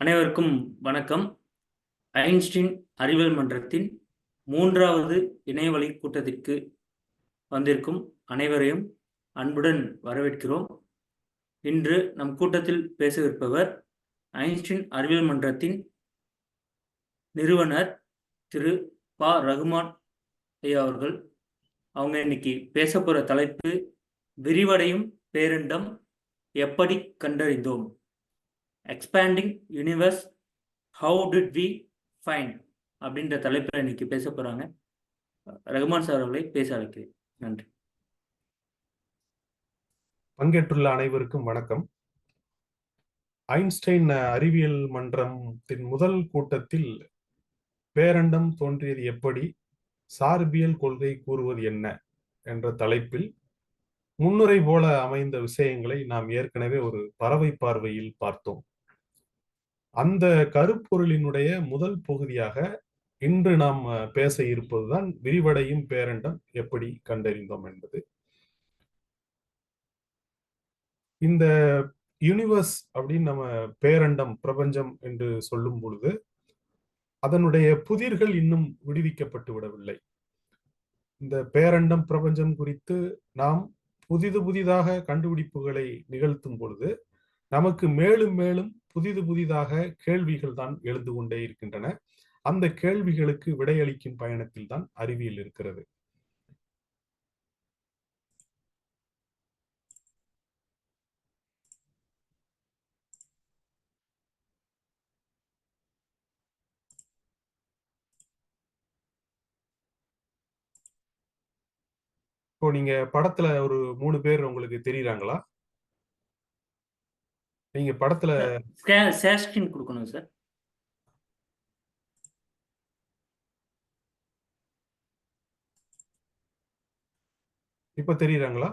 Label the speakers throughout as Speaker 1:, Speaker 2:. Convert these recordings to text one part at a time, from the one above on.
Speaker 1: அனைவருக்கும் வணக்கம். ஐன்ஸ்டீன் அறிவியல் மன்றத்தின் 3வது இணையவழி கூட்டத்திற்கு வந்திருக்கும் அனைவரையும் அன்புடன் வரவேற்கிறோம். இன்று நம் கூட்டத்தில் பேசவிருப்பவர் ஐன்ஸ்டீன் அறிவியல் மன்றத்தின் நிறுவனர் திரு ப. ரகுமான் ஐயா அவர்கள். அவங்க இன்னைக்கு பேச போகிற தலைப்பு விரிவடையும் பேரண்டம் எப்படி கண்டறிந்தோம், expanding universe how did we find அப்படின்ற தலைப்பில் இன்னைக்கு பேச போகிறாங்க. ரகுமான் சார் அவர்களை பேச அழைக்கிறேன். நன்றி.
Speaker 2: பங்கேற்றுள்ள அனைவருக்கும் வணக்கம். ஐன்ஸ்டைன் அறிவியல் மன்றத்தின் முதல் கூட்டத்தில் பேரண்டம் தோன்றியது எப்படி, சார்பியல் கொள்கை கூறுவது என்ன என்ற தலைப்பில் முன்னுரை போல அமைந்த விஷயங்களை நாம் ஏற்கனவே ஒரு பறவை பார்வையில் பார்த்தோம். அந்த கருப்பொருளினுடைய முதல் பகுதியாக இன்று நாம் பேச இருப்பதுதான் விரிவடையும் பேரண்டம் எப்படி கண்டறிந்தோம் என்பது. இந்த யூனிவர்ஸ் அப்படின்னு நம்ம பேரண்டம் பிரபஞ்சம் என்று சொல்லும் பொழுது அதனுடைய புதிர்கள் இன்னும் விடுவிக்கப்பட்டு விடவில்லை. இந்த பேரண்டம் பிரபஞ்சம் குறித்து நாம் புதிதாக கண்டுபிடிப்புகளை நிகழ்த்தும் பொழுது நமக்கு மேலும் மேலும் புதிதாக கேள்விகள் தான் எழுந்து கொண்டே இருக்கின்றன. அந்த கேள்விகளுக்கு விடையளிக்கும் பயணத்தில் தான் அறிவியல் இருக்கிறது. இப்போ நீங்க படத்துல ஒரு 3 பேர் உங்களுக்கு தெரியுறாங்களா? நீங்க படத்துல
Speaker 1: ஷேர் கொடுக்கணும் சார்.
Speaker 2: இப்ப தெரியுறாங்களா?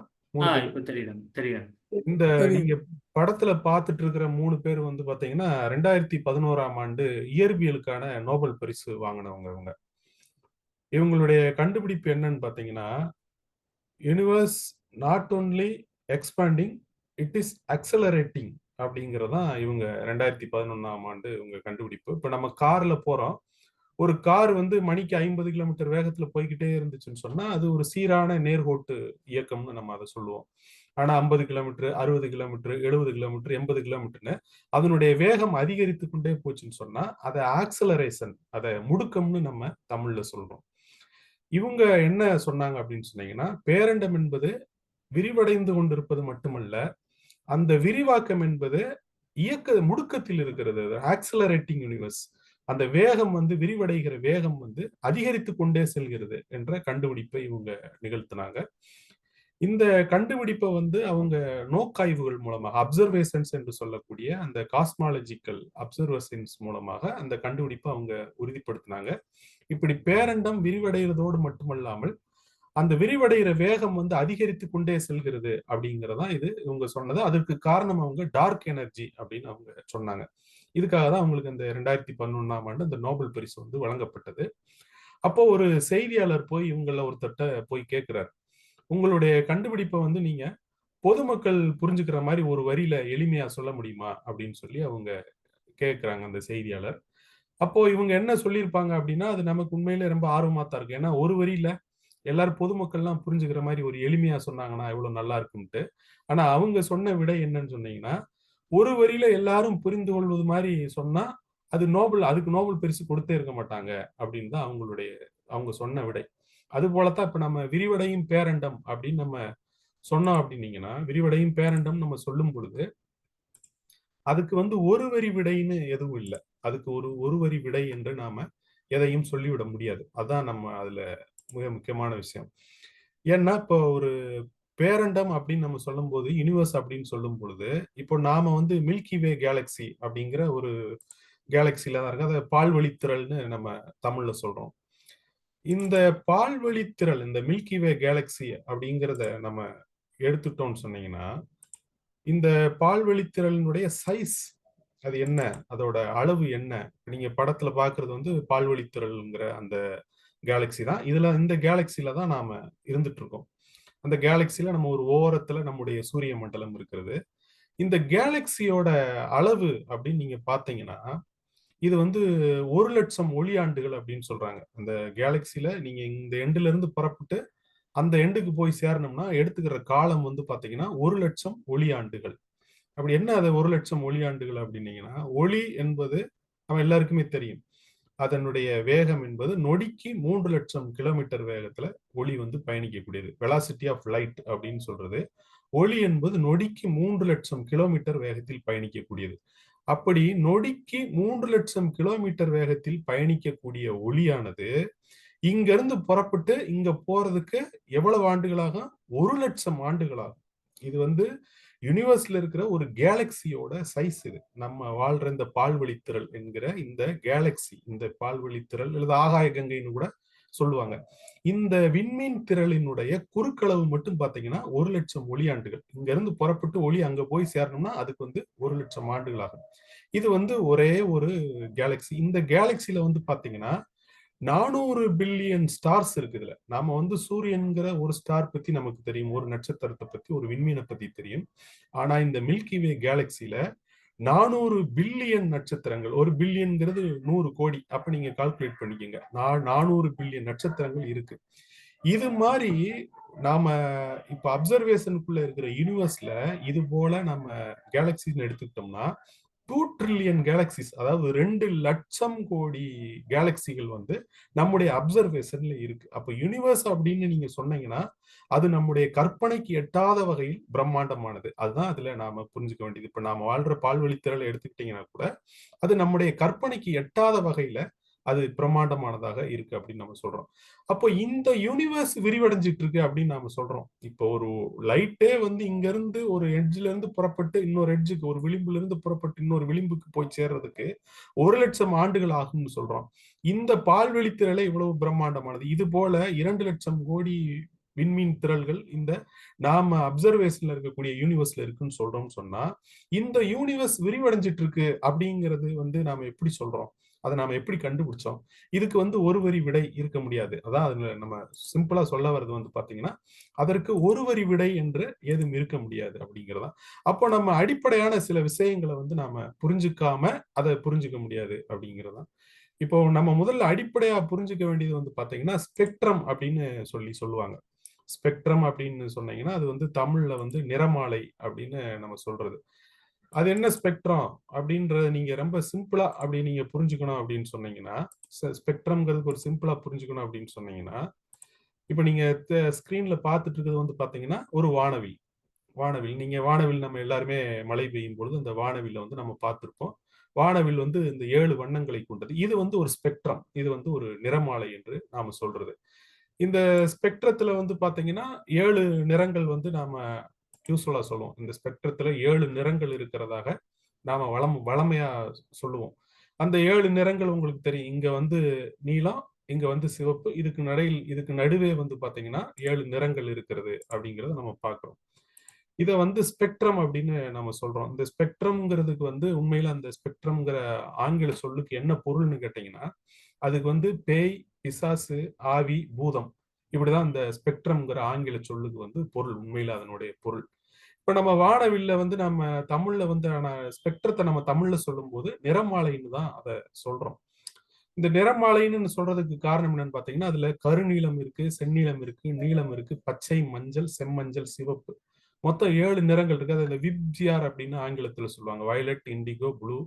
Speaker 1: இப்ப தெரியுறாங்க.
Speaker 2: இந்த நீங்க படத்துல பார்த்துட்டு இருக்கிற 3 பேர் வந்து பாத்தீங்கன்னா 2011ஆம் ஆண்டு இயற்பியலுக்கான நோபல் பரிசு வாங்கினவங்க. இவங்களுடைய கண்டுபிடிப்பு என்னன்னு பாத்தீங்கன்னா, universe not only expanding, it is accelerating அப்படிங்கறதான் இவங்க 2011ஆம் ஆண்டு இவங்க கண்டுபிடிப்பு. இப்ப நம்ம கார்ல போறோம், ஒரு கார் வந்து மணிக்கு 50 கிலோமீட்டர் வேகத்துல போய்கிட்டே இருந்துச்சுன்னு சொன்னா அது ஒரு சீரான நேர்கோட்டு இயக்கம்னு நம்ம அதை சொல்லுவோம். ஆனா 50 கிலோமீட்டர், 60 கிலோமீட்டர், 70 கிலோமீட்டர், 80 கிலோமீட்டர்னு அதனுடைய வேகம் அதிகரித்து கொண்டே போச்சுன்னு சொன்னா அதை ஆக்சலரேஷன், அதை முடுக்கம்னு நம்ம தமிழ்ல சொல்றோம். இவங்க என்ன சொன்னாங்க அப்படின்னு சொன்னீங்கன்னா, பேரண்டம் என்பது விரிவடைந்து கொண்டிருப்பது மட்டுமல்ல, அந்த விரிவாக்கம் என்பது முடுக்கத்தில் இருக்கிறது. ஆக்சலரேட்டிங் யூனிவர்ஸ், அந்த வேகம் வந்து விரிவடைகிற வேகம் வந்து அதிகரித்து கொண்டே செல்கிறது என்ற கண்டுபிடிப்பை இவங்க நிகழ்த்தினாங்க. இந்த கண்டுபிடிப்பை வந்து அவங்க நோக்காய்வுகள் மூலமாக, அப்சர்வேஷன்ஸ் என்று சொல்லக்கூடிய அந்த காஸ்மாலஜிக்கல் அப்சர்வேஷன்ஸ் மூலமாக அந்த கண்டுபிடிப்பை அவங்க உறுதிப்படுத்தினாங்க. இப்படி பேரண்டம் விரிவடைகிறதோடு மட்டுமல்லாமல் அந்த விரிவடைகிற வேகம் வந்து அதிகரித்து கொண்டே செல்கிறது அப்படிங்கறதான் இது இவங்க சொன்னது. அதற்கு காரணம் அவங்க டார்க் எனர்ஜி அப்படின்னு அவங்க சொன்னாங்க. இதுக்காக தான் அவங்களுக்கு இந்த 2011ஆம் ஆண்டு இந்த நோபல் பரிசு வந்து வழங்கப்பட்டது. அப்போ ஒரு செய்தியாளர் போய் இவங்கள ஒருத்தட்ட போய் கேட்கிறார், உங்களுடைய கண்டுபிடிப்பை வந்து நீங்க பொதுமக்கள் புரிஞ்சுக்கிற மாதிரி ஒரு வரியில எளிமையா சொல்ல முடியுமா அப்படின்னு சொல்லி அவங்க கேட்கிறாங்க அந்த செய்தியாளர். அப்போ இவங்க என்ன சொல்லியிருப்பாங்க அப்படின்னா, அது நமக்கு உண்மையிலே ரொம்ப ஆர்வமா தான் இருக்கு. ஏன்னா ஒரு வரியில எல்லாரும் பொதுமக்கள்லாம் புரிஞ்சுக்கிற மாதிரி ஒரு எளிமையா சொன்னாங்கன்னா எவ்வளவு நல்லா இருக்கும்ட்டு. ஆனா அவங்க சொன்ன விடை என்னன்னு சொன்னீங்கன்னா, ஒரு வரியில எல்லாரும் புரிந்து கொள்வது மாதிரி சொன்னா அதுக்கு நோபல் பரிசு கொடுத்தே இருக்க மாட்டாங்க அப்படின்னு தான் அவங்க சொன்ன விடை. அது போலத்தான் இப்ப நம்ம விரிவடையும் பேரண்டம் அப்படின்னு நம்ம சொன்னோம் அப்படின்னீங்கன்னா, விரிவடையும் பேரண்டம் நம்ம சொல்லும் பொழுது அதுக்கு வந்து ஒரு வரி விடைன்னு எதுவும் இல்லை. அதுக்கு ஒரு வரி விடை என்று நாம எதையும் சொல்லிவிட முடியாது. அதான் நம்ம அதுல மிக முக்கியமான விஷயம். ஏன்னா இப்போ ஒரு பேரண்டம் அப்படின்னு நம்ம சொல்லும் போது, யூனிவர்ஸ் அப்படின்னு சொல்லும் பொழுது, இப்போ நாம வந்து மில்கி வே கேலக்சி அப்படிங்கிற ஒரு கேலக்சில தான் இருக்கு. அதை பால்வழித்திரள்னு நம்ம தமிழ்ல சொல்றோம். இந்த பால்வழித்திரள், இந்த மில்கி வே கேலக்சி அப்படிங்கிறத நம்ம எடுத்துட்டோம்னு சொன்னீங்கன்னா, இந்த பால்வழித்திரளினுடைய சைஸ் அது என்ன, அதோட அளவு என்ன? நீங்க படத்துல பாக்குறது வந்து பால்வழித்திரள்ங்கிற அந்த கேலக்சி தான். இந்த கேலக்சில தான் நாம இருந்துட்டு இருக்கோம். அந்த கேலக்சில நம்ம ஒரு ஓரத்துல நம்முடைய சூரிய மண்டலம் இருக்கிறது. இந்த கேலக்சியோட அளவு அப்படின்னு நீங்க பாத்தீங்கன்னா இது வந்து 1,00,000 ஒளியாண்டுகள் அப்படின்னு சொல்றாங்க. அந்த கேலக்சில நீங்க இந்த எண்டுல இருந்து புறப்பட்டு அந்த எண்டுக்கு போய் சேரணும்னா எடுத்துக்கிற காலம் வந்து பாத்தீங்கன்னா 1,00,000 ஒளியாண்டுகள். அப்படி என்ன அது 1,00,000 ஒளியாண்டுகள் அப்படின்னீங்கன்னா, ஒளி என்பது நம்ம எல்லாருக்குமே தெரியும். அதனுடைய வேகம் என்பது நொடிக்கு 3,00,000 கிலோமீட்டர் வேகத்துல ஒளி வந்து பயணிக்கக்கூடியது. வெலாசிட்டி ஆஃப் லைட் அப்படின்னு சொல்றது. ஒளி என்பது நொடிக்கு 3,00,000 கிலோமீட்டர் வேகத்தில் பயணிக்கக்கூடியது. அப்படி நொடிக்கு 3,00,000 கிலோமீட்டர் வேகத்தில் பயணிக்கக்கூடிய ஒளியானது இங்க இருந்து புறப்பட்டு இங்க போறதுக்கு எவ்வளவு ஆண்டுகளாகும்? 1,00,000 ஆண்டுகளாகும். இது வந்து யூனிவர்ஸ்ல இருக்கிற ஒரு கேலக்சியோட சைஸ் இது. நம்ம வாழ்ற இந்த பால்வழித்திரள் என்கிற இந்த கேலக்சி, இந்த பால்வழித்திரள் அல்லது ஆகாய கங்கைன்னு கூட சொல்லுவாங்க. இந்த விண்மீன் திரளினுடைய குறுக்களவு மட்டும் பாத்தீங்கன்னா 1,00,000 ஒளியாண்டுகள். இங்க இருந்து புறப்பட்டு ஒளி அங்க போய் சேரணும்னா அதுக்கு வந்து 1,00,000 ஆண்டுகள் ஆகும். இது வந்து ஒரே ஒரு கேலக்சி. இந்த கேலக்சில வந்து பாத்தீங்கன்னா 400 பில்லியன் ஸ்டார்ஸ் இருக்கு இதுல. நாம வந்து சூரியன்கிற ஒரு ஸ்டார் பத்தி நமக்கு தெரியும், ஒரு நட்சத்திரத்தை பத்தி, ஒரு விண்மீனை பத்தி தெரியும். ஆனா இந்த மில்கி வே கேலக்சில 400 பில்லியன் நட்சத்திரங்கள், ஒரு பில்லியன்ங்கிறது 100 கோடி, அப்ப நீங்க கால்குலேட் பண்ணிக்கங்க. 400 பில்லியன் நட்சத்திரங்கள் இருக்கு. இது மாதிரி நாம இப்ப அப்சர்வேஷனுக்குள்ள இருக்கிற யூனிவர்ஸ்ல இது போல நம்ம கேலக்சின்னு எடுத்துக்கிட்டோம்னா 2 ட்ரில்லியன் கேலக்சிஸ், அதாவது 2,00,000 கோடி கேலக்சிகள் வந்து நம்முடைய அப்சர்வேஷன்ல இருக்கு. அப்ப யூனிவர்ஸ் அப்படின்னு நீங்க சொன்னீங்கன்னா அது நம்முடைய கற்பனைக்கு எட்டாத வகையில் பிரம்மாண்டமானது. அதுதான் அதுல நாம புரிஞ்சுக்க வேண்டியது. இப்ப நாம வாழ்ற பால்வழித்திரளை எடுத்துக்கிட்டீங்கன்னா கூட அது நம்முடைய கற்பனைக்கு எட்டாத வகையில அது பிரம்மாண்டமானதாக இருக்கு அப்படின்னு நம்ம சொல்றோம். அப்போ இந்த யூனிவர்ஸ் விரிவடைஞ்சிட்டு இருக்கு அப்படின்னு நாம சொல்றோம். இப்போ ஒரு லைட்டே வந்து இங்க இருந்து ஒரு எட்ஜ்ல இருந்து புறப்பட்டு இன்னொரு எட்ஜுக்கு, ஒரு விளிம்புல இருந்து புறப்பட்டு இன்னொரு விளிம்புக்கு போய் சேர்றதுக்கு 1,00,000 ஆண்டுகள் ஆகும்னு சொல்றோம். இந்த பால்வெளி திரளை இவ்வளவு பிரம்மாண்டமானது. இது போல 2,00,000 கோடி விண்மீன் திரள்கள் இந்த நாம அப்சர்வேஷன்ல இருக்கக்கூடிய யூனிவர்ஸ்ல இருக்குன்னு சொல்றோம்னு சொன்னா இந்த யூனிவர்ஸ் விரிவடைஞ்சிட்டு இருக்கு அப்படிங்கிறது வந்து நாம எப்படி சொல்றோம்? அதை நாம எப்படி கண்டுபிடிச்சோம்? இதுக்கு வந்து ஒரு வரி விடை இருக்க முடியாது. அதான் அதுல நம்ம சிம்பிளா சொல்ல வர்றது வந்து பாத்தீங்கன்னா அதற்கு ஒரு வரி விடை என்று ஏதும் இருக்க முடியாது அப்படிங்கிறதா. அப்போ நம்ம அடிப்படையான சில விஷயங்களை வந்து நாம புரிஞ்சுக்காம அதை புரிஞ்சுக்க முடியாது அப்படிங்கிறதா. இப்போ நம்ம முதல்ல அடிப்படையா புரிஞ்சுக்க வேண்டியது வந்து பாத்தீங்கன்னா ஸ்பெக்ட்ரம் அப்படின்னு சொல்லுவாங்க. ஸ்பெக்ட்ரம் அப்படின்னு சொன்னீங்கன்னா அது வந்து தமிழ்ல வந்து நிறமாலை அப்படின்னு நம்ம சொல்றது. அது என்ன ஸ்பெக்ட்ரம் அப்படின்றத நீங்க ரொம்ப சிம்பிளா அப்படி நீங்க புரிஞ்சுக்கணும் அப்படின்னு சொன்னீங்கன்னா, ஸ்பெக்ட்ரம்ங்கிறதுக்கு ஒரு சிம்பிளா புரிஞ்சுக்கணும் அப்படின்னு சொன்னீங்கன்னா, இப்ப நீங்க ஸ்கிரீன்ல பார்த்துட்டு இருக்கிறது வந்து பாத்தீங்கன்னா ஒரு வானவில். வானவில் நீங்க வானவில் நம்ம எல்லாருமே மழை பெய்யும் பொழுது அந்த வானவில்ல வந்து நம்ம பார்த்திருப்போம். வானவில் வந்து இந்த 7 வண்ணங்களை கொண்டது. இது வந்து ஒரு ஸ்பெக்ட்ரம். இது வந்து ஒரு நிறமாலை என்று நாம சொல்றது. இந்த ஸ்பெக்ட்ரத்துல வந்து பாத்தீங்கன்னா 7 நிறங்கள் வந்து நாம யூஸ்வலா சொல்லுவோம். இந்த ஸ்பெக்ட்ரத்துல 7 நிறங்கள் இருக்கிறதாக நாம வளமையா சொல்லுவோம். அந்த 7 நிறங்கள் உங்களுக்கு தெரியும். இங்க வந்து நீலம், இங்க வந்து சிவப்பு, இதுக்கு நடுவே வந்து பாத்தீங்கன்னா 7 நிறங்கள் இருக்கிறது அப்படிங்கறத நம்ம பார்க்கிறோம். இத வந்து ஸ்பெக்ட்ரம் அப்படின்னு நம்ம சொல்றோம். இந்த ஸ்பெக்ட்ரம்ங்கிறதுக்கு வந்து உண்மையில அந்த ஸ்பெக்ட்ரம்ங்கிற ஆங்கில சொல்லுக்கு என்ன பொருள்னு கேட்டீங்கன்னா, அதுக்கு வந்து பேய், பிசாசு, ஆவி, பூதம் இப்படிதான் இந்த ஸ்பெக்ட்ரம்ங்கிற ஆங்கில சொல்லுக்கு வந்து பொருள். உண்மையில அதனுடைய பொருள். இப்ப நம்ம வானவில்ல வந்து நம்ம தமிழ்ல வந்து ஸ்பெக்ட்ரத்தை நம்ம தமிழ்ல சொல்லும்போது நிறமாலைன்னு தான் அதை சொல்றோம். இந்த நிறமாலைன்னு சொல்றதுக்கு காரணம் என்னன்னு பாத்தீங்கன்னா அதுல கருநீலம் இருக்கு, செந்நீலம் இருக்கு, நீலம் இருக்கு, பச்சை, மஞ்சள், செம்மஞ்சள், சிவப்பு, மொத்தம் 7 நிறங்கள் இருக்கு. அதுல விப்ஜிஆர் அப்படின்னு ஆங்கிலத்துல சொல்லுவாங்க. Violet, indigo, blue,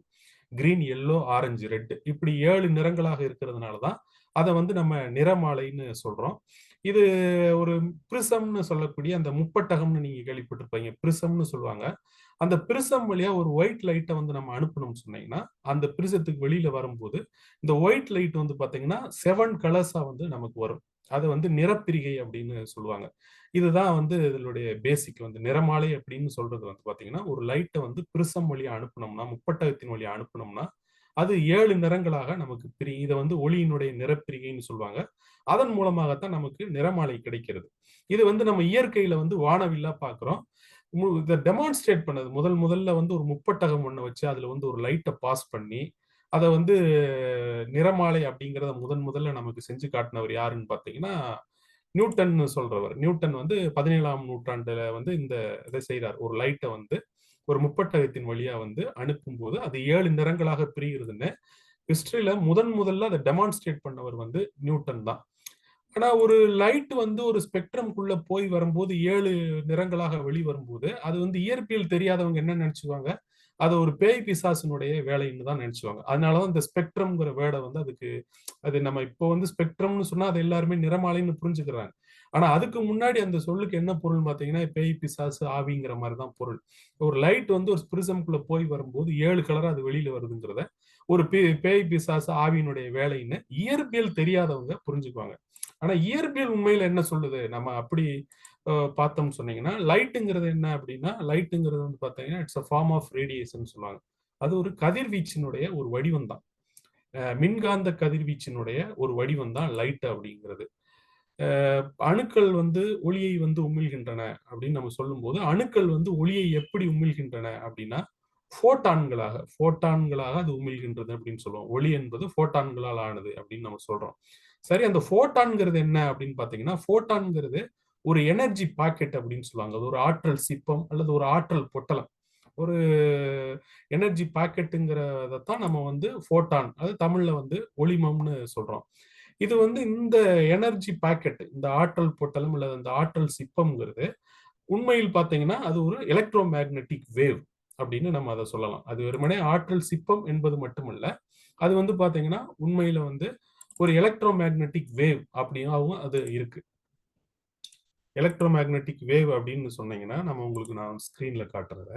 Speaker 2: green, yellow, orange, red, இப்படி 7 நிறங்களாக இருக்கிறதுனாலதான் அதை வந்து நம்ம நிறமாலைன்னு சொல்றோம். இது ஒரு பிரிசம்னு சொல்லக்கூடிய அந்த முப்பட்டகம்னு நீங்க கேள்விப்பட்டிருப்பீங்க. பிரிசம்னு சொல்லுவாங்க. அந்த பிரிசம் வழியா ஒரு ஒயிட் லைட்டை வந்து நம்ம அனுப்பணும்னு சொன்னீங்கன்னா அந்த பிரிசத்துக்கு வெளியில வரும்போது இந்த ஒயிட் லைட் வந்து பாத்தீங்கன்னா 7 கலர்ஸா வந்து நமக்கு வரும். அது வந்து நிறப்பிரிகை அப்படின்னு சொல்லுவாங்க. இதுதான் வந்து இதனுடைய பேசிக் வந்து நிறமாலை அப்படின்னு சொல்றது வந்து பாத்தீங்கன்னா ஒரு லைட்டை வந்து பிரிசம் வழியா அனுப்பணும்னா, முப்பட்டகத்தின் வழியா அனுப்பணும்னா அது 7 நிறங்களாக நமக்கு பிரியும். இதை வந்து ஒளியினுடைய நிறப்பிரிகைன்னு சொல்லுவாங்க. அதன் மூலமாகத்தான் நமக்கு நிறமாலை கிடைக்கிறது. இது வந்து நம்ம இயற்கையில வந்து வானவில்லா பார்க்கிறோம். இதை டெமான்ஸ்ட்ரேட் பண்ணது முதல்ல வந்து ஒரு முப்பட்டகம் ஒண்ணு வச்சு அதுல வந்து ஒரு லைட்டை பாஸ் பண்ணி அதை வந்து நிறமாலை அப்படிங்கிறத முதல்ல நமக்கு செஞ்சு காட்டினவர் யாருன்னு பாத்தீங்கன்னா நியூட்டன் சொல்றவர். நியூட்டன் வந்து 17ஆம் நூற்றாண்டுல வந்து இந்த இதை செய்யறார். ஒரு லைட்டை வந்து ஒரு முப்பட்டகத்தின் வழியா வந்து அனுப்பும்போது அது 7 நிறங்களாக பிரிகிறதுன்னு ஹிஸ்டரியில முதல்ல அதை டெமான்ஸ்ட்ரேட் பண்ணவர் வந்து நியூட்டன் தான். ஆனா ஒரு லைட் வந்து ஒரு ஸ்பெக்ட்ரம்குள்ள போய் வரும்போது 7 நிறங்களாக வெளிவரும்போது அது வந்து இயற்பியல் தெரியாதவங்க என்ன நினைச்சுவாங்க, அது ஒரு பேய் பிசாசினுடைய வேலைன்னு தான் நினைச்சுவாங்க. அதனாலதான் இந்த ஸ்பெக்ட்ரம்ங்கிற வேர்டை வந்து அதுக்கு அது நம்ம இப்போ வந்து ஸ்பெக்ட்ரம்னு சொன்னா அது எல்லாருமே நிறமாலைன்னு புரிஞ்சுக்கிறாங்க. ஆனா அதுக்கு முன்னாடி அந்த சொல்லுக்கு என்ன பொருள் பாத்தீங்கன்னா பேய் பிசாசு ஆவிங்கிற மாதிரிதான் பொருள். ஒரு லைட் வந்து ஒரு ஸ்பிரிசம்குள்ள போய் வரும்போது 7 கலரா அது வெளியில வருதுங்கிறத ஒரு பேய் பிசாசு ஆவியினுடைய வேலைன்னு இயற்பியல் தெரியாதவங்க புரிஞ்சுக்குவாங்க. ஆனா இயற்பியல் உண்மையில என்ன சொல்லுது, நம்ம அப்படி பார்த்தோம் சொன்னீங்கன்னா லைட்டுங்கிறது என்ன அப்படின்னா, லைட்டுங்கிறது வந்து பாத்தீங்கன்னா it's a form of radiation சொல்லுவாங்க. அது ஒரு கதிர்வீச்சினுடைய ஒரு வடிவம் தான். மின்காந்த கதிர்வீச்சினுடைய ஒரு வடிவம் தான் லைட் அப்படிங்கிறது. அணுக்கள் வந்து ஒளியை வந்து உமிழ்கின்றன அப்படின்னு நம்ம சொல்லும்போது அணுக்கள் வந்து ஒளியை எப்படி உமிழ்கின்றன அப்படின்னா போட்டான்களாக அது உமிழ்கின்றது அப்படின்னு சொல்லுவோம். ஒளி என்பது போட்டான்களால் ஆனது அப்படின்னு நம்ம சொல்றோம். சரி, அந்த போட்டான்ங்கிறது என்ன அப்படின்னு பாத்தீங்கன்னா போட்டான்ங்கிறது ஒரு எனர்ஜி பாக்கெட் அப்படின்னு சொல்லுவாங்க. அது ஒரு ஆற்றல் சிப்பம் அல்லது ஒரு ஆற்றல் பொட்டலம். ஒரு எனர்ஜி பாக்கெட்டுங்கிறதான் நம்ம வந்து போட்டான், அது தமிழ்ல வந்து ஒளிமம்னு சொல்றோம். இது வந்து இந்த எனர்ஜி பாக்கெட், இந்த ஆற்றல் பொட்டலம் அல்லது இந்த ஆற்றல் சிப்பம்ங்கிறது உண்மையில் பாத்தீங்கன்னா அது ஒரு எலக்ட்ரோ மேக்னெட்டிக் வேவ் அப்படின்னு நம்ம அதை சொல்லலாம். அது வெறுமனே ஆற்றல் சிப்பம் என்பது மட்டுமல்ல, அது வந்து பாத்தீங்கன்னா உண்மையில வந்து ஒரு எலக்ட்ரோ மேக்னெட்டிக் வேவ் அப்படியாவும் அது இருக்கு. எலக்ட்ரோ மேக்னெட்டிக் வேவ் அப்படின்னு சொன்னீங்கன்னா நம்ம உங்களுக்கு நான் ஸ்கிரீன்ல காட்டுறத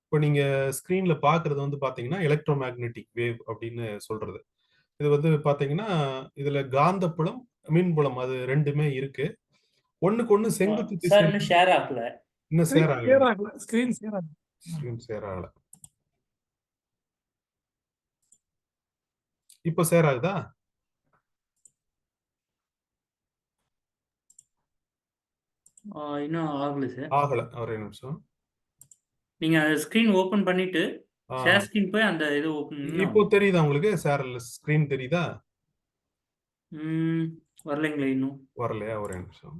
Speaker 2: இப்போ நீங்க ஸ்கிரீன்ல பாக்குறது வந்து பாத்தீங்கன்னா எலக்ட்ரோ மேக்னெட்டிக் வேவ் அப்படின்னு சொல்றது. இது வந்து பாத்தீங்கன்னா இதுல காந்தப்புலம் மின்புலம் அது ரெண்டுமே இருக்கு. ஒண்ணுக்கு ஒண்ணு செங்குத்து
Speaker 1: சார்
Speaker 2: திசையில்
Speaker 1: இன்னும் ஷேர் ஆகல.
Speaker 2: இன்னும் சேர் ஆகல.
Speaker 3: ஸ்கிரீன் ஷேர் ஆகல.
Speaker 2: ஸ்கிரீன் சேர் ஆகல. இப்போ சேர் ஆகுதா?
Speaker 1: இன்னும் ஆகல சார்.
Speaker 2: ஆகல. ஒரே நிமிஷம்.
Speaker 1: நீங்க ஸ்கிரீன் ஓபன் பண்ணிட்டு
Speaker 2: ஆ,
Speaker 1: ஷேர் ஸ்கிரீன் போய் அந்த இது ஓபன்
Speaker 2: இப்போ தெரியுதா உங்களுக்கு? ஸ்கிரீன் தெரியுதா?
Speaker 1: வரலைங்களே இன்னும்.
Speaker 2: வரலையா? ஒரே நிமிஷம்.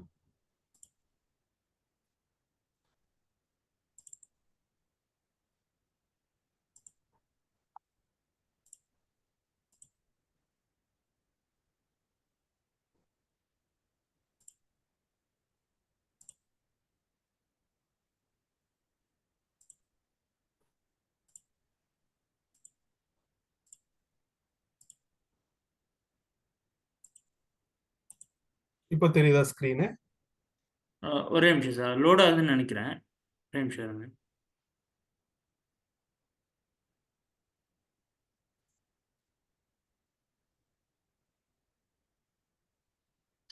Speaker 2: இப்போ தெரியுதா ஸ்கிரீனு?
Speaker 1: ஒரே நிமிஷம் சார், லோட் ஆகுதுன்னு நினைக்கிறேன். ஒரே நிமிஷம் இருங்க.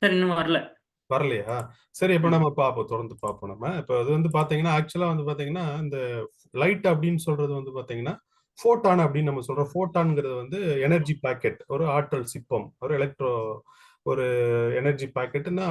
Speaker 1: சார் இன்னும் வரல.
Speaker 2: வரலையா? சரி, இப்ப நம்ம பார்ப்போம். தொடர்ந்து பார்ப்போம் நம்ம. இப்ப அது வந்து பாத்தீங்கன்னா ஆக்சுவலா வந்து பாத்தீங்கன்னா இந்த லைட் அப்படின்னு சொல்றது வந்து பாத்தீங்கன்னா போட்டான் அப்படின்னு நம்ம சொல்றோம். போட்டான்ங்கிறது வந்து எனர்ஜி பாக்கெட், ஒரு ஆற்றல் சிப்பம், ஒரு எனர்ஜி பாக்கெட்னா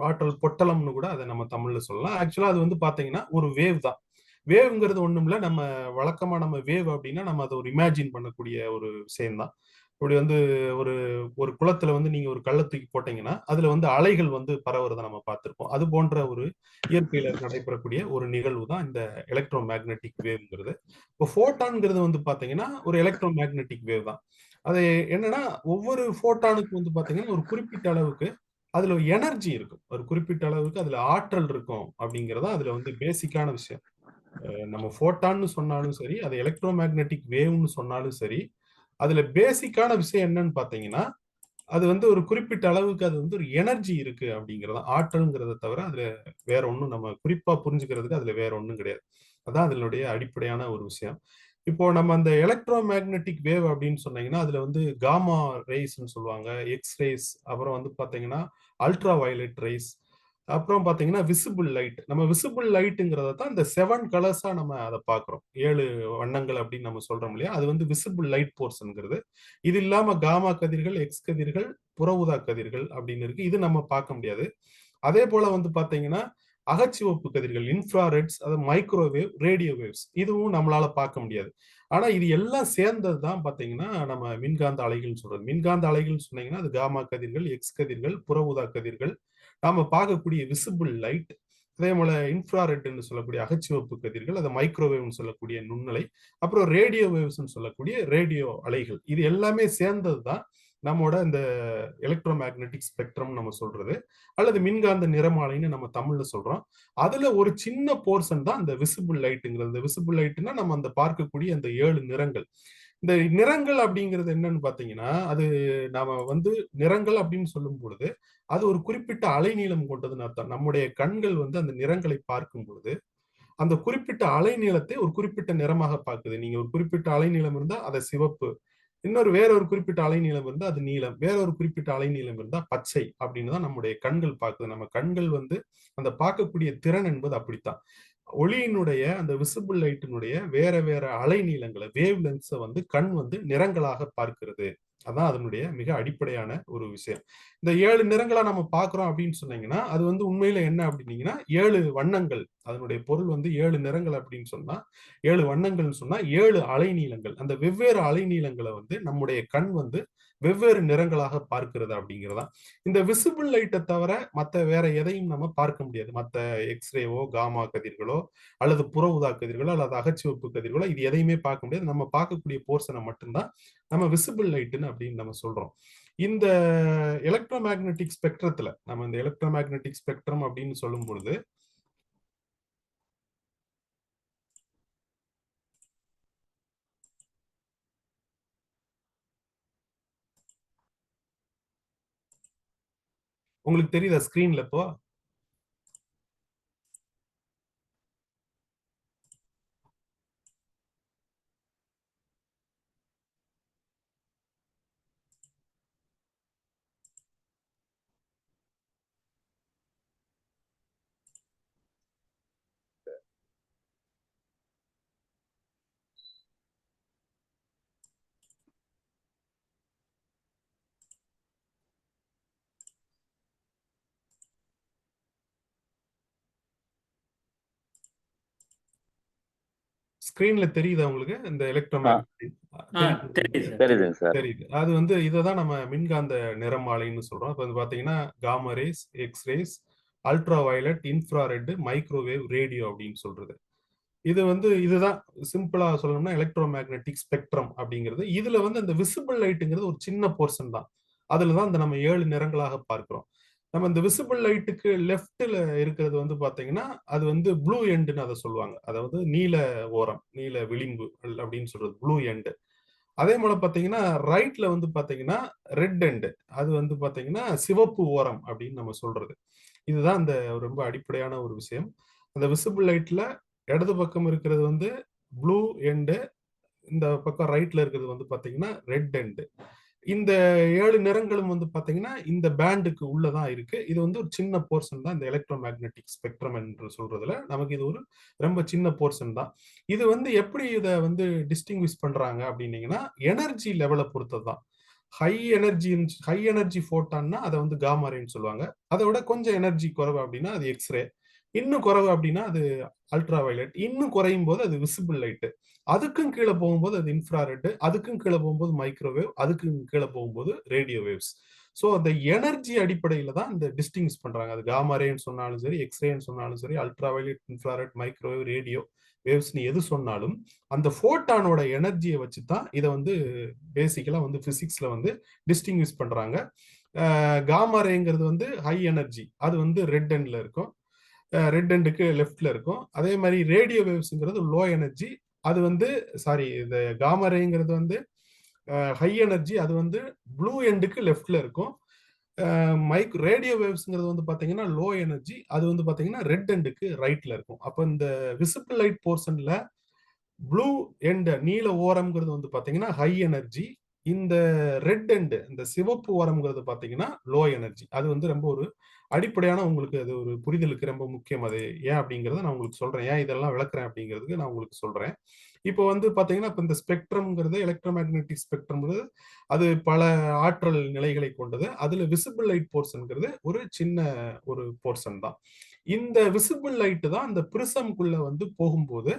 Speaker 2: ஆற்றல் பொட்டலம்னு கூட அதை நம்ம தமிழ்ல சொல்லலாம். ஆக்சுவலா அது வந்து பாத்தீங்கன்னா ஒரு வேவ் தான். வேவ்ங்கிறது ஒண்ணும் இல்ல. நம்ம வழக்கமா நம்ம வேவ் அப்படின்னா நம்ம அதை ஒரு இமேஜின் பண்ணக்கூடிய ஒரு விஷயம் தான். இப்படி வந்து ஒரு ஒரு குளத்துல வந்து நீங்க ஒரு கல்லை தூக்கி போட்டீங்கன்னா அதுல வந்து அலைகள் வந்து பரவுறதை நம்ம பார்த்திருப்போம். அது போன்ற ஒரு இயற்கையில நடைபெறக்கூடிய ஒரு நிகழ்வு தான் இந்த எலக்ட்ரோ மேக்னெட்டிக் வேவ்ங்கிறது. இப்போ போட்டான்ங்கிறது வந்து பாத்தீங்கன்னா ஒரு எலக்ட்ரோ மேக்னெட்டிக் வேவ் தான். அது என்னன்னா ஒவ்வொரு போட்டானுக்கு வந்து பாத்தீங்கன்னா ஒரு குறிப்பிட்ட அளவுக்கு அதுல ஒரு எனர்ஜி இருக்கும், ஒரு குறிப்பிட்ட அளவுக்கு அதுல ஆற்றல் இருக்கும் அப்படிங்கறதா அதுல வந்து பேசிக்கான விஷயம். நம்ம போட்டான்னு சொன்னாலும் சரி, அது எலக்ட்ரோ மேக்னெட்டிக் வேவ்னு சொன்னாலும் சரி, அதுல பேசிக்கான விஷயம் என்னன்னு பாத்தீங்கன்னா அது வந்து ஒரு குறிப்பிட்ட அளவுக்கு அது வந்து ஒரு எனர்ஜி இருக்கு அப்படிங்கறது, ஆற்றல்ங்கிறத தவிர அதுல வேற ஒண்ணும் நம்ம குறிப்பா புரிஞ்சுக்கிறதுக்கு அதுல வேற ஒண்ணும் கிடையாது. அதான் அதனுடைய அடிப்படையான ஒரு விஷயம். இப்போ நம்ம அந்த எலக்ட்ரோ மேக்னெட்டிக் வேவ் அப்படின்னு சொன்னீங்கன்னா அதுல வந்து காமா ரேஸ்ன்னு சொல்லுவாங்க, எக்ஸ் ரேஸ், அப்புறம் வந்து பாத்தீங்கன்னா அல்ட்ரா வயலட் ரேஸ், அப்புறம் பாத்தீங்கன்னா விசிபிள் லைட். நம்ம விசிபிள் லைட்டுங்கிறத தான் இந்த 7 கலர்ஸா நம்ம அதை பார்க்கிறோம். 7 வண்ணங்கள் அப்படின்னு நம்ம சொல்றோம் இல்லையா, அது வந்து விசிபிள் லைட் போர்ஷன்ங்கிறது. இது இல்லாம காமா கதிர்கள், எக்ஸ் கதிர்கள், புற ஊதா கதிர்கள் அப்படின்னு இருக்கு. இது நம்ம பார்க்க முடியாது. அதே போல வந்து பாத்தீங்கன்னா அகச்சிவப்பு கதிர்கள், இன்ஃப்ராரெட்ஸ், அது மைக்ரோவேவ், ரேடியோ வேவ்ஸ், இதுவும் நம்மளால பார்க்க முடியாது. ஆனா இது எல்லாம் சேர்ந்தது தான் பாத்தீங்கன்னா நம்ம மின்காந்த அலைகள்னு சொல்றது. மின்காந்த அலைகள்னு சொன்னீங்கன்னா அது காமா கதிர்கள், எக்ஸ் கதிர்கள், புற ஊதா கதிர்கள், நாம பார்க்கக்கூடிய விசிபிள் லைட், அதே போல இன்ஃப்ராரெட்னு சொல்லக்கூடிய அகச்சிவப்பு கதிர்கள், அதை மைக்ரோவேவ்னு சொல்லக்கூடிய நுண்ணலை, அப்புறம் ரேடியோ வேவ்ஸ்னு சொல்லக்கூடிய ரேடியோ அலைகள், இது எல்லாமே சேர்ந்தது தான் நம்மோட இந்த எலக்ட்ரோ மேக்னெட்டிக் ஸ்பெக்ட்ரம் நம்ம சொல்றது, அல்லது மின்காந்த நிறமாலைன்னு நம்ம தமிழ்ல சொல்றோம். அதுல ஒரு சின்ன போர்ஷன் தான் இந்த விசிபிள் லைட்டுங்கிறது. இந்த விசிபிள் லைட்னா நம்ம அந்த பார்க்கக்கூடிய அந்த 7 நிறங்கள். இந்த நிறங்கள் அப்படிங்கிறது என்னன்னு பாத்தீங்கன்னா, அது நாம வந்து நிறங்கள் அப்படின்னு சொல்லும் பொழுது அது ஒரு குறிப்பிட்ட அலைநீளம் கொண்டதுன்னு அர்த்தம். நம்முடைய கண்கள் வந்து அந்த நிறங்களை பார்க்கும் பொழுது அந்த குறிப்பிட்ட அலைநீளத்தை ஒரு குறிப்பிட்ட நிறமாக பார்க்குது. நீங்க ஒரு குறிப்பிட்ட அலைநீளம் இருந்தா அதை சிவப்பு, இன்னொரு வேற ஒரு குறிப்பிட்ட அலைநீளம் இருந்தா அது நீலம், வேற ஒரு குறிப்பிட்ட அலைநீளம் இருந்தா பச்சை அப்படின்னு தான் நம்முடைய கண்கள் பார்க்குது. நம்ம கண்கள் வந்து அந்த பார்க்கக்கூடிய திறன் என்பது அப்படித்தான். ஒளியினுடைய அந்த விசிபிள் லைட்டினுடைய வேற வேற அலைநீளங்களை, வேவ் லென்த்ஸை வந்து கண் வந்து நிறங்களாக பார்க்கிறது. அதான் அதனுடைய மிக அடிப்படையான ஒரு விஷயம். இந்த 7 நிறங்களா நம்ம பார்க்கிறோம் அப்படின்னு சொன்னீங்கன்னா அது வந்து உண்மையில என்ன அப்படின்னீங்கன்னா 7 வண்ணங்கள். அதனுடைய பொருள் வந்து 7 நிறங்கள் அப்படின்னு சொன்னா 7 வண்ணங்கள்னு சொன்னா 7 அலைநீளங்கள். அந்த வெவ்வேறு அலைநீளங்களை வந்து நம்முடைய கண் வந்து வெவ்வேறு நிறங்களாக பார்க்கிறது அப்படிங்கிறதா. இந்த விசிபிள் லைட்டை தவிர மற்ற வேற எதையும் நம்ம பார்க்க முடியாது. மற்ற எக்ஸ்ரேவோ, காமா கதிர்களோ, அல்லது புற ஊதா கதிர்களோ, அல்லது அகச்சிவப்பு கதிர்களோ, இது எதையுமே பார்க்க முடியாது. நம்ம பார்க்கக்கூடிய போர்ஷனை மட்டும்தான் நம்ம விசிபிள் லைட்டுன்னு அப்படின்னு நம்ம சொல்றோம். இந்த எலக்ட்ரோ மேக்னெட்டிக் ஸ்பெக்ட்ரத்துல நம்ம இந்த எலக்ட்ரோ மேக்னெட்டிக் ஸ்பெக்ட்ரம் அப்படின்னு சொல்லும் பொழுது உங்களுக்கு தெரியுதா ஸ்கிரீன்ல இப்போ? ஸ்கிரீன்ல தெரியுதா உங்களுக்கு இந்த எலக்ட்ரோ மேக்னெட்டிக்?
Speaker 1: தெரியுது சார்.
Speaker 3: தெரியுதுங்க சார்.
Speaker 2: தெரியுது. அது வந்து இததான் நம்ம மின்காந்த நிறமாலைன்னு சொல்றோம். இப்ப வந்து பாத்தீங்கன்னா gamma rays, X rays, ultraviolet, infrared, microwave, radio அப்படின்னு சொல்றது. இது வந்து இதுதான் சிம்பிளா சொல்லணும்னா எலக்ட்ரோ மேக்னெட்டிக் ஸ்பெக்ட்ரம் அப்படிங்கிறது. இதுல வந்து அந்த விசிபிள் லைட்டுங்கிறது ஒரு சின்ன போர்ஷன் தான். அதுலதான் இந்த நம்ம 7 நிறங்களாக பார்க்கிறோம். நம்ம இந்த விசிபிள் லைட்டுக்கு லெஃப்ட்ல இருக்கிறது வந்து பாத்தீங்கன்னா அது வந்து ப்ளூ எண்டுன்னு அதை சொல்லுவாங்க. அதாவது நீல ஓரம், நீல விளிம்பு அப்படின்னு சொல்றது ப்ளூ எண்டு. அதே போல பாத்தீங்கன்னா ரைட்ல வந்து பாத்தீங்கன்னா ரெட் எண்டு, அது வந்து பாத்தீங்கன்னா சிவப்பு ஓரம் அப்படின்னு நம்ம சொல்றது. இதுதான் இந்த ரொம்ப அடிப்படையான ஒரு விஷயம். அந்த விசிபிள் லைட்ல இடது பக்கம் இருக்கிறது வந்து ப்ளூ எண்டு, இந்த பக்கம் ரைட்ல இருக்கிறது வந்து பாத்தீங்கன்னா ரெட் எண்டு. இந்த 7 நிறங்களும் வந்து பாத்தீங்கன்னா இந்த பேண்டுக்கு உள்ளதான் இருக்கு. இது வந்து ஒரு சின்ன போர்ஷன் தான் இந்த எலக்ட்ரோ மேக்னெட்டிக் ஸ்பெக்ட்ரம் என்று சொல்றதுல நமக்கு இது ஒரு ரொம்ப சின்ன போர்ஷன் தான். இது வந்து எப்படி இதை வந்து டிஸ்டிங்விஷ் பண்றாங்க அப்படின்னீங்கன்னா எனர்ஜி லெவலை பொறுத்ததுதான். ஹை எனர்ஜி போட்டான்னா அதை வந்து காமா ரேன்னு சொல்லுவாங்க. அதை விட கொஞ்சம் எனர்ஜி குறைவு அப்படின்னா அது எக்ஸ்ரே, இன்னும் குறைவு அப்படின்னா அது அல்ட்ரா வயலட், இன்னும் குறையும் போது அது விசிபிள் லைட், அதுக்கும் கீழே போகும்போது அது இன்ஃப்ராரெட், அதுக்கும் கீழே போகும்போது மைக்ரோவேவ், அதுக்கும் கீழே போகும்போது ரேடியோ வேவ்ஸ். ஸோ அந்த எனர்ஜி அடிப்படையில தான் இந்த டிஸ்டிங்ஸ் பண்றாங்க. அது காமா ரேன்னு சொன்னாலும் சரி, எக்ஸ்ரேன்னு சொன்னாலும் சரி, ultra violet, infrared, microwave, radio waves நீ எது சொன்னாலும் அந்த போட்டானோட எனர்ஜியை வச்சு தான் இதை வந்து பேசிக்கலா வந்து பிசிக்ஸ்ல வந்து டிஸ்டிங்விஷ் பண்றாங்க. காமா ரேங்கிறது வந்து ஹை எனர்ஜி, அது வந்து ரெட் எண்ட்ல இருக்கும், ரெட் எண்டுக்கு லெஃப்ட்ல இருக்கும். அதே மாதிரி ரேடியோ வேவ்ஸ்ங்கிறது லோ எனர்ஜி, அது வந்து சாரி இந்த காமா ரேங்கிறது வந்து ஹை எனர்ஜி, அது வந்து ப்ளூ எண்டுக்கு லெஃப்ட்ல இருக்கும். ரேடியோ வேவ்ஸ்ங்கிறது வந்து பாத்தீங்கன்னா லோ எனர்ஜி, அது வந்து பாத்தீங்கன்னா ரெட் எண்டுக்கு ரைட்ல இருக்கும். அப்ப இந்த விசிபிள் லைட் போர்ஷன்ல ப்ளூ எண்ட் நீல ஓரம்ங்கிறது வந்து பாத்தீங்கன்னா ஹை எனர்ஜி, இந்த ரெட் எண்ட் இந்த சிவப்பு ஓரம்ங்கிறது பாத்தீங்கன்னா லோ எனர்ஜி. அது வந்து ரொம்ப ஒரு அடிப்படையான உங்களுக்கு அது ஒரு புரிதலுக்கு ரொம்ப முக்கியம். அது ஏன் அப்படிங்கறத நான் உங்களுக்கு சொல்றேன், ஏன் இதெல்லாம் விளக்குறேன் அப்படிங்கிறதுக்கு நான் உங்களுக்கு சொல்றேன். இப்போ வந்து பாத்தீங்கன்னா இப்ப இந்த ஸ்பெக்ட்ரம்ங்கிறது எலக்ட்ரோ மேக்னெட்டிக் ஸ்பெக்ட்ரம்ங்கிறது அது பல ஆற்றல் நிலைகளை கொண்டது. அதுல விசிபிள் லைட் போர்ஷன்ங்கிறது ஒரு சின்ன ஒரு போர்ஷன் தான். இந்த விசிபிள் லைட் தான் அந்த பிரிசம்குள்ள வந்து போகும்போது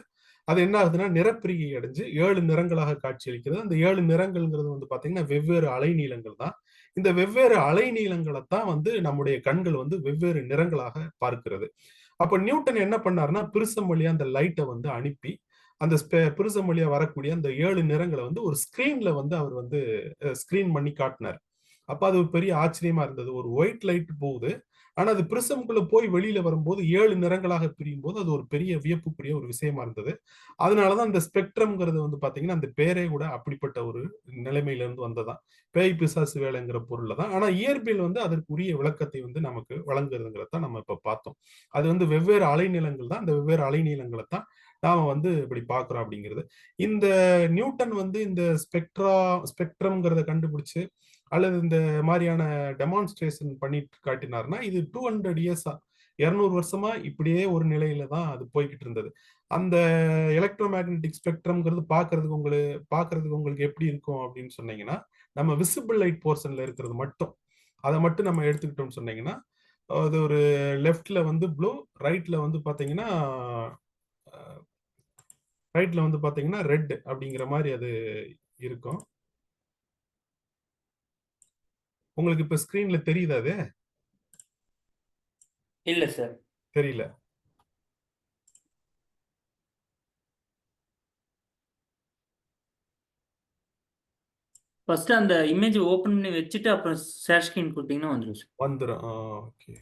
Speaker 2: அது என்ன ஆகுதுன்னா நிறப்பிரிகை அடைஞ்சு 7 நிறங்களாக காட்சியளிக்கிறது. அந்த 7 நிறங்கள்ங்கிறது வந்து பாத்தீங்கன்னா வெவ்வேறு அலைநீளங்கள் தான். இந்த வெவ்வேறு அலைநீளங்களை தான் வந்து நம்முடைய கண்கள் வந்து வெவ்வேறு நிறங்களாக பார்க்கிறது. அப்ப நியூட்டன் என்ன பண்ணாருன்னா பிரிசம் வழியா அந்த லைட்டை வந்து அனுப்பி அந்த பிரிசம் வழியா வரக்கூடிய அந்த 7 நிறங்களை வந்து ஒரு ஸ்கிரீன்ல வந்து அவர் வந்து ஸ்கிரீன் பண்ணி காட்டினார். அப்ப அது ஒரு பெரிய ஆச்சரியமா இருந்தது. ஒரு ஒயிட் லைட் போகுது, ஆனா அது பிரிசம்குள்ள போய் வெளியில வரும்போது 7 நிறங்களாக பிரியும் போது அது ஒரு பெரிய வியப்புக்குரிய ஒரு விஷயமா இருந்தது. அதனாலதான் அந்த ஸ்பெக்ட்ரம்ங்கிறது வந்து பாத்தீங்கன்னா அந்த பேரே கூட அப்படிப்பட்ட ஒரு நிலைமையில இருந்து வந்ததான். பேய் பிசாசு வேலைங்கிற பொருள்ல தான். ஆனா இயற்பியல் வந்து அதற்கு உரிய விளக்கத்தை வந்து நமக்கு வழங்குறதுங்கிறத நம்ம இப்ப பார்த்தோம். அது வந்து வெவ்வேறு அலைநீளங்கள் தான். அந்த வெவ்வேறு அலைநீளங்களை தான் நாம வந்து இப்படி பாக்குறோம் அப்படிங்கிறது. இந்த நியூட்டன் வந்து இந்த ஸ்பெக்ட்ரம்ங்கிறத கண்டுபிடிச்சு அல்லது இந்த மாதிரியான டெமான்ஸ்ட்ரேஷன் பண்ணிட்டு காட்டினார்னா இது 200 இயர்ஸா 200 வருஷமா இப்படியே ஒரு நிலையில தான் அது போய்கிட்டு இருந்தது. அந்த எலக்ட்ரோ மேக்னெட்டிக் ஸ்பெக்ட்ரம்ங்கிறது பாக்குறதுக்கு உங்களுக்கு எப்படி இருக்கும் அப்படின்னு சொன்னீங்கன்னா நம்ம விசிபிள் லைட் போர்ஷன்ல இருக்கிறது மட்டும் அதை மட்டும் நம்ம எடுத்துக்கிட்டோம்னு சொன்னீங்கன்னா அது ஒரு லெஃப்ட்ல வந்து ப்ளூ, ரைட்ல வந்து பாத்தீங்கன்னா ரெட் அப்படிங்கிற மாதிரி அது இருக்கும். உங்களுக்கு இப்ப ஸ்கிரீன்ல தெரியுதா அது?
Speaker 1: இல்ல சார்.
Speaker 2: தெரியல.
Speaker 1: ஃபர்ஸ்ட் அந்த இமேஜ் ஓபன் பண்ணி வச்சுட்டு அப்புறம் ஷேர் ஸ்கிரீன் கொடுத்தீங்கன்னா வந்துடும் சார்.
Speaker 2: வந்துடும். ஓகே.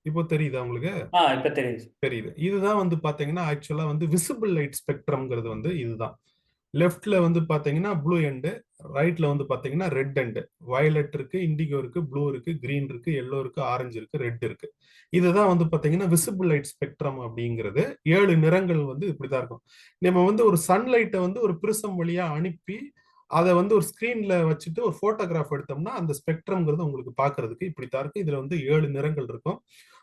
Speaker 2: இப்போ தெரியுதா உங்களுக்கு?
Speaker 1: இப்ப தெரியுது.
Speaker 2: தெரியுது. இதுதான் வந்து பாத்தீங்கன்னா ஆக்சுவலா வந்து விசிபிள் லைட் ஸ்பெக்ட்ரம்ங்கிறது வந்து இதுதான். லெஃப்ட்ல வந்து பாத்தீங்கன்னா ப்ளூ எண்டு, ரைட்ல வந்து பாத்தீங்கன்னா ரெட் எண்டு. வயலட் இருக்கு, இண்டிகோ இருக்கு, ப்ளூ இருக்கு, கிரீன் இருக்கு, எல்லோ இருக்கு, ஆரஞ்சு இருக்கு, ரெட் இருக்கு. இதுதான் வந்து பாத்தீங்கன்னா விசிபிள் லைட் ஸ்பெக்ட்ரம் அப்படிங்கிறது. 7 நிறங்கள் வந்து இப்படிதான் இருக்கும். நம்ம வந்து ஒரு சன்லைட்டை வந்து ஒரு பிரிசம் வழியா அனுப்பி அதை வந்து ஒரு ஸ்கிரீன்ல வச்சுட்டு ஒரு போட்டோகிராஃப் எடுத்தோம்னா அந்த ஸ்பெக்ட்ரம்ங்கிறது உங்களுக்கு பாக்குறதுக்கு இப்படித்தான் இருக்கு. இதுல வந்து 7 நிறங்கள் இருக்கும்.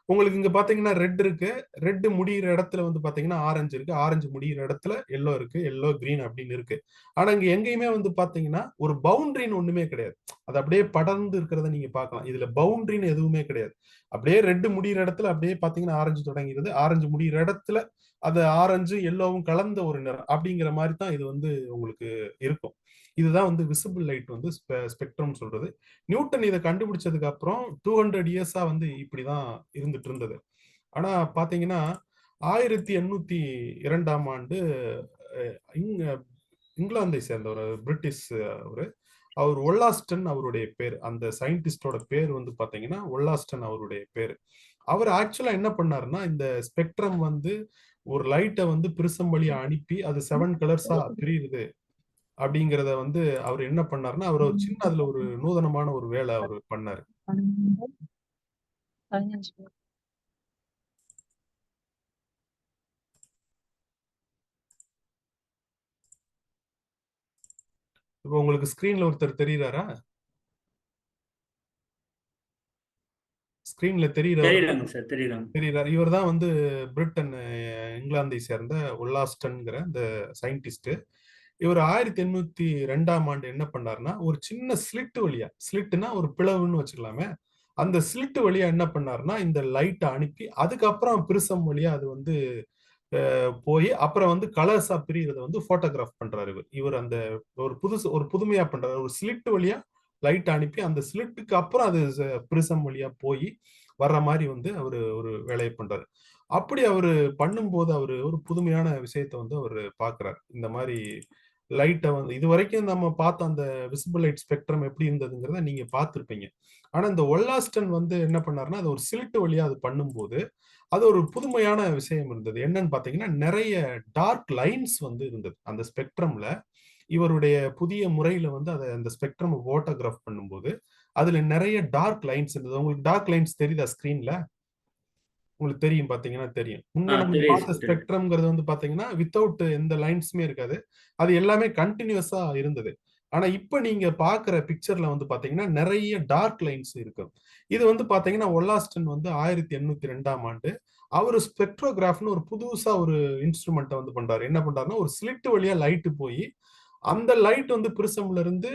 Speaker 2: உங்களுக்கு இங்க பாத்தீங்கன்னா ரெட் இருக்கு, ரெட் முடியிற இடத்துல வந்து பாத்தீங்கன்னா ஆரஞ்சு இருக்கு, ஆரஞ்சு முடியிற இடத்துல எல்லோ இருக்கு, எல்லோ கிரீன் அப்படின்னு இருக்கு. ஆனா இங்க எங்கேயுமே வந்து பாத்தீங்கன்னா ஒரு பவுண்டரின்னு ஒண்ணுமே கிடையாது. அது அப்படியே படர்ந்து இருக்கிறத நீங்க பார்க்கலாம். இதுல பவுண்டரின்னு எதுவுமே கிடையாது. அப்படியே ரெட் முடியிற இடத்துல அப்படியே பாத்தீங்கன்னா ஆரஞ்சு தொடங்கிறது, ஆரஞ்சு முடியிற இடத்துல அது ஆரஞ்சு எல்லோவும் கலந்த ஒரு நிறம் அப்படிங்கிற மாதிரி தான் இது வந்து உங்களுக்கு இருக்கும். இதுதான் வந்து விசிபிள் லைட் வந்து ஸ்பெக்ட்ரம் சொல்றது. நியூட்டன் இதை கண்டுபிடிச்சதுக்கு அப்புறம் 200 இயர்ஸா வந்து இப்படிதான் இருந்துட்டு இருந்தது. ஆனா பாத்தீங்கன்னா 1802ஆம் ஆண்டு இங்கிலாந்தை சேர்ந்த ஒரு பிரிட்டிஷ் அவரு அவர் ஒல்லாஸ்டன் அவருடைய பேர். அந்த சயின்டிஸ்டோட பேர் வந்து பாத்தீங்கன்னா ஒல்லாஸ்டன் அவருடைய பேர். அவர் ஆக்சுவலா என்ன பண்ணாருன்னா இந்த ஸ்பெக்ட்ரம் வந்து ஒரு லைட்டை வந்து பிரிசம் வழியா அனுப்பி அது 7 கலர்ஸா பிரியுது அப்படிங்கிறத வந்து அவர் என்ன பண்ணாருன்னா அவர் ஒரு சின்ன அதுல ஒரு நூதனமான ஒரு வேலை அவர் பண்ணாரு. இப்போ உங்களுக்கு ஸ்கிரீன்ல ஒருத்தர் தெரியுறாரா? ஸ்கிரீன்ல தெரியுறவர்
Speaker 1: தெரியலங்க சார், தெரியலங்க.
Speaker 2: தெரியுறாரு. இவர் தான் வந்து பிரிட்டன் இங்கிலாந்தை சேர்ந்த ஒல்லாஸ்டன்ங்கிற இந்த சயின்டிஸ்ட். இவர் 1802ஆம் ஆண்டு என்ன பண்ணாருன்னா ஒரு சின்ன ஸ்லிட் வழியா, ஸ்லிட்னா ஒரு பிளவுன்னு வச்சுக்கலாமே, அந்த ஸ்லிட் வழியா என்ன பண்ணாருன்னா இந்த லைட்டை அனுப்பி அதுக்கப்புறம் பிரிசம் வழியா அது வந்து போய் அப்புறம் வந்து கலர்ஸா பிரியறத வந்து போட்டோகிராஃப் பண்றாரு இவர். இவர் அந்த ஒரு புதுமையா பண்றாரு. ஒரு ஸ்லிட் வழியா லைட் அனுப்பி அந்த ஸ்லிட்டுக்கு அப்புறம் அது பிரிசம் வழியா போய் வர்ற மாதிரி வந்து அவரு ஒரு வேலையை பண்றாரு. அப்படி அவரு பண்ணும்போது அவரு ஒரு புதுமையான விஷயத்த வந்து அவரு பாக்குறாரு. இந்த மாதிரி லைட்டை வந்து இது வரைக்கும் நம்ம பார்த்த அந்த விசிபிள் லைட் ஸ்பெக்ட்ரம் எப்படி இருந்ததுங்கிறத நீங்க பார்த்திருப்பீங்க. ஆனா இந்த ஒல்லாஸ்டன் வந்து என்ன பண்ணாருன்னா அது ஒரு சிலிட்டு வழியா அது பண்ணும்போது அது ஒரு புதுமையான விஷயம் இருந்தது. என்னன்னு பாத்தீங்கன்னா நிறைய டார்க் லைன்ஸ் வந்து இருந்தது அந்த ஸ்பெக்ட்ரம்ல. இவருடைய புதிய முறையில வந்து அதை அந்த ஸ்பெக்ட்ரம் போட்டோகிராஃப் பண்ணும்போது அதுல நிறைய டார்க் லைன்ஸ் இருந்தது. உங்களுக்கு டார்க் லைன்ஸ் தெரியுதா ஸ்கிரீன்ல? உங்களுக்கு தெரியும், பாத்தீங்கன்னா தெரியும். முன்ன நம்ம
Speaker 1: தெரியுது
Speaker 2: பார்த்த
Speaker 1: சார், தெரியுது.
Speaker 2: ஸ்பெக்ட்ரம்ங்கிறது வந்து பாத்தீங்கன்னா வித்தவுட் எந்த லைன்ஸுமே இருக்காது. அது எல்லாமே கண்டினியூஸா இருந்தது. ஆனா இப்ப நீங்க பாக்குற பிக்சர்ல வந்து பாத்தீங்கன்னா நிறைய டார்க் லைன்ஸ் இருக்கு. இது வந்து பாத்தீங்கன்னா ஒல்லாஸ்டன் வந்து 1802ஆம் ஆண்டு அவரு ஸ்பெக்ட்ரோகிராஃப்னு ஒரு புதுசா ஒரு இன்ஸ்ட்ருமெண்ட்டை வந்து பண்றாரு. என்ன பண்றாருன்னா ஒரு ஸ்லிட் வழியா லைட் போய் அந்த லைட் வந்து பிரிசம்ல இருந்து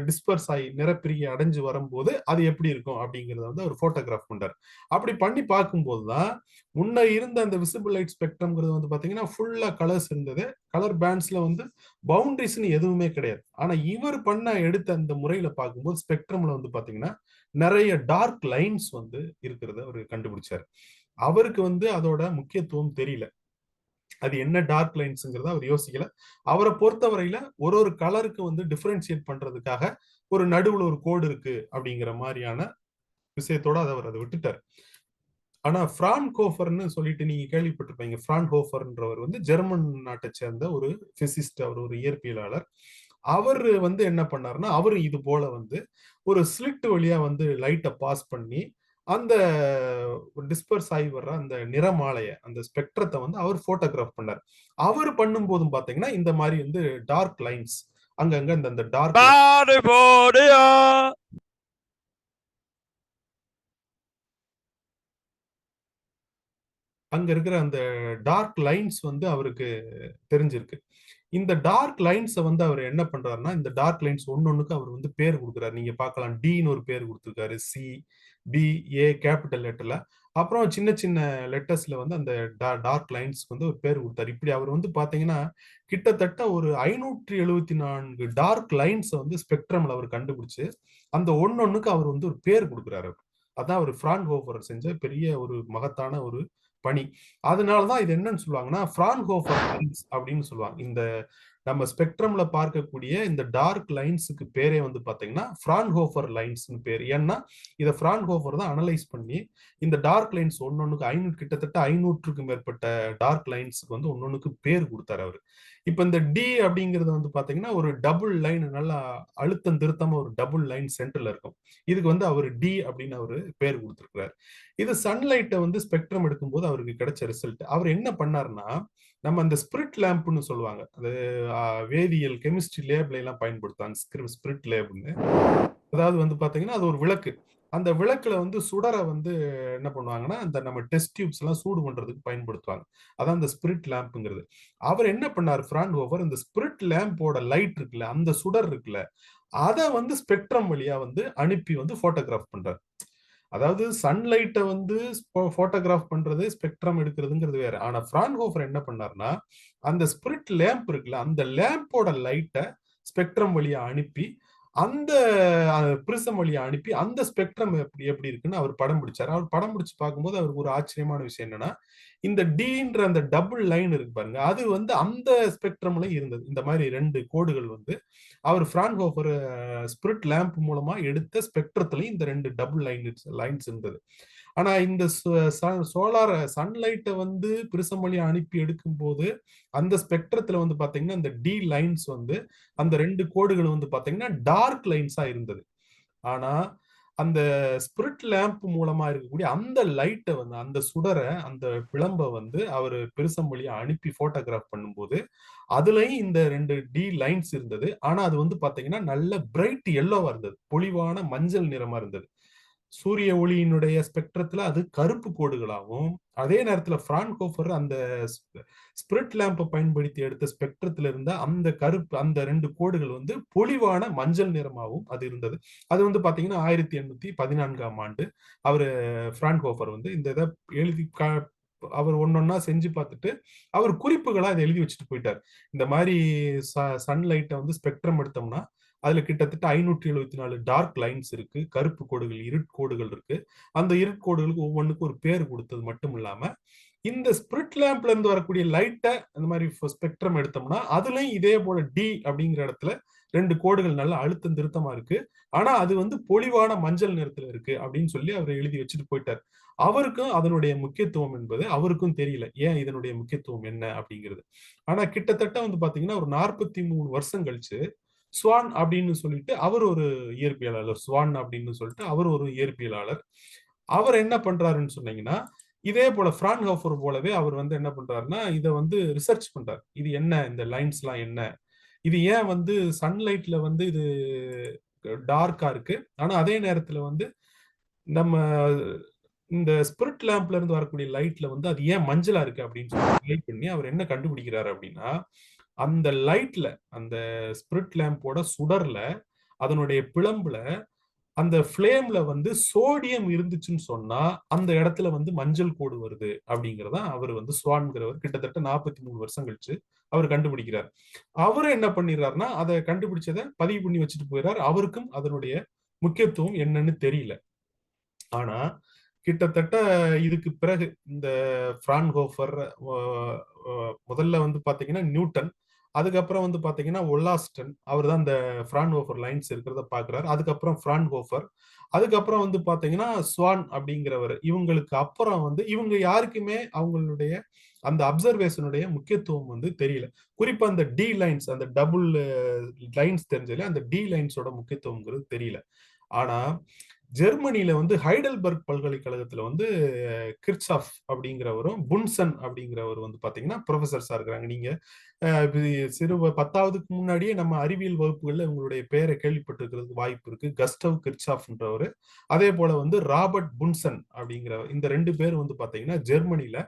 Speaker 2: டிஸ்பர்ஸ் ஆகி நிறப்பிரிகை அடைஞ்சு வரும்போது அது எப்படி இருக்கும் அப்படிங்கறத வந்து அவர் போட்டோகிராஃப் பண்றாரு. அப்படி பண்ணி பார்க்கும்போதுதான் முன்ன இருந்த அந்த விசிபிள் லைட் ஸ்பெக்ட்ரம்ங்கிறது வந்து பாத்தீங்கன்னா ஃபுல்லா கலர்ஸ் இருந்தது. கலர் பேண்ட்ஸ்ல வந்து பவுண்டரிஸ்னு எதுவுமே கிடையாது. ஆனா இவர் பண்ண எடுத்த அந்த முறையில பார்க்கும்போது ஸ்பெக்ட்ரம்ல வந்து பாத்தீங்கன்னா நிறைய டார்க் லைன்ஸ் வந்து இருக்கிறத அவர் கண்டுபிடிச்சாரு. அவருக்கு வந்து அதோட முக்கியத்துவம் தெரியல. அது என்ன டார்க் லைன்ஸ்ங்கிறத அவர் யோசிக்கல. அவரை பொறுத்தவரையில ஒரு கலருக்கு வந்து டிஃபரன்ஷியேட் பண்றதுக்காக ஒரு நடுவுல ஒரு கோடு இருக்கு அப்படிங்கிற மாதிரியான விஷயத்தோட அவர் அதை விட்டுட்டார். ஆனா ஃப்ரான்ஹோஃபர்னு சொல்லிட்டு நீங்க கேள்விப்பட்டிருப்பீங்க. ஃப்ரான்ஹோஃபர்ன்றவர் வந்து ஜெர்மன் நாட்டை சேர்ந்த ஒரு பிசிஸ்ட், அவர் ஒரு இயற்பியலாளர். அவர் வந்து என்ன பண்ணாருன்னா அவரு இது போல வந்து ஒரு ஸ்லிட் வழியா வந்து லைட்டை பாஸ் பண்ணி அந்த டிஸ்பர்ஸ் ஆகி வர்ற அந்த நிறமாலைய அந்த ஸ்பெக்ட்ரத்தை வந்து அவர் போட்டோகிராஃப் பண்ணார். அவர் பண்ணும் போதும் பாத்தீங்கன்னா இந்த மாதிரி வந்து டார்க் லைன்ஸ் அங்கங்க அந்த டார்க் அங்க இருக்கிற அந்த டார்க் லைன்ஸ் வந்து அவருக்கு தெரிஞ்சிருக்கு. இந்த டார்க் லைன்ஸை வந்து அவர் என்ன பண்றாருன்னா இந்த டார்க் லைன்ஸ் ஒன்னொன்னுக்கு அவர் வந்து பேர் கொடுக்குறாரு. நீங்க பார்க்கலாம், டின்னு ஒரு பேர் கொடுத்துருக்காரு, சி, பி, ஏ கேபிட்டல் லெட்டர்ல. அப்புறம் சின்ன சின்ன லெட்டர்ஸ்ல வந்து அந்த டார்க் லைன்ஸ்க்கு வந்து ஒரு பேர் கொடுத்தாரு. இப்படி அவர் வந்து பாத்தீங்கன்னா கிட்டத்தட்ட ஒரு 574 டார்க் லைன்ஸை வந்து ஸ்பெக்ட்ரம்ல அவர் கண்டுபிடிச்சு அந்த ஒன்னொன்னுக்கு அவர் வந்து ஒரு பேர் கொடுக்குறாரு. அதான் அவர் ஃப்ரான்ஹோஃபர் செஞ்ச பெரிய ஒரு மகத்தான ஒரு பணி. அதனாலதான் இது என்னன்னு சொல்லுவாங்கன்னா ஃப்ரான்ஹோஃபர் லைன்ஸ் அப்படின்னு சொல்லுவாங்க. இந்த நம்ம ஸ்பெக்ட்ரம்ல பார்க்கக்கூடிய இந்த டார்க் லைன்ஸுக்கு பேரே வந்து பாத்தீங்கன்னா ஃப்ரான்ஹோஃபர் லைன்ஸ்னு பேர். ஏன்னா இதை ஃப்ரான்ஹோஃபர் தான் அனலைஸ் பண்ணி இந்த டார்க் லைன்ஸ் ஒன்னொன்னுக்கு கிட்டத்தட்ட 500க்கும் மேற்பட்ட டார்க் லைன்ஸ்க்கு வந்து ஒன்னொன்னுக்கு பேர் கொடுத்தாரு அவரு. இப்ப இந்த டி அப்படிங்கிறது வந்து பாத்தீங்கன்னா ஒரு டபுள் லைன், நல்லா அழுத்தம் திருத்தமா ஒரு டபுள் லைன் சென்டர்ல இருக்கும். இதுக்கு வந்து அவர் டி அப்படின்னு அவரு பேர் கொடுத்திருக்கிறார். இது சன்லைட்டை வந்து ஸ்பெக்ட்ரம் எடுக்கும்போது அவருக்கு கிடைச்ச ரிசல்ட். அவர் என்ன பண்ணாருன்னா நம்ம அந்த ஸ்பிரிட் லேம்ப்னு சொல்லுவாங்க, அது வேதியியல் கெமிஸ்ட்ரி லேப்ல எல்லாம் பயன்படுத்துவாங்க ஸ்பிரிட் லேப்னு. அதாவது வந்து பாத்தீங்கன்னா அது ஒரு விளக்கு. அந்த விளக்குல வந்து சுடரை வந்து என்ன பண்ணுவாங்கன்னா அந்த நம்ம டெஸ்ட் டியூப்ஸ் எல்லாம் சூடு பண்றதுக்கு பயன்படுத்துவாங்க. அதான் அந்த ஸ்பிரிட் லேம்ப்ங்கிறது. அவர் என்ன பண்ணார் ஃப்ரான்ஹோஃபர், இந்த ஸ்பிரிட் லேம்போட லைட் இருக்குல்ல, அந்த சுடர் இருக்குல்ல, அதை வந்து ஸ்பெக்ட்ரம் வழியா வந்து அனுப்பி வந்து போட்டோகிராஃப் பண்றாரு. அதாவது சன்லைட்டை வந்து போட்டோகிராஃப் பண்றது, ஸ்பெக்ட்ரம் எடுக்கிறதுங்கிறது வேற. ஆனா ஃப்ரான்ஹோஃபர் என்ன பண்ணாருன்னா அந்த ஸ்பிரிட் லேம்ப் இருக்குல்ல, அந்த லேம்போட லைட்டை ஸ்பெக்ட்ரம் வழியா அனுப்பி அந்த பிரிசம் வழியா அனுப்பி அந்த ஸ்பெக்ட்ரம் எப்படி எப்படி இருக்குன்னு அவர் படம் பிடிச்சாரு. அவர் படம் பிடிச்சு பார்க்கும்போது அவருக்கு ஒரு ஆச்சரியமான விஷயம் என்னன்னா இந்த டின்ற அந்த டபுள் லைன் இருக்கு பாருங்க, அது வந்து அந்த ஸ்பெக்ட்ரம்ல இருந்தது. இந்த மாதிரி 2 கோடுகள் வந்து அவர் ஃப்ரான்ஹோஃபர் ஸ்பிரிட் லேம்ப் மூலமா எடுத்த ஸ்பெக்ட்ரத்துலயும் இந்த 2 டபுள் லைன்ஸ் இருந்தது. ஆனா இந்த சோலார் சன்லைட்டை வந்து பிரிசம் வழியா அனுப்பி எடுக்கும் போது அந்த ஸ்பெக்ட்ரத்துல வந்து பாத்தீங்கன்னா இந்த டி லைன்ஸ் வந்து அந்த 2 கோடுகள் வந்து பாத்தீங்கன்னா டார்க் லைன்ஸா இருந்தது. ஆனா அந்த ஸ்பிரிட் லேம்ப் மூலமா இருக்கக்கூடிய அந்த லைட்டை வந்து அந்த சுடரை அந்த பிளம்ப வந்து அவர் பிரிசம் வழியா அனுப்பி போட்டோகிராஃப் பண்ணும்போது அதுலயும் இந்த 2 டி லைன்ஸ் இருந்தது. ஆனா அது வந்து பாத்தீங்கன்னா நல்ல பிரைட் எல்லோவா இருந்தது, பொலிவான மஞ்சள் நிறமா இருந்தது. சூரிய ஒளியினுடைய ஸ்பெக்ட்ரத்துல அது கருப்பு கோடுகளாகவும், அதே நேரத்துல ஃப்ரான்ஹோஃபர் அந்த ஸ்பிரிட் லேம்பை பயன்படுத்தி எடுத்த ஸ்பெக்ட்ரத்துல இருந்த அந்த கருப்பு அந்த 2 கோடுகள் வந்து பொலிவான மஞ்சள் நிறமாகவும் அது இருந்தது. அது வந்து பாத்தீங்கன்னா 1814ஆம் ஆண்டு அவரு ஃப்ரான்ஹோஃபர் வந்து இந்த இதை எழுதி அவர் ஒன்னொன்னா செஞ்சு பார்த்துட்டு அவர் குறிப்புகளா இதை எழுதி வச்சுட்டு போயிட்டார். இந்த மாதிரி சன்லைட்டை வந்து ஸ்பெக்ட்ரம் எடுத்தோம்னா அதுல கிட்டத்தட்ட 574 டார்க் லைன்ஸ் இருக்கு, கருப்பு கோடுகள், இருட்கோடுகள் இருக்கு. அந்த இருட்கோடுகளுக்கு ஒவ்வொன்றுக்கும் ஒரு பேர் கொடுத்தது மட்டும் இல்லாம இந்த ஸ்பிரிட் லேம்ப்ல இருந்து வரக்கூடிய லைட்டை அந்த மாதிரி ஸ்பெக்ட்ரம் எடுத்தோம்னா அதுலயும் இதே போல டி அப்படிங்கிற இடத்துல 2 கோடுகள் நல்ல அழுத்தம் திருத்தமா இருக்கு. ஆனா அது வந்து பொலிவான மஞ்சள் நிறத்துல இருக்கு அப்படின்னு சொல்லி அவர் எழுதி வச்சுட்டு போயிட்டார். அவருக்கும் அதனுடைய முக்கியத்துவம் என்பது அவருக்கும் தெரியல, ஏன் இதனுடைய முக்கியத்துவம் என்ன அப்படிங்கிறது. ஆனா கிட்டத்தட்ட வந்து பாத்தீங்கன்னா ஒரு 43 வருஷம் கழிச்சு ஸ்வான் அப்படின்னு சொல்லிட்டு அவர் ஒரு இயற்பியலாளர், ஸ்வான் அப்படின்னு சொல்லிட்டு அவர் ஒரு இயற்பியலாளர். அவர் என்ன பண்றாருன்னு சொன்னீங்கன்னா இதே போல ஃப்ரான்ஹோஃபர் போலவே அவர் வந்து என்ன பண்றாருன்னா இதை வந்து ரிசர்ச் பண்றாரு. இது என்ன, இந்த லைன்ஸ் எல்லாம் என்ன, இது ஏன் வந்து சன்லைட்ல வந்து இது டார்க்கா இருக்கு, ஆனா அதே நேரத்துல வந்து நம்ம இந்த ஸ்பிரிட் லேம்ப்ல இருந்து வரக்கூடிய லைட்ல வந்து அது ஏன் மஞ்சளா இருக்கு அப்படின்னு சொல்லி ட்ரை பண்ணி அவர் என்ன கண்டுபிடிக்கிறாரு அப்படின்னா அந்த லைட்ல, அந்த ஸ்பிரிட் லேம்போட சுடர்ல, அதனுடைய பிளம்புல, அந்த ஃப்ளேம்ல வந்து சோடியம் இருந்துச்சுன்னு சொன்னா அந்த இடத்துல வந்து மஞ்சள் கோடு வருது அப்படிங்கறத அவர் வந்து ஸ்வான்கிறவர் கிட்டத்தட்ட 43 வருஷம் கழிச்சு அவர் கண்டுபிடிக்கிறார். அவரும் என்ன பண்ணிடுறாருன்னா அதை கண்டுபிடிச்சதை பதிவு பண்ணி வச்சுட்டு போயிடுறார். அவருக்கும் அதனுடைய முக்கியத்துவம் என்னன்னு தெரியல. ஆனா கிட்டத்தட்ட இதுக்கு பிறகு இந்த ஃப்ரான்ஹோஃபர், முதல்ல வந்து பாத்தீங்கன்னா நியூட்டன், அதுக்கப்புறம் வந்து பாத்தீங்கன்னா ஒல்லாஸ்டன், அவர் தான் இந்த ஃப்ரான்ஹோஃபர் லைன்ஸ் இருக்கிறத பாக்குறாரு. அதுக்கப்புறம் ஃப்ரான்ஹோஃபர், அதுக்கப்புறம் வந்து பாத்தீங்கன்னா ஸ்வான் அப்படிங்கிறவர். இவங்களுக்கு அப்புறம் வந்து இவங்க யாருக்குமே அவங்களுடைய அந்த அப்சர்வேஷனுடைய முக்கியத்துவம் வந்து தெரியல. குறிப்பா அந்த டி லைன்ஸ், அந்த டபுள் லைன்ஸ் தெரிஞ்சதுல அந்த டி லைன்ஸோட முக்கியத்துவம்ங்கிறது தெரியல. ஆனா ஜெர்மனியில வந்து ஹைடல்பர்க் பல்கலைக்கழகத்துல வந்து கிர்ச்சாஃப் அப்படிங்கிறவரும் புன்சன் அப்படிங்கிறவர் வந்து பாத்தீங்கன்னா ப்ரொஃபசர்ஸா இருக்கிறாங்க. நீங்க சிறு 10வதுக்கு முன்னாடியே நம்ம அறிவியல் வகுப்புகள்ல உங்களுடைய பெயரை கேள்விப்பட்டிருக்கிறதுக்கு வாய்ப்பு இருக்கு. கஸ்டவ் கிர்ச்சாஃப்ன்றவர், அதே போல வந்து ராபர்ட் புன்சன் அப்படிங்கிறவர். இந்த 2 பேர் வந்து பாத்தீங்கன்னா ஜெர்மனியில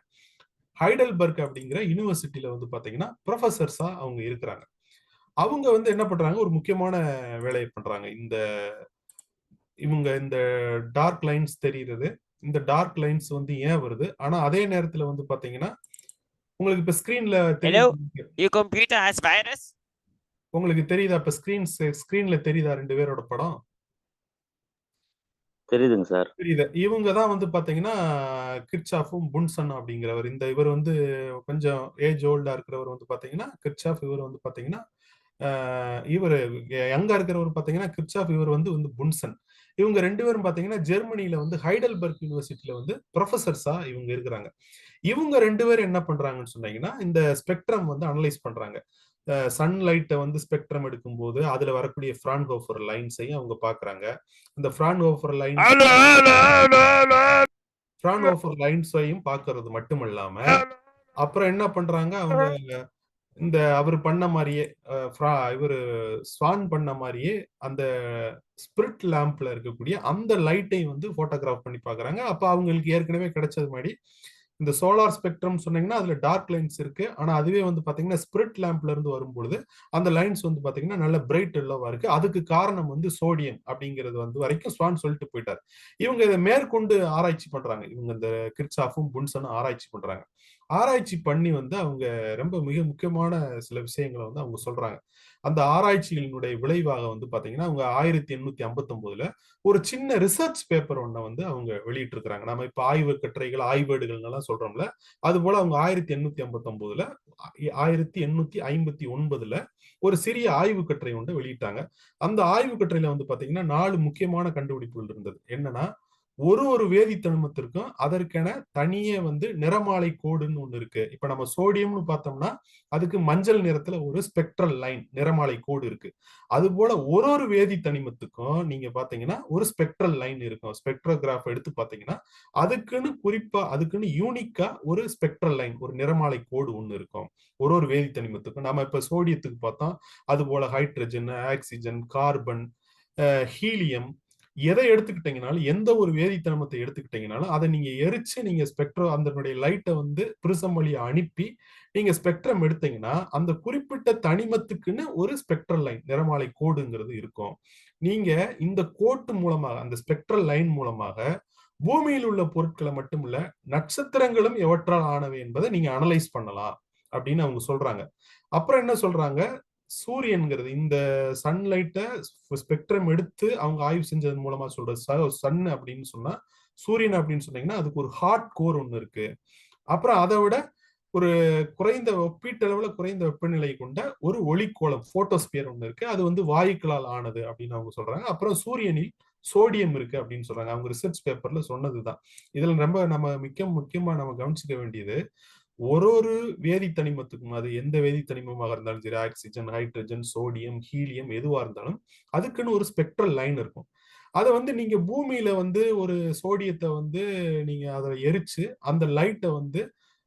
Speaker 2: ஹைடல்பர்க் அப்படிங்கிற யூனிவர்சிட்டியில வந்து பாத்தீங்கன்னா ப்ரொஃபசர்ஸா அவங்க இருக்கிறாங்க. அவங்க வந்து என்ன பண்றாங்க, ஒரு முக்கியமான வேலையை பண்றாங்க. இவங்க இந்த டார்க் லைன்ஸ் தெரியுறது, இந்த டார்க் லைன்ஸ் வந்து ஏன் வருது, ஆனா அதே நேரத்துல வந்து பாத்தீங்கன்னா உங்களுக்கு இப்ப ஸ்கிரீன்ல
Speaker 3: Hello,
Speaker 2: தெரியுது,
Speaker 3: your computer has virus?
Speaker 2: உங்களுக்கு தெரியுதா? இப்ப ஸ்கிரீன்ல தெரியுதா 2 பேரோட படம்?
Speaker 4: தெரியுதுங்க சார்.
Speaker 2: தெரியுது. இவங்க தான் வந்து பாத்தீங்கன்னா கிர்ச்சாஃபும் புன்சன் அப்படிங்கிறவர். இவர் வந்து கொஞ்சம் ஏஜ் ஓல்டா இருக்கிறவர் வந்து பாத்தீங்கன்னா கிர்ச்சாஃப், இவர் வந்து பாத்தீங்கன்னா இவர் யங்கா இருக்கிறவர் பாத்தீங்கன்னா கிர்ச்சாஃப், இவர் வந்து புன்சன். இவங்க 2 பேரும் பாத்தீங்கன்னா ஜெர்மனியில வந்து ஹைடல்பர்க் யூனிவர்சிட்டியில வந்து ப்ரொஃபசர்ஸா இவங்க இருக்கிறாங்க. இவங்க 2 பேரும் என்ன பண்றாங்கன்னு சொன்னீங்கன்னா இந்த ஸ்பெக்ட்ரம் வந்து அனலைஸ் பண்றாங்க. சன்லைட்டை வந்து ஸ்பெக்ட்ரம் எடுக்கும்போது அதுல வரக்கூடிய ஃப்ரான்ஹோஃபர் லைன்ஸையும் அவங்க பாக்குறாங்க. அந்த ஃப்ரான்ஹோஃபர் லைன்ஸையும் பாக்குறது மட்டுமல்லாம அப்புறம் என்ன பண்றாங்க, அவங்க இந்த அவர் பண்ண மாதிரியே இவரு ஸ்வான் பண்ண மாதிரியே அந்த ஸ்பிரிட் லேம்ப்ல இருக்கக்கூடிய அந்த லைட்டை வந்து போட்டோகிராஃப் பண்ணி பாக்குறாங்க. அப்ப அவங்களுக்கு ஏற்கனவே கிடைச்சது மாதிரி இந்த சோலார் ஸ்பெக்ட்ரம் சொன்னீங்கன்னா அதுல டார்க் லைன்ஸ் இருக்கு. ஆனா அதுவே வந்து பாத்தீங்கன்னா ஸ்பிரிட் லேம்ப்ல இருந்து வரும்பொழுது அந்த லைன்ஸ் வந்து பாத்தீங்கன்னா நல்ல பிரைட் எல்லோவா இருக்கு. அதுக்கு காரணம் வந்து சோடியம் அப்படிங்கிறது வந்து வரைக்கும் ஸ்வான் சொல்லிட்டு போயிட்டார். இவங்க இதை மேற்கொண்டு ஆராய்ச்சி பண்றாங்க. இவங்க இந்த கிர்ச்சாஃபும் புன்சனும் ஆராய்ச்சி பண்றாங்க. ஆராய்ச்சி பண்ணி வந்து அவங்க ரொம்ப மிக முக்கியமான சில விஷயங்களை வந்து அவங்க சொல்றாங்க. அந்த ஆராய்ச்சிகளினுடைய விளைவாக வந்து பாத்தீங்கன்னா அவங்க 1859ல ஒரு சின்ன ரிசர்ச் பேப்பர் ஒன்ன வந்து அவங்க வெளியிட்டு இருக்கிறாங்க. நம்ம இப்ப ஆய்வு கட்டுரைகள், ஆய்வேடுகள் எல்லாம் சொல்றோம்ல, அது போல அவங்க 1859ல 1859ல ஒரு சிறிய ஆய்வு கட்டுரை ஒன்று வெளியிட்டாங்க. அந்த ஆய்வு கட்டுரையில வந்து பாத்தீங்கன்னா 4 முக்கியமான கண்டுபிடிப்புகள் இருந்தது. என்னன்னா, ஒரு வேதி தனிமத்திற்கும் அதற்கென தனியே வந்து நிறமாலை கோடுன்னு ஒண்ணு இருக்கு. இப்ப நம்ம சோடியம்னு பார்த்தோம்னா அதுக்கு மஞ்சள் நிறத்துல ஒரு ஸ்பெக்ட்ரல் லைன், நிறமாலை கோடு இருக்கு. அது போல ஒரு வேதி தனிமத்துக்கும் நீங்க பாத்தீங்கன்னா ஒரு ஸ்பெக்ட்ரல் லைன் இருக்கும். ஸ்பெக்ட்ரோகிராஃப் எடுத்து பாத்தீங்கன்னா அதுக்குன்னு யூனிக்கா ஒரு ஸ்பெக்ட்ரல் லைன், ஒரு நிறமாலை கோடு ஒண்ணு இருக்கும். ஒரு வேதி தனிமத்துக்கும். நம்ம இப்ப சோடியத்துக்கு பார்த்தோம், அது போல ஹைட்ரஜன், ஆக்சிஜன், கார்பன், ஹீலியம், எதை எடுத்துக்கிட்டீங்கனாலும், எந்த ஒரு வேதி தனிமத்தை எடுத்துக்கிட்டீங்கனாலும் அதை நீங்க எரிச்சு நீங்க அதனுடைய லைட்டை வந்து பிரிசம் வழியா அனுப்பி நீங்க ஸ்பெக்ட்ரம் எடுத்தீங்கன்னா அந்த குறிப்பிட்ட தனிமத்துக்குன்னு ஒரு ஸ்பெக்ட்ரல் லைன், நிறமாலை கோடுங்கிறது இருக்கும். நீங்க இந்த கோட்டு மூலமாக, அந்த ஸ்பெக்ட்ரல் லைன் மூலமாக பூமியில் உள்ள பொருட்களை மட்டும் இல்ல, நட்சத்திரங்களும் எவற்றால் ஆனவை என்பதை நீங்க அனலைஸ் பண்ணலாம் அப்படின்னு அவங்க சொல்றாங்க. அப்புறம் என்ன சொல்றாங்க, சூரியன்கிறது இந்த சன்லைட்டை ஸ்பெக்ட்ரம் எடுத்து அவங்க ஆய்வு செஞ்சது மூலமா சொல்றது சன் அப்படின்னு சொன்னா, சூரியன் அப்படின்னு சொன்னீங்கன்னா அதுக்கு ஒரு ஹாட் கோர் ஒண்ணு இருக்கு. அப்புறம் அதை விட ஒரு ஒப்பீட்டளவுல குறைந்த வெப்பநிலை கொண்ட ஒரு ஒளிக்கோளம், போட்டோஸ்பியர் ஒண்ணு இருக்கு. அது வந்து வாயுக்களால் ஆனது அப்படின்னு அவங்க சொல்றாங்க. அப்புறம் சூரியனில் சோடியம் இருக்கு அப்படின்னு சொல்றாங்க. அவங்க ரிசர்ச் பேப்பர்ல சொன்னதுதான். இதுல ரொம்ப நம்ம முக்கியமா நம்ம கவனிச்சுக்க வேண்டியது, ஒரு வேதி தனிமத்துக்கும், அது எந்த வேதி தனிமமாக இருந்தாலும் சரி, ஆக்சிஜன், ஹைட்ரஜன், சோடியம், ஹீலியம் எதுவா இருந்தாலும் அதுக்குன்னு ஒரு ஸ்பெக்ட்ரல் லைன் இருக்கும். அதை வந்து நீங்க பூமியில வந்து ஒரு சோடியத்தை வந்து நீங்க அதை எரிச்சு அந்த லைட்டை வந்து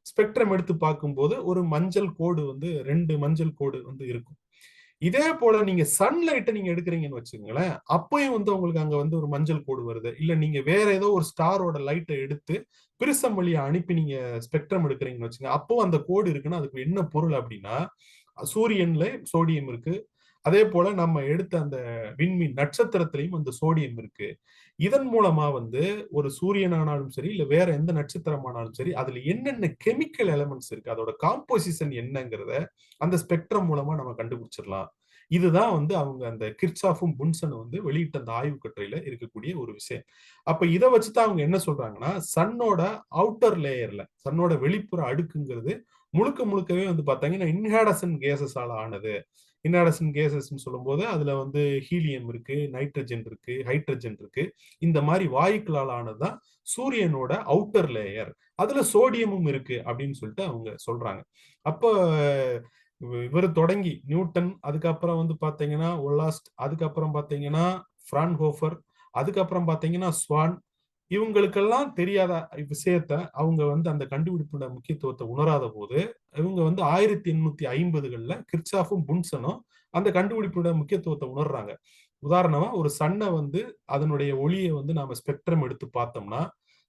Speaker 2: ஸ்பெக்ட்ரம் எடுத்து பார்க்கும்போது ஒரு மஞ்சள் கோடு வந்து 2 மஞ்சள் கோடு வந்து இருக்கும். இதே போல நீங்க சன்லைட்டை நீங்க எடுக்கிறீங்கன்னு வச்சுக்கோங்களேன், அப்பயும் வந்து உங்களுக்கு அங்க வந்து ஒரு மஞ்சள் கோடு வருது. இல்ல நீங்க வேற ஏதோ ஒரு ஸ்டாரோட லைட்டை எடுத்து பிரிசம் வழியா அனுப்பி நீங்க ஸ்பெக்ட்ரம் எடுக்கிறீங்கன்னு வச்சுங்க, அப்போ அந்த கோடு இருக்குன்னா அதுக்கு என்ன பொருள் அப்படின்னா, சூரியன்ல சோடியம் இருக்கு. அதே போல நம்ம எடுத்த அந்த விண்மீன் நட்சத்திரத்திலையும் அந்த சோடியம் இருக்கு. இதன் மூலமா வந்து ஒரு சூரியன் ஆனாலும் சரி, இல்ல வேற எந்த நட்சத்திரமானாலும் சரி, அதுல என்னென்ன கெமிக்கல் எலமெண்ட்ஸ் இருக்கு, அதோட காம்போசிஷன் என்னங்கிறத அந்த ஸ்பெக்ட்ரம் மூலமா நம்ம கண்டுபிடிச்சிடலாம். இதுதான் வந்து அவங்க அந்த கிர்ச்சாஃபும் புன்சனும் வந்து வெளியிட்ட அந்த ஆய்வு கட்டுரையில இருக்கக்கூடிய ஒரு விஷயம். அப்ப இதை வச்சுதான் அவங்க என்ன சொல்றாங்கன்னா, சன்னோட அவுட்டர் லேயர்ல, சன்னோட வெளிப்புற அடுக்குங்கிறது முழுக்க முழுக்கவே வந்து பாத்தீங்கன்னா இன்ஹேடசன் கேசஸால ஆனது. இன்ஹேடசன் கேசஸ் சொல்லும்போது அதுல வந்து ஹீலியம் இருக்கு, நைட்ரஜன் இருக்கு, ஹைட்ரஜன் இருக்கு. இந்த மாதிரி வாயுக்களால் ஆனதுதான் சூரியனோட அவுட்டர் லேயர். அதுல சோடியமும் இருக்கு அப்படின்னு சொல்லிட்டு அவங்க சொல்றாங்க. அப்போ இவர் தொடங்கி நியூட்டன், அதுக்கப்புறம் வந்து பாத்தீங்கன்னா ஒல்லாஸ்ட், அதுக்கப்புறம் பாத்தீங்கன்னா ஃப்ரான்ஹோஃபர், அதுக்கப்புறம் பாத்தீங்கன்னா ஸ்வான், இவங்களுக்கெல்லாம் தெரியாத விஷயத்த அவங்க வந்து அந்த கண்டுபிடிப்போட முக்கியத்துவத்தை உணராத போது இவங்க வந்து 1850களில் கிர்ச்சாஃபும் புன்சனும் அந்த கண்டுபிடிப்போட முக்கியத்துவத்தை உணர்றாங்க. உதாரணமா ஒரு சன்னை வந்து அதனுடைய ஒளியை வந்து நாம ஸ்பெக்ட்ரம் எடுத்து பார்த்தோம்னா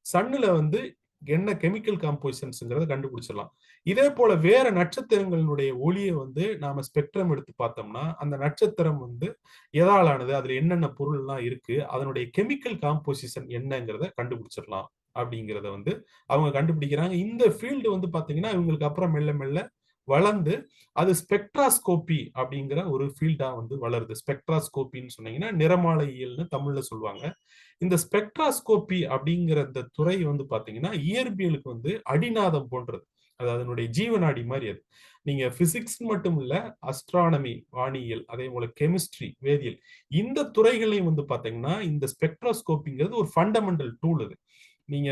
Speaker 2: சன்னுல வந்து என்ன கெமிக்கல் காம்போசிஷன்ஸ்ங்கிறத கண்டுபிடிச்சிடலாம். இதே போல வேற நட்சத்திரங்களுடைய ஒளியை வந்து நாம ஸ்பெக்ட்ரம் எடுத்து பார்த்தோம்னா அந்த நட்சத்திரம் வந்து எதாலானது, அதுல என்னென்ன பொருள் எல்லாம் இருக்கு, அதனுடைய கெமிக்கல் காம்போசிஷன் என்னங்கிறத கண்டுபிடிச்சிடலாம் அப்படிங்கிறத வந்து அவங்க கண்டுபிடிக்கிறாங்க. இந்த ஃபீல்டு வந்து பாத்தீங்கன்னா இவங்களுக்கு அப்புறம் மெல்ல மெல்ல வளர்ந்து அது ஸ்பெக்ட்ராஸ்கோபி அப்படிங்கிற ஒரு ஃபீல்டா வந்து வளருது. ஸ்பெக்ட்ராஸ்கோபின்னு சொன்னீங்கன்னா நிறமாலையியல்னு தமிழ்ல சொல்லுவாங்க. இந்த ஸ்பெக்ட்ராஸ்கோபி அப்படிங்கிற இந்த துறை வந்து பாத்தீங்கன்னா இயற்பியலுக்கு வந்து அடிநாதம் போன்றது. அது அதனுடைய ஜீவநாடி மாதிரி. அது நீங்க பிசிக்ஸ் மட்டும் இல்ல, அஸ்ட்ரானமி வானியல், அதே போல கெமிஸ்ட்ரி வேதியியல், இந்த துறைகளையும் வந்து பாத்தீங்கன்னா இந்த ஸ்பெக்ட்ரோஸ்கோப்பிங்கிறது ஒரு ஃபண்டமெண்டல் டூல். அது நீங்க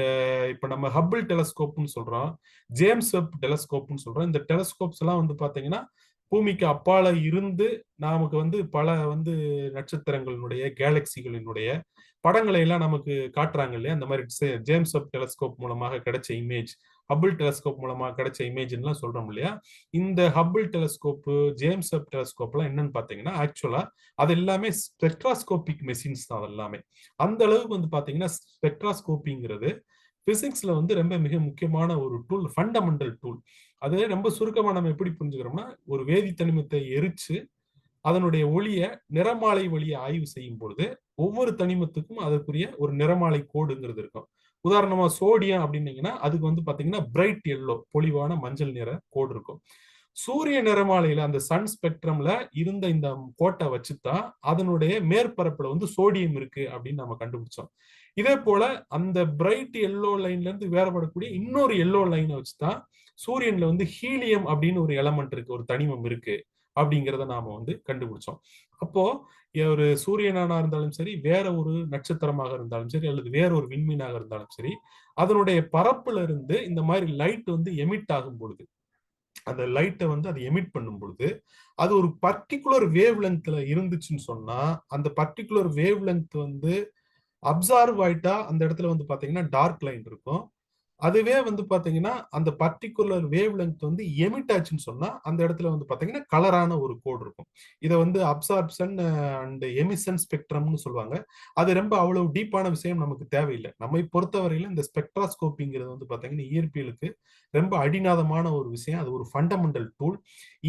Speaker 2: இப்ப நம்ம ஹப்பிள் டெலஸ்கோப்னு சொல்றோம், ஜேம்ஸ் வெப் டெலஸ்கோப்னு சொல்றோம். இந்த டெலஸ்கோப்ஸ் எல்லாம் வந்து பாத்தீங்கன்னா பூமிக்கு அப்பால இருந்து நமக்கு வந்து பல வந்து நட்சத்திரங்களினுடைய கேலக்சிகளினுடைய படங்களை எல்லாம் நமக்கு காட்டுறாங்க இல்லையா. அந்த மாதிரி ஜேம்ஸ் வெப் டெலஸ்கோப் மூலமாக கிடைச்ச இமேஜ், ஹப்பிள் டெலஸ்கோப் மூலமாக கிடைச்ச இமேஜ் எல்லாம் சொல்றோம் இல்லையா. இந்த Hubble telescope, James web telescope எல்லாம் என்னன்னு பாத்தீங்கன்னா ஆக்சுவலா அது எல்லாமே ஸ்பெக்ட்ராஸ்கோபிக் மெஷின்ஸ் தான். அது எல்லாமே அந்த அளவுக்கு வந்து பாத்தீங்கன்னா ஸ்பெக்ட்ராஸ்கோபிங்கிறது பிசிக்ஸ்ல வந்து ரொம்ப மிக முக்கியமான ஒரு டூல், ஃபண்டமெண்டல் டூல். அது ரொம்ப சுருக்கமா நம்ம எப்படி புரிஞ்சுக்கிறோம்னா, ஒரு வேதி தனிமத்தை எரிச்சு அதனுடைய ஒளியை நிறமாலை வழியை ஆய்வு செய்யும் பொழுது ஒவ்வொரு தனிமத்துக்கும் அதற்குரிய ஒரு நிறமாலை கோடுங்கிறது இருக்கும். உதாரணமா சோடியம் அப்படின்னீங்கன்னா அதுக்கு வந்து பாத்தீங்கன்னா பிரைட் எல்லோ, பொலிவான மஞ்சள் நிற கோடு இருக்கும். சூரிய நிறமாலையில அந்த சன் ஸ்பெக்ட்ரம்ல இருந்த இந்த கோட்டை வச்சுதான் அதனுடைய மேற்பரப்புல வந்து சோடியம் இருக்கு அப்படின்னு நம்ம கண்டுபிடிச்சோம். இதே போல அந்த பிரைட் எல்லோ லைன்ல இருந்து வேறுபடக்கூடிய இன்னொரு எல்லோ லைனை வச்சுதான் சூரியன்ல வந்து ஹீலியம் அப்படின்னு ஒரு எலமெண்ட் இருக்கு, ஒரு தனிமம் இருக்கு அப்படிங்கிறத நாம வந்து கண்டுபிடிச்சோம். அப்போ ஒரு சூரியனானா இருந்தாலும் சரி, வேற ஒரு நட்சத்திரமாக இருந்தாலும் சரி, அல்லது வேற ஒரு விண்மீனாக இருந்தாலும் சரி, அதனுடைய பரப்புல இருந்து இந்த மாதிரி லைட் வந்து எமிட் ஆகும் பொழுது, அந்த லைட்டை வந்து அது எமிட் பண்ணும் பொழுது அது ஒரு பர்டிகுலர் வேவ் லென்த்ல இருந்துச்சுன்னு சொன்னா அந்த பர்டிகுலர் வேவ் லென்த் வந்து அப்சார்வ் ஆயிட்டா அந்த இடத்துல வந்து பாத்தீங்கன்னா டார்க் லைன் இருக்கும். அதுவே வந்து பாத்தீங்கன்னா அந்த பர்டிகுலர் வேவ் லென்த் வந்து எமிட் ஆச்சுன்னு சொன்னா அந்த இடத்துல வந்து பாத்தீங்கன்னா கலரான ஒரு கோடு இருக்கும். இதை வந்து அப்சார்ப்ஷன் அண்ட் எமிஷன் ஸ்பெக்ட்ரம்னு சொல்லுவாங்க. அது ரொம்ப அவ்வளவு டீப்பான விஷயம் நமக்கு தேவையில்லை. நம்மை பொறுத்தவரையில இந்த ஸ்பெக்ட்ராஸ்கோப்பிங்கிறது வந்து பாத்தீங்கன்னா இயற்பியலுக்கு ரொம்ப அடிநாதமான ஒரு விஷயம். அது ஒரு ஃபண்டமெண்டல் டூல்.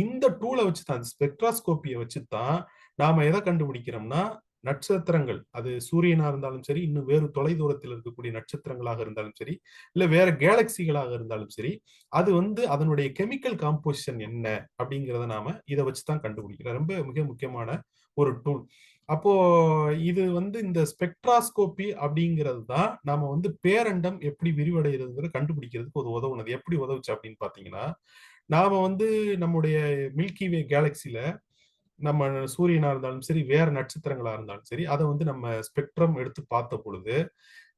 Speaker 2: இந்த டூலை வச்சுதான், ஸ்பெக்ட்ராஸ்கோப்பியை வச்சுதான் நாம எதை கண்டுபிடிக்கிறோம்னா நட்சத்திரங்கள், அது சூரியனா இருந்தாலும் சரி, இன்னும் வேறு தொலை தூரத்தில் இருக்கக்கூடிய நட்சத்திரங்களாக இருந்தாலும் சரி, இல்ல வேற கேலக்சிகளாக இருந்தாலும் சரி, அது வந்து அதனுடைய கெமிக்கல் காம்போசிஷன் என்ன அப்படிங்கிறத நாம இதை வச்சுதான் கண்டுபிடிக்கிறோம். ரொம்ப மிக முக்கியமான ஒரு டூல். அப்போ இது வந்து இந்த ஸ்பெக்ட்ராஸ்கோபி அப்படிங்கிறது தான் நாம வந்து பேரண்டம் எப்படி விரிவடைகிறதுங்கிற கண்டுபிடிக்கிறதுக்கு ஒரு உதவுனது. எப்படி உதவுச்சு அப்படின்னு பாத்தீங்கன்னா, நாம வந்து நம்முடைய மில்கி வே கேலக்சில நம்ம சூரியனா இருந்தாலும் சரி, வேற நட்சத்திரங்களா இருந்தாலும் சரி, அதை வந்து நம்ம ஸ்பெக்ட்ரம் எடுத்து பார்த்த பொழுது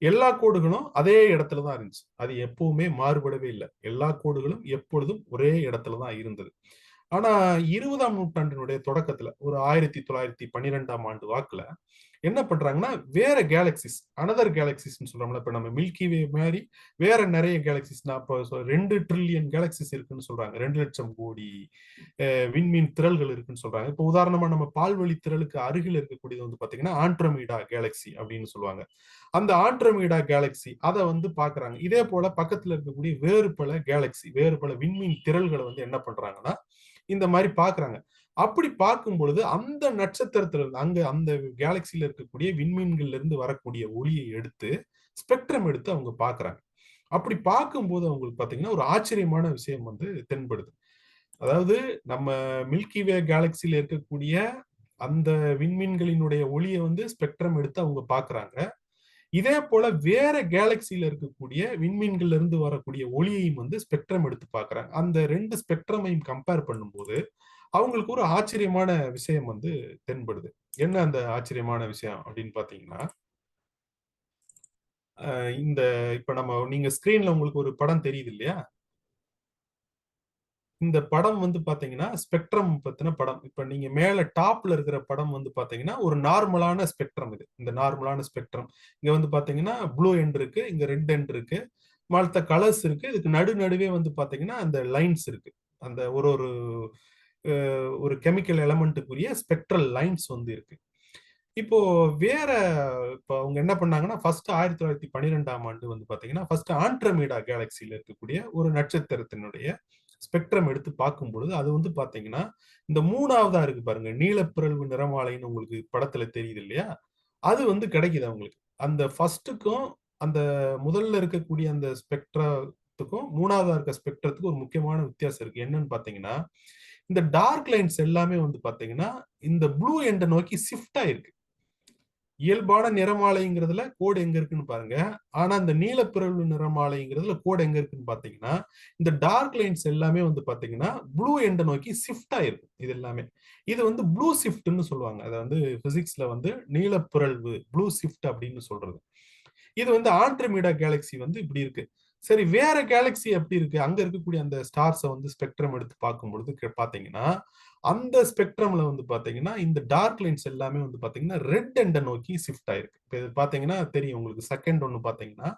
Speaker 2: எல்லா கோடுகளும் அதே இடத்துல தான் இருந்துச்சு. அது எப்பவுமே மாறுபடவே இல்லை. எல்லா கோடுகளும் எப்பொழுதும் ஒரே இடத்துல தான் இருந்தது. ஆனா 20ஆம் நூற்றாண்டினுடைய தொடக்கத்துல ஒரு 1912ஆம் ஆண்டு வாக்குல என்ன பண்றாங்கன்னா வேற கேலக்சிஸ், அனதர் கேலக்சிஸ் சொல்றோம்ல. இப்ப நம்ம மில்கி வே மாதிரி வேற நிறைய கேலக்சிஸ், நான் இப்போ 2 ட்ரில்லியன் கேலக்சிஸ் இருக்குன்னு சொல்றாங்க. 2 லட்சம் கோடி விண்மீன் திரள்கள் இருக்குன்னு சொல்றாங்க. இப்போ உதாரணமா நம்ம பால்வழி திரளுக்கு அருகில் இருக்கக்கூடியது வந்து பாத்தீங்கன்னா ஆண்ட்ரோமீடா கேலக்சி அப்படின்னு சொல்லுவாங்க. அந்த ஆண்ட்ரோமீடா கேலக்சி அதை வந்து பாக்குறாங்க. இதே போல பக்கத்துல இருக்கக்கூடிய வேறு பல கேலக்சி, வேறு பல விண்மீன் திரள்களை வந்து என்ன பண்றாங்கன்னா இந்த மாதிரி பாக்குறாங்க. அப்படி பார்க்கும் பொழுது அந்த நட்சத்திரத்துல இருந்து அங்க அந்த கேலக்சில இருக்கக்கூடிய விண்மீன்கள்ல இருந்து வரக்கூடிய ஒளியை எடுத்து ஸ்பெக்ட்ரம் எடுத்து அவங்க பாக்குறாங்க. அப்படி பார்க்கும்போது அவங்களுக்கு பாத்தீங்கன்னா ஒரு ஆச்சரியமான விஷயம் வந்து தென்படுது. அதாவது நம்ம மில்கி வே கேலக்சில இருக்கக்கூடிய அந்த விண்மீன்களினுடைய ஒளியை வந்து ஸ்பெக்ட்ரம் எடுத்து அவங்க பாக்குறாங்க. இதே போல வேற கேலக்சில இருக்கக்கூடிய விண்மீன்கள்ல இருந்து வரக்கூடிய ஒளியையும் வந்து ஸ்பெக்ட்ரம் எடுத்து பாக்குறாங்க. அந்த ரெண்டு ஸ்பெக்ட்ரமையும் கம்பேர் பண்ணும்போது அவங்களுக்கு ஒரு ஆச்சரியமான விஷயம் வந்து தென்படுது. என்ன அந்த ஆச்சரியமான விஷயம் அப்படின்னு பாத்தீங்கன்னா, இந்த இப்ப நீங்க ஸ்கிரீன்ல உங்களுக்கு ஒரு படம் தெரியுது இல்லையா? இந்த படம் வந்து பாத்தீங்கன்னா ஸ்பெக்ட்ரம் பத்தின படம். இப்ப நீங்க மேல டாப்ல இருக்கிற படம் வந்து பாத்தீங்கன்னா ஒரு நார்மலான ஸ்பெக்ட்ரம். இது இந்த நார்மலான ஸ்பெக்ட்ரம் இங்க வந்து பாத்தீங்கன்னா ப்ளூ எண்ட் இருக்கு, இங்க ரெட் எண்ட் இருக்கு, மற்ற கலர்ஸ் இருக்கு. இதுக்கு நடுவே வந்து பாத்தீங்கன்னா அந்த லைன்ஸ் இருக்கு. அந்த ஒரு ஒரு ஒரு கெமிக்கல் எலமெண்ட்டுக்குரிய ஸ்பெக்ட்ரல் லைன்ஸ் வந்து இருக்கு. இப்போ வேற இப்போ அவங்க என்ன பண்ணாங்கன்னா ஃபர்ஸ்ட் 1912ஆம் ஆண்டு வந்து பாத்தீங்கன்னா ஃபர்ஸ்ட் ஆண்ட்ரோமீடா கேலக்சில இருக்கக்கூடிய ஒரு நட்சத்திரத்தினுடைய ஸ்பெக்ட்ரம் எடுத்து பார்க்கும் பொழுது அது வந்து பாத்தீங்கன்னா இந்த மூணாவதா இருக்கு பாருங்க, நீலப்பிறழ்வு நிறமாலைன்னு உங்களுக்கு படத்துல தெரியுது இல்லையா? அது வந்து கிடைக்குது அவங்களுக்கு. அந்த ஃபர்ஸ்ட்டுக்கும் அந்த முதல்ல இருக்கக்கூடிய அந்த ஸ்பெக்ட்ரத்துக்கும் மூணாவதா இருக்க ஸ்பெக்ட்ரத்துக்கும் ஒரு முக்கியமான வித்தியாசம் இருக்கு. என்னன்னு பாத்தீங்கன்னா இந்த டார்க் லைன்ஸ் எல்லாமே வந்து பாத்தீங்கன்னா இந்த ப்ளூ எண்டை நோக்கி ஷிஃப்ட் ஆயிருக்கு. இயல்பான நிறமாலைங்கிறதுல கோடு எங்க இருக்குன்னு பாருங்க. ஆனா இந்த நீலப்பிறழ்வு நிறமாலைங்கிறதுல கோடு எங்க இருக்குன்னு பாத்தீங்கன்னா இந்த டார்க் லைன்ஸ் எல்லாமே வந்து பாத்தீங்கன்னா ப்ளூ எண்டை நோக்கி ஷிஃப்ட் ஆயிருக்கும். இது எல்லாமே இது வந்து ப்ளூ ஷிஃப்ட்னு சொல்லுவாங்க. அதை வந்து பிசிக்ஸ்ல வந்து நீலப்பிறழ்வு ப்ளூ ஷிஃப்ட் அப்படின்னு சொல்றது. இது வந்து ஆண்ட்ரோமீடா கேலக்சி வந்து இப்படி இருக்கு. சரி, வேற கேலக்சி எப்படி இருக்கு? அங்க இருக்கக்கூடிய அந்த ஸ்டார்ஸை வந்து ஸ்பெக்ட்ரம் எடுத்து பார்க்கும் பொழுது பாத்தீங்கன்னா அந்த ஸ்பெக்ட்ரம்ல வந்து பாத்தீங்கன்னா இந்த டார்க் லைன்ஸ் எல்லாமே வந்து பாத்தீங்கன்னா ரெட் எண்டை நோக்கி ஷிஃப்ட் ஆயிருக்கு. இப்போ இது பாத்தீங்கன்னா தெரியும் உங்களுக்கு. செகண்ட் ஒன்னு பாத்தீங்கன்னா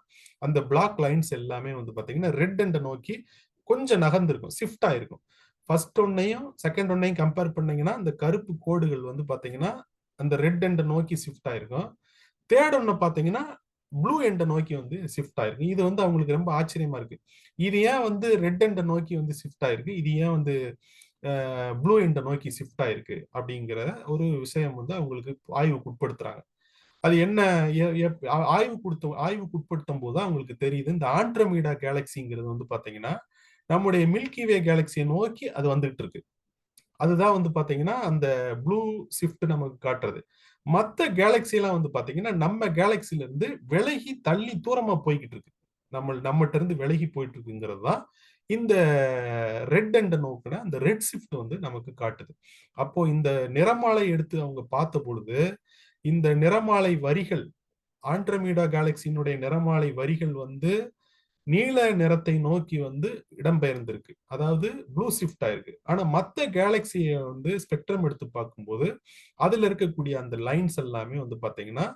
Speaker 2: அந்த பிளாக் லைன்ஸ் எல்லாமே வந்து பாத்தீங்கன்னா ரெட் எண்டை நோக்கி கொஞ்சம் நகர்ந்திருக்கும், ஷிஃப்ட் ஆயிருக்கும். ஃபர்ஸ்ட் ஒன்னையும் செகண்ட் ஒன்னையும் கம்பேர் பண்ணீங்கன்னா அந்த கருப்பு கோடுகள் வந்து பாத்தீங்கன்னா அந்த ரெட் எண்டை நோக்கி ஷிஃப்ட் ஆயிருக்கும். தேர்ட் ஒன்னு பாத்தீங்கன்னா ப்ளூ எண்டை நோக்கி வந்து ஷிஃப்ட் ஆயிருக்கு. இது வந்து அவங்களுக்கு ரொம்ப ஆச்சரியமா இருக்கு. இது ஏன் வந்து ரெட் எண்டை நோக்கி வந்து ஷிஃப்ட் ஆயிருக்கு, இது ஏன் வந்து ப்ளூ எண்டை நோக்கி ஷிஃப்ட் ஆயிருக்கு அப்படிங்கிற ஒரு விஷயம் வந்து அவங்களுக்கு ஆய்வுக்கு உட்படுத்துறாங்க. அது என்ன ஆய்வுக்கு உட்படுத்தும் போது அவங்களுக்கு தெரியுது இந்த ஆண்ட்ரோமீடா கேலக்சிங்கிறது வந்து பாத்தீங்கன்னா நம்முடைய மில்கி வே கேலக்சியை நோக்கி அது வந்துட்டு இருக்கு. அதுதான் வந்து பாத்தீங்கன்னா அந்த ப்ளூ ஷிஃப்ட் நமக்கு காட்டுறது. மத்த கேலக்சி எல்லாம் வந்து பாத்தீங்கன்னா நம்ம கேலக்சில இருந்து விலகி தள்ளி தூரமா போய்கிட்டு இருக்கு. நம்மகிட்ட இருந்து விலகி போயிட்டு இருக்குங்கிறது தான் இந்த ரெட் எண்ட நோக்குன அந்த ரெட் ஷிஃப்ட் வந்து நமக்கு காட்டுது. அப்போ இந்த நிறமாலை எடுத்து அவங்க பார்த்த பொழுது இந்த நிறமாலை வரிகள் ஆண்ட்ரோமீடா கேலக்சியினுடைய நிறமாலை வரிகள் வந்து நீல நிறத்தை நோக்கி வந்து இடம்பெயர்ந்திருக்கு. அதாவது ப்ளூ ஷிஃப்ட் ஆயிருக்கு. ஆனா மத்த கேலக்சியை வந்து ஸ்பெக்ட்ரம் எடுத்து பார்க்கும்போது அதுல இருக்கக்கூடிய அந்த லைன்ஸ் எல்லாமே வந்து பாத்தீங்கன்னா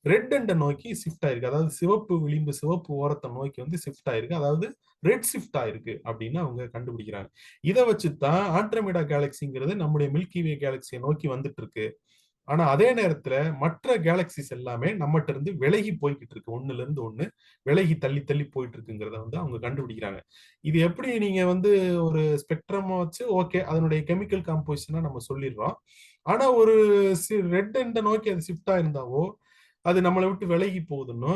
Speaker 2: ரெட் எண்டை நோக்கி ஷிஃப்ட் ஆயிருக்கு. அதாவது சிவப்பு விளிம்பு சிவப்பு ஓரத்தை நோக்கி வந்து ஷிஃப்ட் ஆயிருக்கு. அதாவது ரெட் ஷிஃப்ட் ஆயிருக்கு அப்படின்னு அவங்க கண்டுபிடிக்கிறாங்க. இதை வச்சுதான் ஆண்ட்ரோமீடா கேலக்சிங்கிறது நம்முடைய மில்கி வே கேலக்சியை நோக்கி வந்துட்டு இருக்கு. ஆனா அதே நேரத்துல மற்ற கேலக்சிஸ் எல்லாமே நம்மகிட்ட இருந்து விலகி போய்கிட்டு இருக்கு. ஒண்ணுல இருந்து ஒண்ணு விலகி தள்ளி தள்ளி போயிட்டு இருக்குங்கிறத வந்து அவங்க கண்டுபிடிக்கிறாங்க. இது எப்படி நீங்க வந்து ஒரு ஸ்பெக்ட்ரம் வச்சு ஓகே அதனுடைய கெமிக்கல் காம்போசிஷனா நம்ம சொல்லிடுறோம். ஆனா ஒரு ரெட் எண்டை நோக்கி அது ஷிஃப்ட் ஆயிருந்தாவோ அது நம்மளை விட்டு விலகி போகுதுன்னு,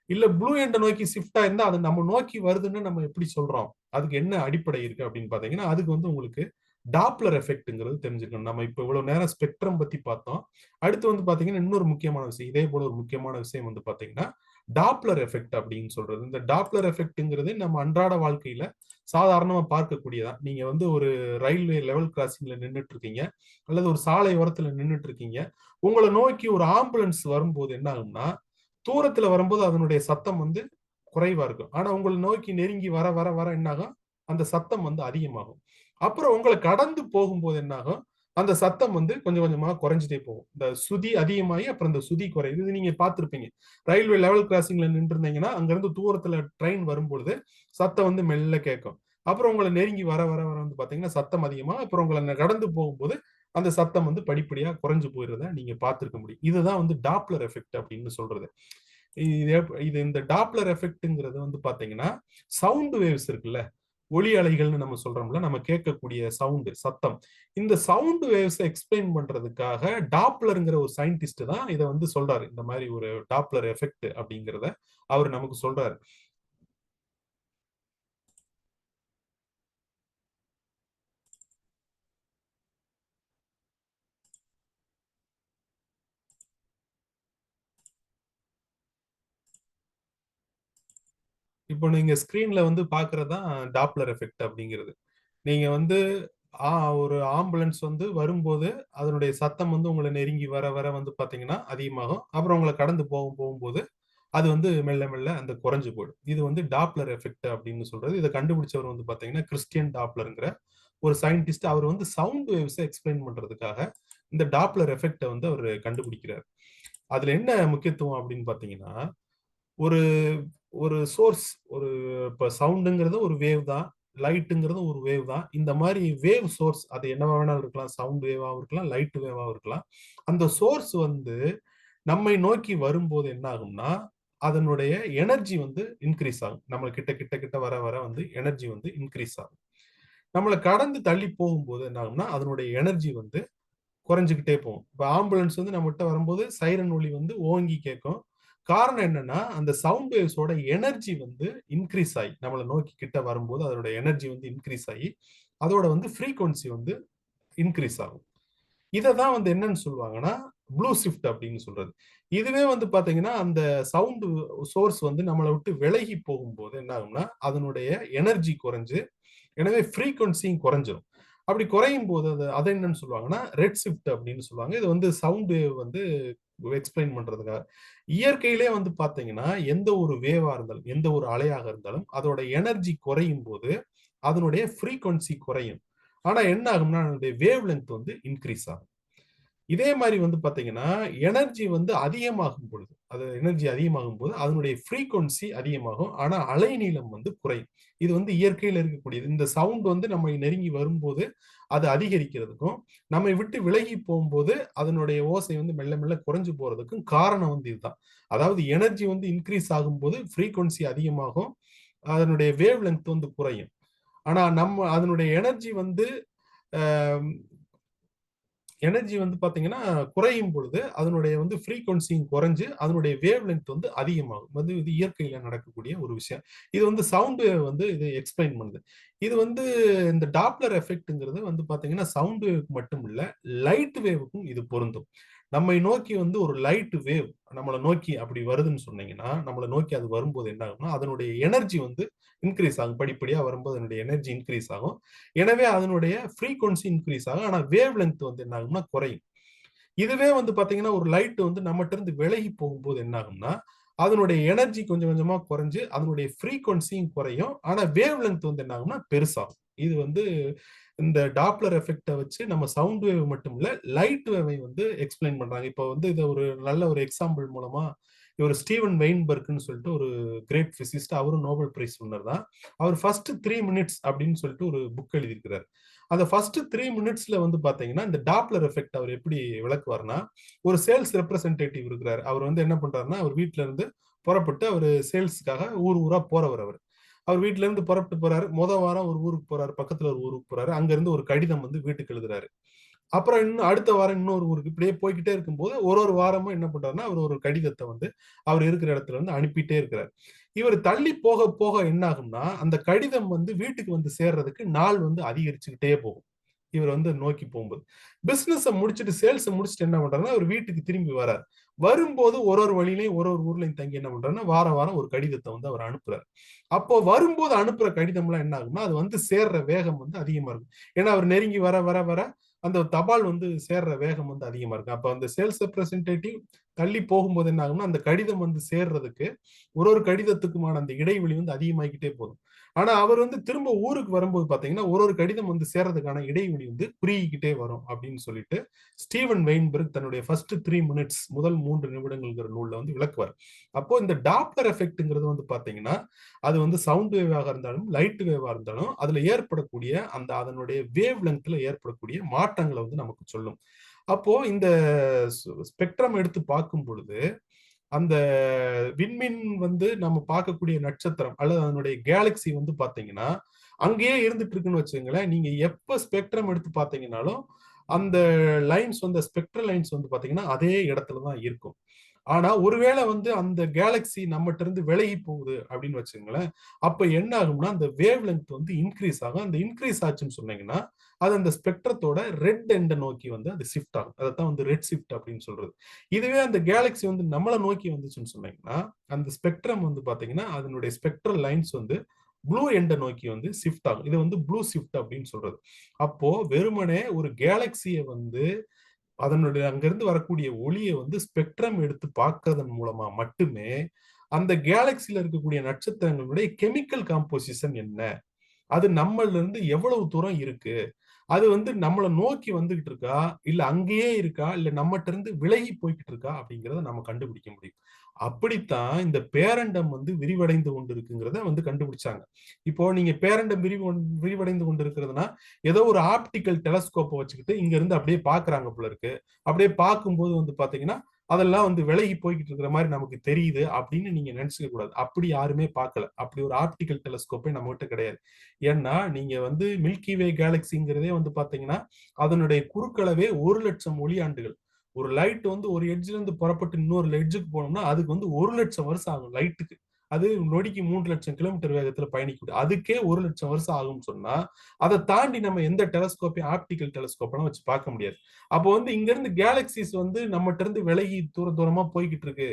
Speaker 2: இல்ல ப்ளூ எண்டை நோக்கி ஷிஃப்ட் ஆயிருந்தா அது நம்ம நோக்கி வருதுன்னு நம்ம எப்படி சொல்றோம்? அதுக்கு என்ன அடிப்படை இருக்கு அப்படின்னு பாத்தீங்கன்னா அதுக்கு வந்து உங்களுக்கு டாப்லர் எஃபெக்ட்ங்கிறது தெரிஞ்சுக்கணும். நம்ம இப்ப இவ்வளவு நேரம் ஸ்பெக்ட்ரம் பத்தி பார்த்தோம். அடுத்து வந்து பாத்தீங்கன்னா இன்னொரு முக்கியமான விஷயம், இதே போல ஒரு முக்கியமான விஷயம் வந்து பாத்தீங்கன்னா டாப்லர் எஃபெக்ட் அப்படின்னு சொல்றது. இந்த டாப்லர் எஃபெக்ட்ங்கிறது நம்ம அன்றாட வாழ்க்கையில சாதாரணமா பார்க்கக்கூடியதான். நீங்க வந்து ஒரு ரயில்வே லெவல் கிராசிங்ல நின்றுட்டு இருக்கீங்க அல்லது ஒரு சாலை ஓரத்துல நின்றுட்டு இருக்கீங்க. உங்களை நோக்கி ஒரு ஆம்புலன்ஸ் வரும்போது என்ன ஆகும்னா தூரத்துல வரும்போது அதனுடைய சத்தம் வந்து குறைவா இருக்கும். ஆனா உங்களை நோக்கி நெருங்கி வர வர வர என்ன ஆகும், அந்த சத்தம் வந்து அதிகமாகும். அப்புறம் உங்களை கடந்து போகும்போது என்ன ஆகும், அந்த சத்தம் வந்து கொஞ்சம் கொஞ்சமா குறைஞ்சிட்டே போகும். இந்த சுதி அதிகமாகி அப்புறம் இந்த சுதி குறையுது. இது நீங்க பார்த்திருப்பீங்க. ரயில்வே லெவல் கிராசிங்ல நின்று இருந்தீங்கன்னா அங்கிருந்து தூரத்துல ட்ரெயின் வரும்பொழுது சத்தம் வந்து மெல்ல கேட்கும். அப்புறம் உங்களை நெருங்கி வர வர வர வந்து பாத்தீங்கன்னா சத்தம் அதிகமா, அப்புறம் உங்களை கடந்து போகும்போது அந்த சத்தம் வந்து படிப்படியா குறைஞ்சு போயிடுறத நீங்க பார்த்திருக்க முடியும். இதுதான் வந்து டாப்லர் எஃபெக்ட் அப்படின்னு சொல்றது. இது இந்த டாப்லர் எஃபெக்ட்ங்கிறது வந்து பாத்தீங்கன்னா சவுண்ட் வேவ்ஸ் இருக்குல்ல, ஒலி அலைகள்னு நம்ம சொல்றோம்ல, நம்ம கேட்கக்கூடிய சவுண்டு, சத்தம். இந்த சவுண்ட் வேவ்ஸ் எக்ஸ்பிளைன் பண்றதுக்காக டாப்லர்ங்கிற ஒரு சயின்டிஸ்ட் தான் இதை வந்து சொல்றாரு. இந்த மாதிரி ஒரு டாப்லர் எஃபெக்ட் அப்படிங்கிறத அவர் நமக்கு சொல்றாரு. இப்போ நீங்க ஸ்கிரீன்ல வந்து பாக்குறதுதான் டாப்லர் எஃபெக்ட் அப்படிங்கிறது. நீங்க வந்து ஒரு ஆம்புலன்ஸ் வந்து வரும்போது அதனுடைய சத்தம் வந்து உங்களை நெருங்கி வர வர வந்து பாத்தீங்கன்னா அதிகமாகும். அப்புறம் உங்களை கடந்து போகும்போது அது வந்து மெல்ல மெல்ல அந்த குறைஞ்சு போயிடும். இது வந்து டாப்லர் எஃபெக்ட் அப்படின்னு சொல்றது. இதை கண்டுபிடிச்சவர் வந்து பாத்தீங்கன்னா கிறிஸ்டியன் டாப்லர்ங்கிற ஒரு சயின்டிஸ்ட். அவர் வந்து சவுண்ட் வேவ்ஸை எக்ஸ்பிளைன் பண்றதுக்காக இந்த டாப்லர் எஃபெக்டை வந்து அவர் கண்டுபிடிக்கிறார். அதுல என்ன முக்கியத்துவம் அப்படின்னு பாத்தீங்கன்னா, ஒரு ஒரு சோர்ஸ், ஒரு இப்ப சவுண்டுங்கிறது ஒரு வேவ் தான், லைட்டுங்கிறது ஒரு வேவ் தான். இந்த மாதிரி வேவ் சோர்ஸ் அது என்னவா வேணாலும் இருக்கலாம், சவுண்ட் வேவாகவும் இருக்கலாம், லைட் வேவாகவும் இருக்கலாம். அந்த சோர்ஸ் வந்து நம்மை நோக்கி வரும்போது என்ன ஆகும்னா அதனுடைய எனர்ஜி வந்து இன்க்ரீஸ் ஆகும். நம்ம கிட்ட கிட்ட கிட்ட வர வர வந்து எனர்ஜி வந்து இன்க்ரீஸ் ஆகும். நம்மளை கடந்து தள்ளி போகும்போது என்ன ஆகும்னா அதனுடைய எனர்ஜி வந்து குறைஞ்சுக்கிட்டே போகும். இப்போ ஆம்புலன்ஸ் வந்து நம்மகிட்ட வரும்போது சைரன் ஒலி வந்து ஓங்கி கேட்கும். காரணம் என்னன்னா அந்த சவுண்ட் வேவ்ஸோட எனர்ஜி வந்து இன்க்ரீஸ் ஆகி நம்மளை நோக்கி கிட்ட வரும்போது அதோட எனர்ஜி வந்து இன்க்ரீஸ் ஆகி அதோட வந்து ஃப்ரீக்வன்சி வந்து இன்க்ரீஸ் ஆகும். இதை தான் வந்து என்னன்னு சொல்லுவாங்கன்னா ப்ளூ ஷிஃப்ட் அப்படின்னு சொல்றது. இதுவே வந்து பாத்தீங்கன்னா அந்த சவுண்ட் சோர்ஸ் வந்து நம்மளை விட்டு விலகி போகும்போது என்ன ஆகும்னா அதனுடைய எனர்ஜி குறைஞ்சு, எனவே ஃப்ரீக்வன்சியும் குறைஞ்சிரும். அப்படி குறையும் போது அதை என்னன்னு சொல்லுவாங்கன்னா ரெட் ஷிஃப்ட் அப்படின்னு சொல்லுவாங்க. இது வந்து சவுண்ட் வேவ் வந்து எக்ஸ்பிளைன் பண்றதுக்காக. இயற்கையிலே வந்து பாத்தீங்கன்னா எந்த ஒரு வேவா இருந்தாலும், எந்த ஒரு அலையாக இருந்தாலும் அதோட எனர்ஜி குறையும் போது அதனுடைய ஃப்ரீக்வன்சி குறையும். ஆனா என்ன ஆகும்னா அதனுடைய வேவ் லென்த் வந்து இன்க்ரீஸ் ஆகும். இதே மாதிரி வந்து பாத்தீங்கன்னா எனர்ஜி வந்து அதிகமாகும் பொழுது, அது எனர்ஜி அதிகமாகும் போது அதனுடைய ஃப்ரீக்வன்சி அதிகமாகும். ஆனா அலைநீளம் வந்து குறையும். இது வந்து இயற்கையில் இருக்கக்கூடியது. இந்த சவுண்ட் வந்து நம்ம நெருங்கி வரும்போது அது அதிகரிக்கிறதுக்கும், நம்மை விட்டு விலகி போகும்போது அதனுடைய ஓசை வந்து மெல்ல மெல்ல குறைஞ்சு போறதுக்கும் காரணம் வந்து இதுதான். அதாவது எனர்ஜி வந்து இன்க்ரீஸ் ஆகும்போது ஃப்ரீக்வன்சி அதிகமாகும், அதனுடைய வேவ் லென்த் வந்து குறையும். ஆனா நம்ம அதனுடைய எனர்ஜி வந்து பாத்தீங்கன்னா குறையும் பொழுது அதனுடைய வந்து ஃப்ரீக்வன்சியும் குறைஞ்சு அதனுடைய வேவ் லென்த் வந்து அதிகமாகும். வந்து இது இயற்கையில நடக்கக்கூடிய ஒரு விஷயம். இது வந்து சவுண்ட் வேவ் வந்து இது எக்ஸ்பிளைன் பண்ணுது. இது வந்து இந்த டாப்லர் எஃபெக்ட்ங்கிறது வந்து பாத்தீங்கன்னா சவுண்ட் வேவ்க்கு மட்டும் இல்ல, லைட் வேவுக்கும் இது பொருந்தும். நம்மை நோக்கி வந்து ஒரு லைட் வேவ் நம்மளை நோக்கி அப்படி வருதுன்னு சொன்னீங்கன்னா, நம்மளை நோக்கி அது வரும்போது என்ன ஆகும்னா அதனுடைய எனர்ஜி வந்து இன்க்ரீஸ் ஆகும். படிப்படியா வரும்போது அதனுடைய எனர்ஜி இன்க்ரீஸ் ஆகும். எனவே அதனுடைய ஃப்ரீக்வன்சி இன்க்ரீஸ் ஆகும். ஆனா வேவ் லென்த் வந்து என்ன ஆகும்னா குறையும். இதுவே வந்து பாத்தீங்கன்னா ஒரு லைட் வந்து நம்மகிட்ட இருந்து விலகி போகும்போது என்ன ஆகும்னா அதனுடைய எனர்ஜி கொஞ்சம் கொஞ்சமா குறைஞ்சு அதனுடைய ஃப்ரீக்வன்சியும் குறையும். ஆனா வேவ் லென்த் வந்து என்ன ஆகும்னா பெருசாகும். இது வந்து இந்த டாப்லர் எஃபெக்டை வச்சு நம்ம சவுண்ட் வேவ் மட்டும் இல்ல லைட் வேவை வந்து எக்ஸ்பிளைன் பண்றாங்க. இப்போ வந்து இதை ஒரு நல்ல ஒரு எக்ஸாம்பிள் மூலமா இவர் ஸ்டீவன் வெயின்பர்க்னு சொல்லிட்டு ஒரு கிரேட் பிசிஸ்ட், அவரும் நோபல் பிரைஸ் வின்னர் தான். அவர் ஃபர்ஸ்ட் 3 மினிட்ஸ் அப்படின்னு சொல்லிட்டு ஒரு புக் எழுதியிருக்கிறார். அந்த ஃபர்ஸ்ட் 3 மினிட்ஸ்ல வந்து பாத்தீங்கன்னா இந்த டாப்லர் எஃபெக்ட் அவர் எப்படி விளக்குவார்னா, ஒரு சேல்ஸ் ரெப்ரசன்டேட்டிவ் இருக்கிறார். அவர் வந்து என்ன பண்றாருன்னா அவர் வீட்டுல இருந்து புறப்பட்டு அவர் சேல்ஸுக்காக ஊர் ஊரா போறவர். அவர் வீட்டுல இருந்து புறப்பட்டு போறாரு. வாரம் ஒரு ஊருக்கு போறாரு, பக்கத்துல ஒரு ஊருக்கு போறாரு. அங்க இருந்து ஒரு கடிதம் வந்து வீட்டுக்கு எழுதுறாரு. அப்புறம் இன்னும் அடுத்த வாரம் இன்னொரு ஊருக்கு இப்படியே போய்கிட்டே இருக்கும்போது ஒரு வாரமும் என்ன பண்றாருன்னா அவர் ஒரு கடிதத்தை வந்து அவர் இருக்கிற இடத்துல இருந்து அனுப்பிட்டே இருக்கிறார். இவர் தள்ளி போக போக என்ன ஆகும்னா அந்த கடிதம் வந்து வீட்டுக்கு வந்து சேர்றதுக்கு நாள் வந்து அதிகரிச்சுக்கிட்டே போகும். இவர் வந்து நோக்கி போகும்போது பிசினஸ் முடிச்சுட்டு சேல்ஸ் முடிச்சுட்டு என்ன பண்றாருன்னா அவர் வீட்டுக்கு திரும்பி வரார். வரும்போது ஒரு வழியிலையும் ஒரு ஊர்லயும் தங்கி என்ன பண்றாருன்னா வாரம் ஒரு கடிதத்தை வந்து அவர் அனுப்புறாரு. அப்போ வரும்போது அனுப்புற கடிதம் எல்லாம் என்ன ஆகும்னா அது வந்து சேர்ற வேகம் வந்து அதிகமா இருக்கும். ஏன்னா அவர் நெருங்கி வர வர வர அந்த தபால் வந்து சேர்ற வேகம் வந்து அதிகமா இருக்கு. அப்ப அந்த சேல்ஸ் ரெப்ரசன்டேட்டிவ் தள்ளி போகும்போது என்ன ஆகும்னா அந்த கடிதம் வந்து சேர்றதுக்கு ஒரு கடிதத்துக்குமான அந்த இடைவெளி வந்து அதிகமாகிக்கிட்டே போதும். ஆனா அவர் வந்து திரும்ப ஊருக்கு வரும்போது பாத்தீங்கன்னா ஒரு கடிதம் வந்து சேர்றதுக்கான இடைவெளி வந்து குறுகிக்கிட்டே வரும் அப்படின்னு சொல்லிட்டு ஸ்டீவன் வெயின்பர்க் தன்னுடைய ஃபர்ஸ்ட் 3 மினிட்ஸ் முதல் 3 நிமிடங்கள்ங்கிற நூல்ல வந்து விளக்குவார். அப்போ இந்த டாப்லர் எஃபெக்ட்ங்கிறது வந்து பாத்தீங்கன்னா அது வந்து சவுண்ட் வேவாக இருந்தாலும் லைட் வேவா இருந்தாலும் அதுல ஏற்படக்கூடிய அந்த அதனுடைய வேவ் லென்த்ல ஏற்படக்கூடிய மாற்றங்களை வந்து நமக்கு சொல்லும். அப்போ இந்த ஸ்பெக்ட்ரம் எடுத்து பார்க்கும் பொழுது அந்த விண்மீன் வந்து நம்ம பார்க்கக்கூடிய நட்சத்திரம் அல்லது அதனுடைய கேலக்சி வந்து பாத்தீங்கன்னா அங்கேயே இருந்துட்டு இருக்குன்னு வச்சுங்களேன். நீங்க எப்ப ஸ்பெக்ட்ரம் எடுத்து பார்த்தீங்கன்னாலும் அந்த லைன்ஸ் வந்து ஸ்பெக்ட்ரல் லைன்ஸ் வந்து பாத்தீங்கன்னா அதே இடத்துல தான் இருக்கும். ஆனா ஒருவேளை வந்து அந்த கேலக்சி நம்மகிட்ட இருந்து விலகி போகுது அப்படின்னு வச்சுங்களேன், அப்ப என்ன ஆகும்னா அந்த வேவ் லென்த் வந்து இன்க்ரீஸ் ஆகும். அந்த இன்க்ரீஸ் ஆச்சுன்னு சொன்னீங்கன்னா அது அந்த ஸ்பெக்ட்ரத்தோட ரெட் எண்டை நோக்கி வந்து அது ஷிஃப்ட் ஆகும். அதைத்தான் வந்து ரெட் ஷிஃப்ட் அப்படின்னு சொல்றது. இதுவே அந்த கேலக்சி வந்து நம்மளை நோக்கி வந்துச்சுன்னு சொன்னீங்கன்னா அந்த ஸ்பெக்ட்ரம் வந்து பாத்தீங்கன்னா அதனுடைய ஸ்பெக்ட்ரல் லைன்ஸ் வந்து ப்ளூ எண்டை நோக்கி வந்து ஷிஃப்ட் ஆகும். இது வந்து ப்ளூ ஷிஃப்ட் அப்படின்னு சொல்றது. அப்போ வெறுமனே ஒரு கேலக்சியை வந்து அதனுடைய அங்கிருந்து வரக்கூடிய ஒளியை வந்து ஸ்பெக்ட்ரம் எடுத்து பார்க்கறதன் மூலமா மட்டுமே அந்த கேலக்சில இருக்கக்கூடிய நட்சத்திரங்களுடைய கெமிக்கல் காம்போசிஷன் என்ன, அது நம்மள இருந்து எவ்வளவு தூரம் இருக்கு, அது வந்து நம்மளை நோக்கி வந்துகிட்டு இருக்கா இல்ல அங்கேயே இருக்கா இல்ல நம்மகிட்ட இருந்து விலகி போய்கிட்டு இருக்கா அப்படிங்கிறத நம்ம கண்டுபிடிக்க முடியும். அப்படித்தான் இந்த பேரண்டம் வந்து விரிவடைந்து கொண்டு இருக்குங்கிறத வந்து கண்டுபிடிச்சாங்க. இப்போ நீங்க பேரண்டம் விரிவடைந்து கொண்டு இருக்கிறதுனா ஏதோ ஒரு ஆப்டிக்கல் டெலஸ்கோப்பை வச்சுக்கிட்டு இங்க இருந்து அப்படியே பாக்குறாங்க போல இருக்கு. அப்படியே பார்க்கும்போது வந்து பாத்தீங்கன்னா அதெல்லாம் வந்து விலகி போய்கிட்டு இருக்கிற மாதிரி நமக்கு தெரியுது அப்படின்னு நீங்க நினைச்சுக்க கூடாது. அப்படி யாருமே பார்க்கல. அப்படி ஒரு ஆப்டிக்கல் டெலஸ்கோப்பே நம்ம கிட்ட கிடையாது. ஏன்னா நீங்க வந்து மில்கி வே கேலக்சிங்கிறதே வந்து பாத்தீங்கன்னா அதனுடைய குறுக்களவே 1,00,000 ஒளி ஆண்டுகள். ஒரு லைட் வந்து ஒரு எட்ஜ்ல இருந்து புறப்பட்டு இன்னொரு எட்ஜுக்கு போனோம்னா அதுக்கு வந்து 1,00,000 வருஷம் ஆகும் லைட்டுக்கு. அது நொடிக்கு 3,00,000 கிலோமீட்டர் வேகத்துல பயணிக்குது. அதுக்கே 1,00,000 வருஷம் ஆகும்னு சொன்னா அதை தாண்டி நம்ம எந்த டெலஸ்கோப்பையும் ஆப்டிக்கல் டெலஸ்கோப்பெல்லாம் வச்சு பார்க்க முடியாது. அப்போ வந்து இங்க இருந்து கேலக்சிஸ் வந்து நம்மகிட்ட இருந்து விலகி தூர தூரமா போய்கிட்டு இருக்கு,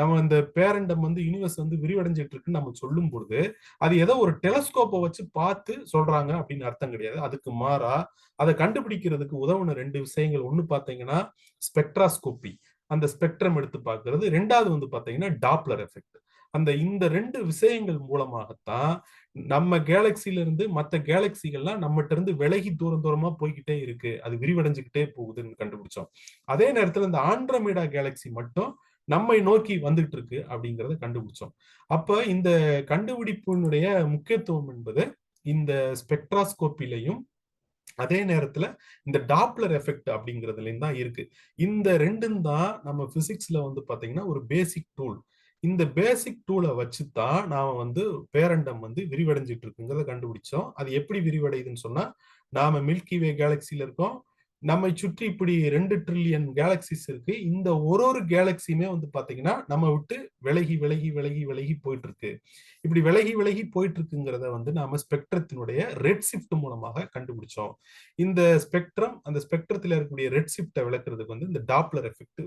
Speaker 2: நம்ம இந்த பேரண்டம் வந்து யூனிவர்ஸ் வந்து விரிவடைஞ்சிட்டு இருக்குன்னு நம்ம சொல்லும் பொழுது அது ஏதோ ஒரு டெலஸ்கோப்பை வச்சு பார்த்து சொல்றாங்க அப்படின்னு அர்த்தம் கிடையாது. அதுக்கு மாறா அதை கண்டுபிடிக்கிறதுக்கு உதவுன 2 விஷயங்கள். ஒண்ணு பாத்தீங்கன்னா ஸ்பெக்ட்ராஸ்கோபி, அந்த ஸ்பெக்ட்ரம் எடுத்து பார்க்கிறது. ரெண்டாவது வந்து பாத்தீங்கன்னா டாப்லர் எஃபெக்ட். இந்த 2 விஷயங்கள் மூலமாகத்தான் நம்ம கேலக்சில இருந்து மற்ற கேலக்சிகள்லாம் நம்மகிட்ட இருந்து விலகி தூரம் தூரமா போய்கிட்டே இருக்கு, அது விரிவடைஞ்சுக்கிட்டே போகுதுன்னு கண்டுபிடிச்சோம். அதே நேரத்துல இந்த ஆண்ட்ரோமேடா கேலக்சி மட்டும் நம்மை நோக்கி வந்துட்டு இருக்கு அப்படிங்கறத கண்டுபிடிச்சோம். அப்ப இந்த கண்டுபிடிப்பினுடைய முக்கியத்துவம் என்பது இந்த ஸ்பெக்ட்ராஸ்கோப்பிலையும் அதே நேரத்துல இந்த டாப்லர் எஃபெக்ட் அப்படிங்கிறதுலயும் தான் இருக்கு. இந்த ரெண்டும் தான் நம்ம பிசிக்ஸ்ல வந்து பாத்தீங்கன்னா ஒரு பேசிக் டூல். இந்த பேசிக் டூலை வச்சுதான் நாம வந்து பேரண்டம் வந்து விரிவடைஞ்சிட்டு இருக்குங்கிறத கண்டுபிடிச்சோம். அது எப்படி விரிவடையுதுன்னு சொன்னா நாம மில்கி வே கேலக்சில இருக்கோம். நம்மை சுற்றி இப்படி 2 ட்ரில்லியன் கேலக்சிஸ் இருக்கு. இந்த ஒரு கேலக்சியுமே வந்து பாத்தீங்கன்னா நம்ம விட்டு விலகி விலகி விலகி விலகி போயிட்டு இருக்கு. இப்படி விலகி விலகி போயிட்டு இருக்குங்கிறத வந்து நாம ஸ்பெக்ட்ரத்தினுடைய ரெட் ஷிஃப்ட் மூலமாக கண்டுபிடிச்சோம். இந்த ஸ்பெக்ட்ரம் அந்த ஸ்பெக்ட்ரத்தில் இருக்கக்கூடிய ரெட் ஷிஃப்ட்டை விளக்குறதுக்கு வந்து இந்த டாப்லர் எஃபெக்ட்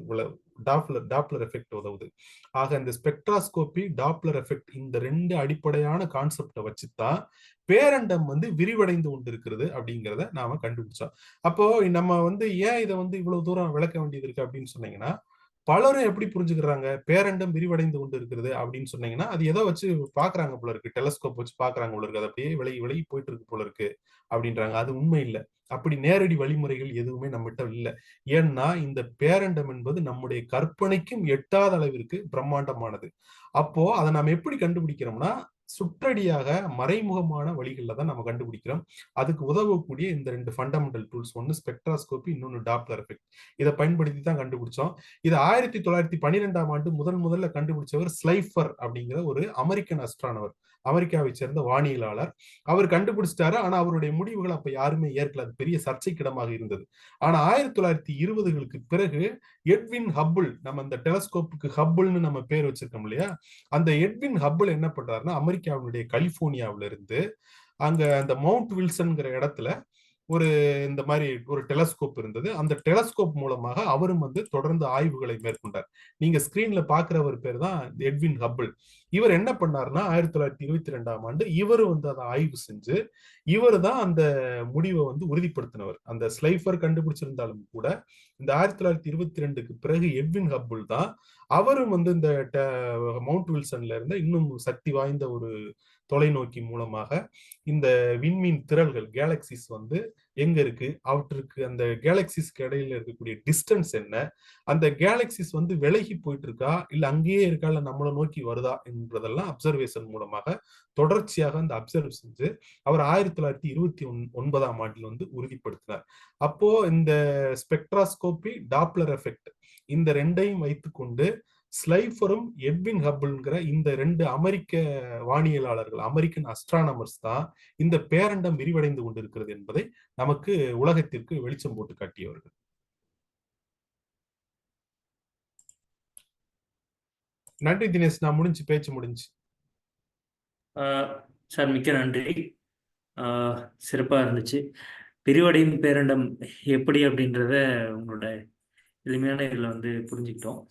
Speaker 2: டாப்லர் எஃபெக்ட் உதவுது. ஆக இந்த ஸ்பெக்ட்ராஸ்கோபி டாப்லர் எஃபெக்ட் இந்த 2 அடிப்படையான கான்செப்டை வச்சுதான் பேரண்டம் வந்து விரிவடைந்து கொண்டிருக்கிறது அப்படிங்கிறத நாம கண்டுபிடிச்சோம். அப்போ நம்ம வந்து ஏன் இதை வந்து இவ்வளவு தூரம் விளக்க வேண்டியது இருக்கு அப்படின்னு சொன்னீங்கன்னா பலரும் எப்படி புரிஞ்சுக்கிறாங்க பேரண்டம் விரிவடைந்து கொண்டு இருக்கிறது அப்படின்னு சொன்னீங்கன்னா அது ஏதோ வச்சு பாக்குறாங்க போல இருக்கு, டெலஸ்கோப் வச்சு பாக்குறாங்க போல இருக்கு, அது அப்படியே விலகி விலகி போயிட்டு இருக்கு போல இருக்கு அப்படின்றாங்க. அது உண்மை இல்லை. அப்படி நேரடி வழிமுறைகள் எதுவுமே நம்மகிட்ட இல்லை. ஏன்னா இந்த பேரண்டம் என்பது நம்முடைய கற்பனைக்கும் எட்டாத அளவிற்கு பிரம்மாண்டமானது. அப்போ அதை நம்ம எப்படி கண்டுபிடிக்கிறோம்னா சுற்றடியாக மறைமுகமான வழிகளில் தான் நம்ம கண்டுபிடிக்கிறோம். அதுக்கு உதவக்கூடிய இந்த 2 ஃபண்டமெண்டல் டூல்ஸ், ஒன்னு ஸ்பெக்ட்ராஸ்கோபி, இன்னொன்னு டாப்லர் எஃபெக்ட். இதை பயன்படுத்தி தான் கண்டுபிடிச்சோம். இது 1912ஆம் ஆண்டு முதல்ல கண்டுபிடிச்சவர் ஸ்லைஃபர் அப்படிங்கிற ஒரு அமெரிக்கன் அஸ்ட்ரானவர், அமெரிக்காவை சேர்ந்த வானியலாளர். அவர் கண்டுபிடிச்சிட்டாரு. ஆனா அவருடைய முடிவுகள் அப்ப யாருமே ஏற்கல. அது பெரிய சர்ச்சைக்கிடமாக இருந்தது. ஆனா 1920களுக்கு பிறகு எட்வின் ஹப்பிள், நம்ம இந்த டெலஸ்கோப்புக்கு ஹப்பிள்னு நம்ம பேர் வச்சிருக்கோம் இல்லையா, அந்த எட்வின் ஹப்பிள் என்ன பண்றாருன்னா அமெரிக்காவுடைய கலிபோர்னியாவில இருந்து அங்க அந்த மவுண்ட் வில்சன்ங்கிற இடத்துல ஒரு இந்த மாதிரி ஒரு டெலஸ்கோப் இருந்தது. அந்த டெலஸ்கோப் மூலமாக அவரும் வந்து தொடர்ந்து ஆய்வுகளை மேற்கொண்டார். நீங்க ஸ்கிரீன்ல பாக்குறவர் பேர் தான் எட்வின் ஹப்பிள். இவர் என்ன பண்ணாருன்னா 1922ஆம் ஆண்டு இவரு வந்து அதை ஆய்வு செஞ்சு இவர் தான் அந்த முடிவை வந்து உறுதிப்படுத்தினவர். அந்த ஸ்லைஃபர் கண்டுபிடிச்சிருந்தாலும் கூட இந்த 1922க்கு பிறகு எட்வின் ஹப்பிள் தான் அவரும் வந்து இந்த மவுண்ட் வில்சன்ல இருந்த இன்னும் சக்தி வாய்ந்த ஒரு தொலைநோக்கி மூலமாக இந்த விண்மீன் திரள்கள் கேலக்சிஸ் வந்து எங்க இருக்கு, அவற்றுக்கு அந்த கேலக்சிஸ்க்கு இடையில இருக்கக்கூடிய டிஸ்டன்ஸ் என்ன, அந்த கேலக்சிஸ் வந்து விலகி போயிட்டு இருக்கா இல்ல அங்கேயே இருக்கா இல்ல நம்மளை நோக்கி வருதா என்றதெல்லாம் அப்சர்வேஷன் மூலமாக தொடர்ச்சியாக அந்த அப்சர்வ் செஞ்சு அவர் 1929ஆம் ஆண்டில் வந்து உறுதிப்படுத்தினார். அப்போ இந்த ஸ்பெக்ட்ராஸ்கோபி டாப்லர் எஃபெக்ட் இந்த ரெண்டையும் வைத்துக்கொண்டு ஸ்லைஃபரும் எட்வின் ஹப்பிள்ங்கிற இந்த 2 அமெரிக்க வானியலாளர்கள், அமெரிக்கன் அஸ்ட்ரானமர்ஸ் தான் இந்த பேரண்டம் விரிவடைந்து கொண்டிருக்கிறது என்பதை நமக்கு உலகத்திற்கு வெளிச்சம் போட்டு காட்டியவர்கள். நன்றி தினேஷ், நான் பேச்சு முடிஞ்சு.
Speaker 1: சார் மிக்க நன்றி. சிறப்பாக இருந்துச்சு. விரிவடையும் பேரண்டம் எப்படி அப்படின்றத உங்களோட எளிமையான இதில் வந்து புரிஞ்சுக்கிட்டோம்.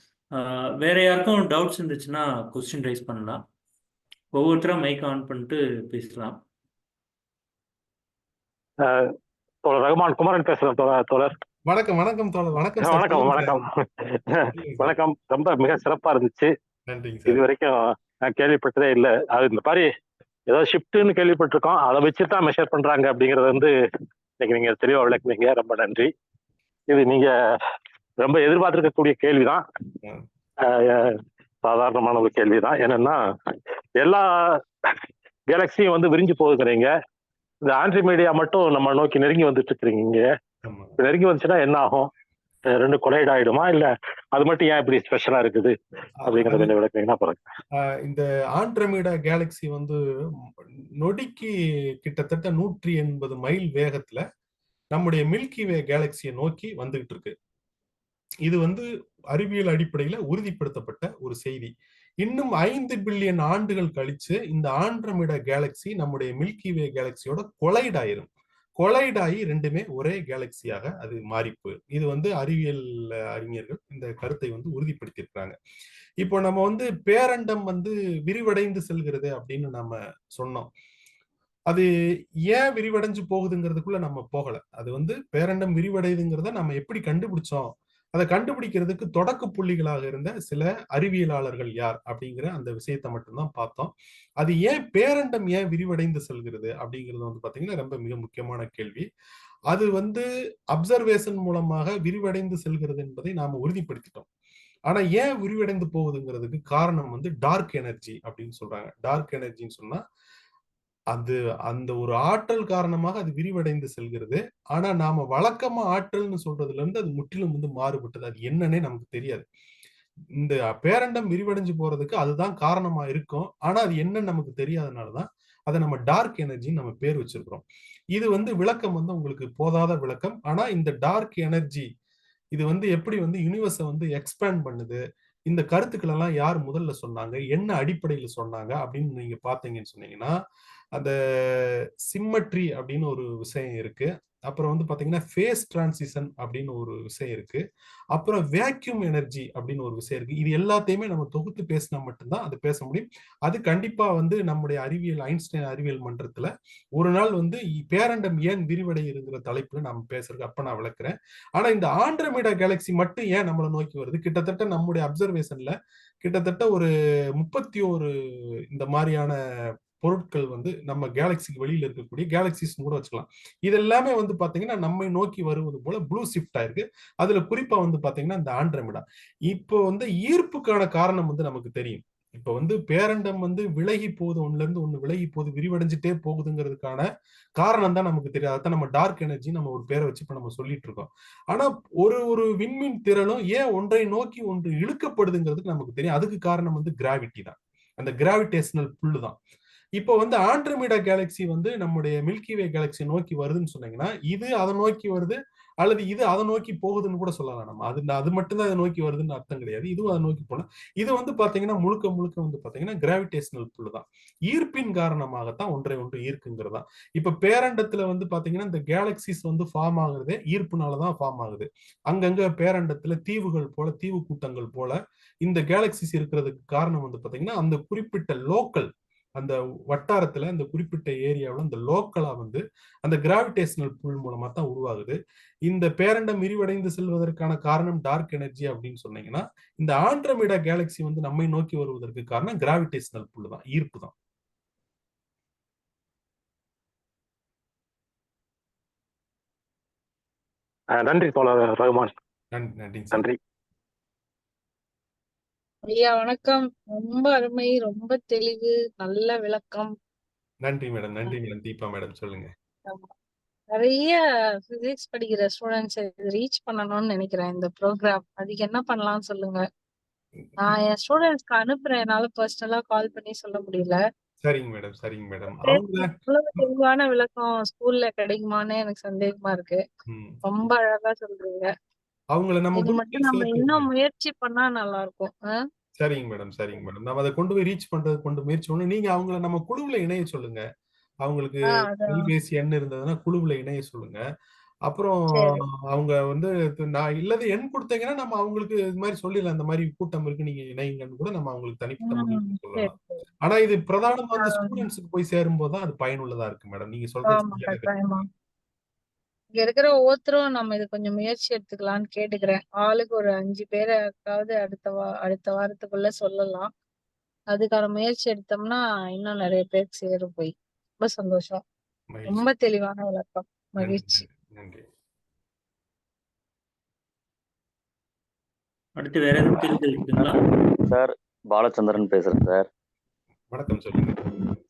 Speaker 1: வேற யாருக்கும் டவுட்ஸ் இருந்துச்சுன்னா கொஸ்டின் ரைஸ் பண்ணலாம். ஒவ்வொருத்தரும் மைக் ஆன் பண்ணிட்டு பேசலாம்.
Speaker 3: தோழர் ரகுமான் குமரன் பேசுறேன் தோழர்.
Speaker 2: வணக்கம் வணக்கம் தோழர். வணக்கம் சார்.
Speaker 3: வணக்கம் வணக்கம் வணக்கம். ரொம்ப மிக சிறப்பா இருந்துச்சு.
Speaker 2: நன்றிங்க
Speaker 3: இது
Speaker 2: சார்.
Speaker 3: வரைக்கும் நான் கேள்விப்பட்டதே இல்லை. அது இந்த மாதிரி ஏதோ ஷிஃப்ட்னு கேள்விப்பட்டிருக்கோம், அதை வச்சுதான் மெஷர் பண்றாங்க அப்படிங்கறது வந்து இன்னைக்கு நீங்க தெளிவா விளக்குனீங்க. ரொம்ப நன்றி. இது நீங்க ரொம்ப எதிர்பார்த்திருக்கக்கூடிய கேள்விதான். சாதாரணமான ஒரு கேள்விதான். என்னன்னா, எல்லா கேலக்சியும் வந்து விரிஞ்சு போகுதுங்கிறீங்க, இந்த ஆண்ட்ரோமீடியா மட்டும் நம்ம நோக்கி நெருங்கி வந்துட்டு இருக்கிறீங்க. நெருங்கி வந்துச்சுன்னா என்ன ஆகும்? 2 கொலைட் ஆயிடுமா, இல்ல அது மட்டும் ஏன் இப்படி ஸ்பெஷலா இருக்குது அப்படிங்கறத கொஞ்சம் விளக்குனீங்கன்னா பாருங்க.
Speaker 2: இந்த ஆண்ட்ரோமீடா கேலக்சி வந்து நொடிக்கு கிட்டத்தட்ட 180 மைல் வேகத்துல நம்முடைய மில்கி வே கேலக்சியை நோக்கி வந்துகிட்டு இருக்கு. இது வந்து அறிவியல் அடிப்படையில உறுதிப்படுத்தப்பட்ட ஒரு செய்தி. இன்னும் 5 பில்லியன் ஆண்டுகள் கழிச்சு இந்த ஆண்ட்ரோமீடா கேலக்சி நம்முடைய மில்கி வே கேலக்சியோட கொலைட் ஆயிரும். கொலைட் ஆகி ரெண்டுமே ஒரே கேலக்சியாக அது மாறிப்பு. இது வந்து அறிவியல் அறிஞர்கள் இந்த கருத்தை வந்து உறுதிப்படுத்தியிருக்காங்க. இப்போ நம்ம வந்து பேரண்டம் வந்து விரிவடைந்து செல்கிறது அப்படின்னு நம்ம சொன்னோம். அது ஏன் விரிவடைஞ்சு போகுதுங்கிறதுக்குள்ள நம்ம போகல. அது வந்து பேரண்டம் விரிவடையுதுங்கிறத நம்ம எப்படி கண்டுபிடிச்சோம், அதை கண்டுபிடிக்கிறதுக்கு தொடக்க புள்ளிகளாக இருந்த சில அறிவியலாளர்கள் யார் அப்படிங்கிற அந்த விஷயத்தை மட்டும்தான் பார்த்தோம். அது ஏன் பேரண்டம் ஏன் விரிவடைந்து செல்கிறது அப்படிங்கிறது வந்து பாத்தீங்கன்னா ரொம்ப மிக முக்கியமான கேள்வி. அது வந்து அப்சர்வேஷன் மூலமாக விரிவடைந்து செல்கிறது என்பதை நாம உறுதிப்படுத்திட்டோம். ஆனா ஏன் விரிவடைந்து போகுதுங்கிறதுக்கு காரணம் வந்து டார்க் எனர்ஜி அப்படின்னு சொல்றாங்க. டார்க் எனர்ஜின்னு சொன்னா அது அந்த ஒரு ஆற்றல் காரணமாக அது விரிவடைந்து செல்கிறது. ஆனா நாம வழக்கமா ஆற்றல்னு சொல்றதுல இருந்து அது முற்றிலும் வந்து மாறுபட்டது. அது என்னன்னே நமக்கு தெரியாது. இந்த பேரண்டம் விரிவடைஞ்சு போறதுக்கு அதுதான் காரணமா இருக்கும். ஆனா அது என்னன்னு நமக்கு தெரியாதனாலதான் அதை நம்ம டார்க் எனர்ஜின்னு நம்ம பேர் வச்சிருக்கிறோம். இது வந்து விளக்கம் வந்து உங்களுக்கு போதாத விளக்கம். ஆனா இந்த டார்க் எனர்ஜி இது வந்து எப்படி வந்து யூனிவர்ஸை வந்து எக்ஸ்பேண்ட் பண்ணுது, இந்த கருத்துக்கள் எல்லாம் யார் முதல்ல சொன்னாங்க, என்ன அடிப்படையில சொன்னாங்க அப்படின்னு நீங்க பாத்தீங்கன்னு சொன்னீங்கன்னா, அந்த சிம்மட்ரி அப்படின்னு ஒரு விஷயம் இருக்கு. அப்புறம் வந்து பாத்தீங்கன்னா ஃபேஸ் டிரான்சிஷன் அப்படின்னு ஒரு விஷயம் இருக்கு. அப்புறம் வேக்யூம் எனர்ஜி அப்படின்னு ஒரு விஷயம் இருக்கு. இது எல்லாத்தையுமே நம்ம தொகுத்து பேசினா மட்டும்தான் அது பேச முடியும். அது கண்டிப்பா வந்து நம்முடைய அறிவியல் ஐன்ஸ்டைன் அறிவியல் மன்றத்துல ஒரு நாள் வந்து பேரண்டம் ஏன் விரிவடைகிற தலைப்புல நம்ம பேசுறது அப்ப நான் விளக்குறேன். ஆனா இந்த ஆண்ட்ரோமீடா கேலக்சி மட்டும் ஏன் நம்மளை நோக்கி வருது? கிட்டத்தட்ட நம்முடைய அப்சர்வேஷன்ல கிட்டத்தட்ட ஒரு 31 இந்த மாதிரியான பொருட்கள் வந்து நம்ம கேலக்சிக்கு வெளியில இருக்கக்கூடிய கேலக்சிஸ் கூட வச்சுக்கலாம். இது எல்லாமே வந்து பாத்தீங்கன்னா நம்மை நோக்கி வருவது போல ப்ளூ ஷிஃப்ட் ஆயிருக்கு. அதுல குறிப்பா வந்து பாத்தீங்கன்னா இந்த ஆண்ட்ரோமீடா. இப்போ வந்து ஈர்ப்புக்கான காரணம் வந்து நமக்கு தெரியும். இப்ப வந்து பேரண்டம் வந்து விலகி போகுது, ஒண்ணுல இருந்து ஒண்ணு விலகி போகுது, விரிவடைஞ்சிட்டே போகுதுங்கிறதுக்கான காரணம் தான் நமக்கு தெரியும். அதான் நம்ம டார்க் எனர்ஜி நம்ம ஒரு பேரை வச்சு இப்ப நம்ம சொல்லிட்டு இருக்கோம். ஆனா ஒரு ஒரு விண்மீன் திரளும் ஏன் ஒன்றை நோக்கி ஒன்று இழுக்கப்படுதுங்கிறதுக்கு நமக்கு தெரியும். அதுக்கு காரணம் வந்து கிராவிட்டி தான். அந்த கிராவிடேஷனல் புல்லு தான். இப்போ வந்து ஆண்ட்ரோமீடா கேலக்சி வந்து நம்முடைய மில்கி வே கேலக்சி நோக்கி வருதுன்னு சொன்னீங்கன்னா, இது அதை நோக்கி வருது அல்லது இது அதை நோக்கி போகுதுன்னு கூட சொல்லலாம். நம்ம அது மட்டும்தான் அதை நோக்கி வருதுன்னு அர்த்தம் கிடையாது. இதுவும் அதை நோக்கி போனா இது வந்து பாத்தீங்கன்னா முழுக்க முழுக்க வந்து பாத்தீங்கன்னா கிராவிடேஷனல் புல் தான். ஈர்ப்பின் காரணமாகத்தான் ஒன்றை ஒன்று ஈர்க்குங்கிறதா. இப்ப பேரண்டத்துல வந்து பாத்தீங்கன்னா இந்த கேலக்சிஸ் வந்து ஃபார்ம் ஆகுறதே ஈர்ப்புனாலதான் ஃபார்ம் ஆகுது. அங்கங்க பேரண்டத்துல தீவுகள் போல, தீவு கூட்டங்கள் போல இந்த கேலக்சிஸ் இருக்கிறதுக்கு காரணம் வந்து பாத்தீங்கன்னா அந்த குறிப்பிட்ட லோக்கல், அந்த வட்டாரத்துல அந்த குறிப்பிட்ட ஏரியாவில் அந்த லோக்கலா வந்து அந்த கிராவிடேஷனல் புல் மூலமா தான் உருவாகுது. இந்த பேரண்டம் விரிவடைந்து செல்வதற்கான காரணம் டார்க் எனர்ஜி அப்படின்னு சொன்னீங்கன்னா, இந்த ஆண்ட்ரோமீடா கேலக்சி வந்து நம்மை நோக்கி வருவதற்கு காரணம் கிராவிடேஷனல் புல் தான், ஈர்ப்பு தான்.
Speaker 3: நன்றி தோழர் ரகுமான்.
Speaker 2: நன்றி.
Speaker 4: ஐயா வணக்கம். ரொம்ப அருமை, ரொம்ப தெளிவு, நல்ல விளக்கம்.
Speaker 2: நன்றி மேடம். நன்றி மேடம். தீபா மேடம் சொல்லுங்க.
Speaker 4: நிறைய பிசிக்ஸ் படிக்கிற ஸ்டூடெண்ட்ஸ் ரீச் பண்ணணும்னு நினைக்கிறேன் இந்த ப்ரோக்ராம். அதுக்கு என்ன பண்ணலாம் சொல்லுங்க. நான் என் ஸ்டூடெண்ட்ஸ்க்கு அனுப்புறேன். என்னால பர்சனலா கால் பண்ணி சொல்ல முடியல.
Speaker 2: சரிங்க மேடம், சரிங்க மேடம்.
Speaker 4: பேருக்கு இவ்வளவு தெளிவான விளக்கம் ஸ்கூல்ல கிடைக்குமான்னு எனக்கு சந்தேகமா இருக்கு.
Speaker 2: ம்.
Speaker 4: ரொம்ப அழகா சொல்றீங்க.
Speaker 2: அவங்கள நம்ம
Speaker 4: இது மட்டும்
Speaker 2: குரூப்லயே
Speaker 4: நம்ம
Speaker 2: சேர்த்து
Speaker 4: இன்னும்
Speaker 2: விடுங்க.
Speaker 4: முயற்சி பண்ணா நல்லா இருக்கும்.
Speaker 2: சரிங்க மேடம், சரிங்க மேடம். நம்ம அத கொண்டு போய் ரீச் பண்றது கொண்டு முயற்சி பண்ணணும். நீங்க அவங்கள நம்ம குழுவுல இணைய சொல்லுங்க. அவங்களுக்கு
Speaker 4: அதான்.
Speaker 2: தொலைபேசி எண் இருந்ததுன்னா குழுவுல இணைய சொல்லுங்க. அப்புறம்
Speaker 4: சரி.
Speaker 2: அவங்க வந்து நான் இல்லது எண் குடுத்தீங்கன்னா, நம்ம அவங்களுக்கு இது மாரி சொல்லிடலாம். இந்த மாரி கூட்டம் இருக்கு. நீங்க இணையுங்கன்னு கூட நம்ம அவங்களுக்கு தனிப்பட்ட முறையில
Speaker 4: சரி,
Speaker 2: சொல்லலாம்.
Speaker 4: சரி.
Speaker 2: ஆனா இது பிரதானமா வந்து
Speaker 4: ஆ,
Speaker 2: ஸ்டூடண்ட்ஸ்க்கு போய் சேரும்போது தான் அது பயனுள்ளதா இருக்கு மேடம். நீங்க சொல்றது
Speaker 4: ஆமா,
Speaker 2: சரியான கருத்து.
Speaker 4: கட்டாயமா. இங்க இருக்கிற ஒவ்வொருத்தரும் நம்ம இது கொஞ்சம் முயற்சி எடுத்துக்கலாம்னு கேட்டுக்கிறேன். ஆளுக்கு ஒரு 5 பேராவது அடுத்த வாரத்துக்குள்ள சொல்லலாம். அதுக்கான முயற்சி எடுத்தோம்னா, இன்னும் நெறைய பேருக்கு சேரும் போய். ரொம்ப சந்தோஷம்.
Speaker 2: மகிழ்ச்சி.
Speaker 4: ரொம்ப தெளிவான விளக்கம்.
Speaker 2: நன்றி,
Speaker 4: மகிழ்ச்சி.
Speaker 2: நன்றி, நன்றி.
Speaker 1: அடுத்து வேற எதுவும் கேள்விகள் இருக்குங்களா?
Speaker 5: சார் பாலச்சந்திரன் பேசுறேன் சார்.
Speaker 2: வணக்கம் சொல்லுங்க.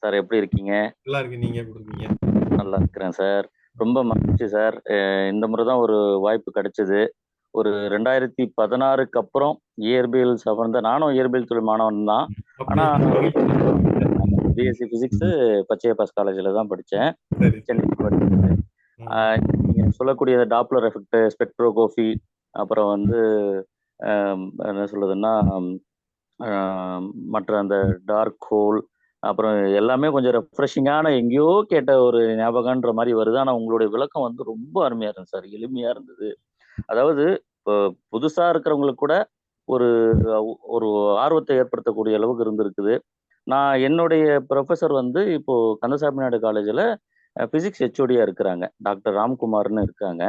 Speaker 5: சார் எப்படி இருக்கீங்க?
Speaker 2: நல்லா இருக்கு. நீங்க எப்படி இருக்கீங்க?
Speaker 5: நல்லா இருக்கிறேன் சார். ரொம்ப மகிழ்ச்சி சார். இந்த முறை தான் ஒரு வாய்ப்பு கிடைச்சது. ஒரு 2016க்கு அப்புறம் இயற்பியல் சார்ந்த நானும் இயற்பியல் துறை மாணவன் தான். ஆனா பிஎஸ்சி பிசிக்ஸ் பச்சையப்பாஸ் காலேஜில் தான் படித்தேன்.
Speaker 2: சரி, சரி.
Speaker 5: சென்னை படித்தேன். நீங்க சொல்லக்கூடிய டாப்ளர் எஃபெக்ட், ஸ்பெக்ட்ரோகோபி, அப்புறம் வந்து என்ன சொல்றதுன்னா மற்ற அந்த டார்க் ஹோல், அப்புறம் எல்லாமே கொஞ்சம் ரெஃப்ரெஷிங்கான எங்கேயோ கேட்ட ஒரு ஞாபகம்ன்ற மாதிரி வருது. ஆனா உங்களுடைய விளக்கம் வந்து ரொம்ப அருமையா இருந்துச்சு சார். எளிமையா இருந்தது. அதாவது இப்போ புதுசா இருக்கிறவங்களுக்கு கூட ஒரு ஒரு ஆர்வத்தை ஏற்படுத்தக்கூடிய அளவுக்கு இருந்திருக்குது. நான் என்னுடைய ப்ரொஃபசர் வந்து இப்போ கந்தசாமி நாயுடு காலேஜில் பிசிக்ஸ் ஹெச்ஓடியா இருக்கிறாங்க. டாக்டர் ராம்குமார்னு இருக்காங்க.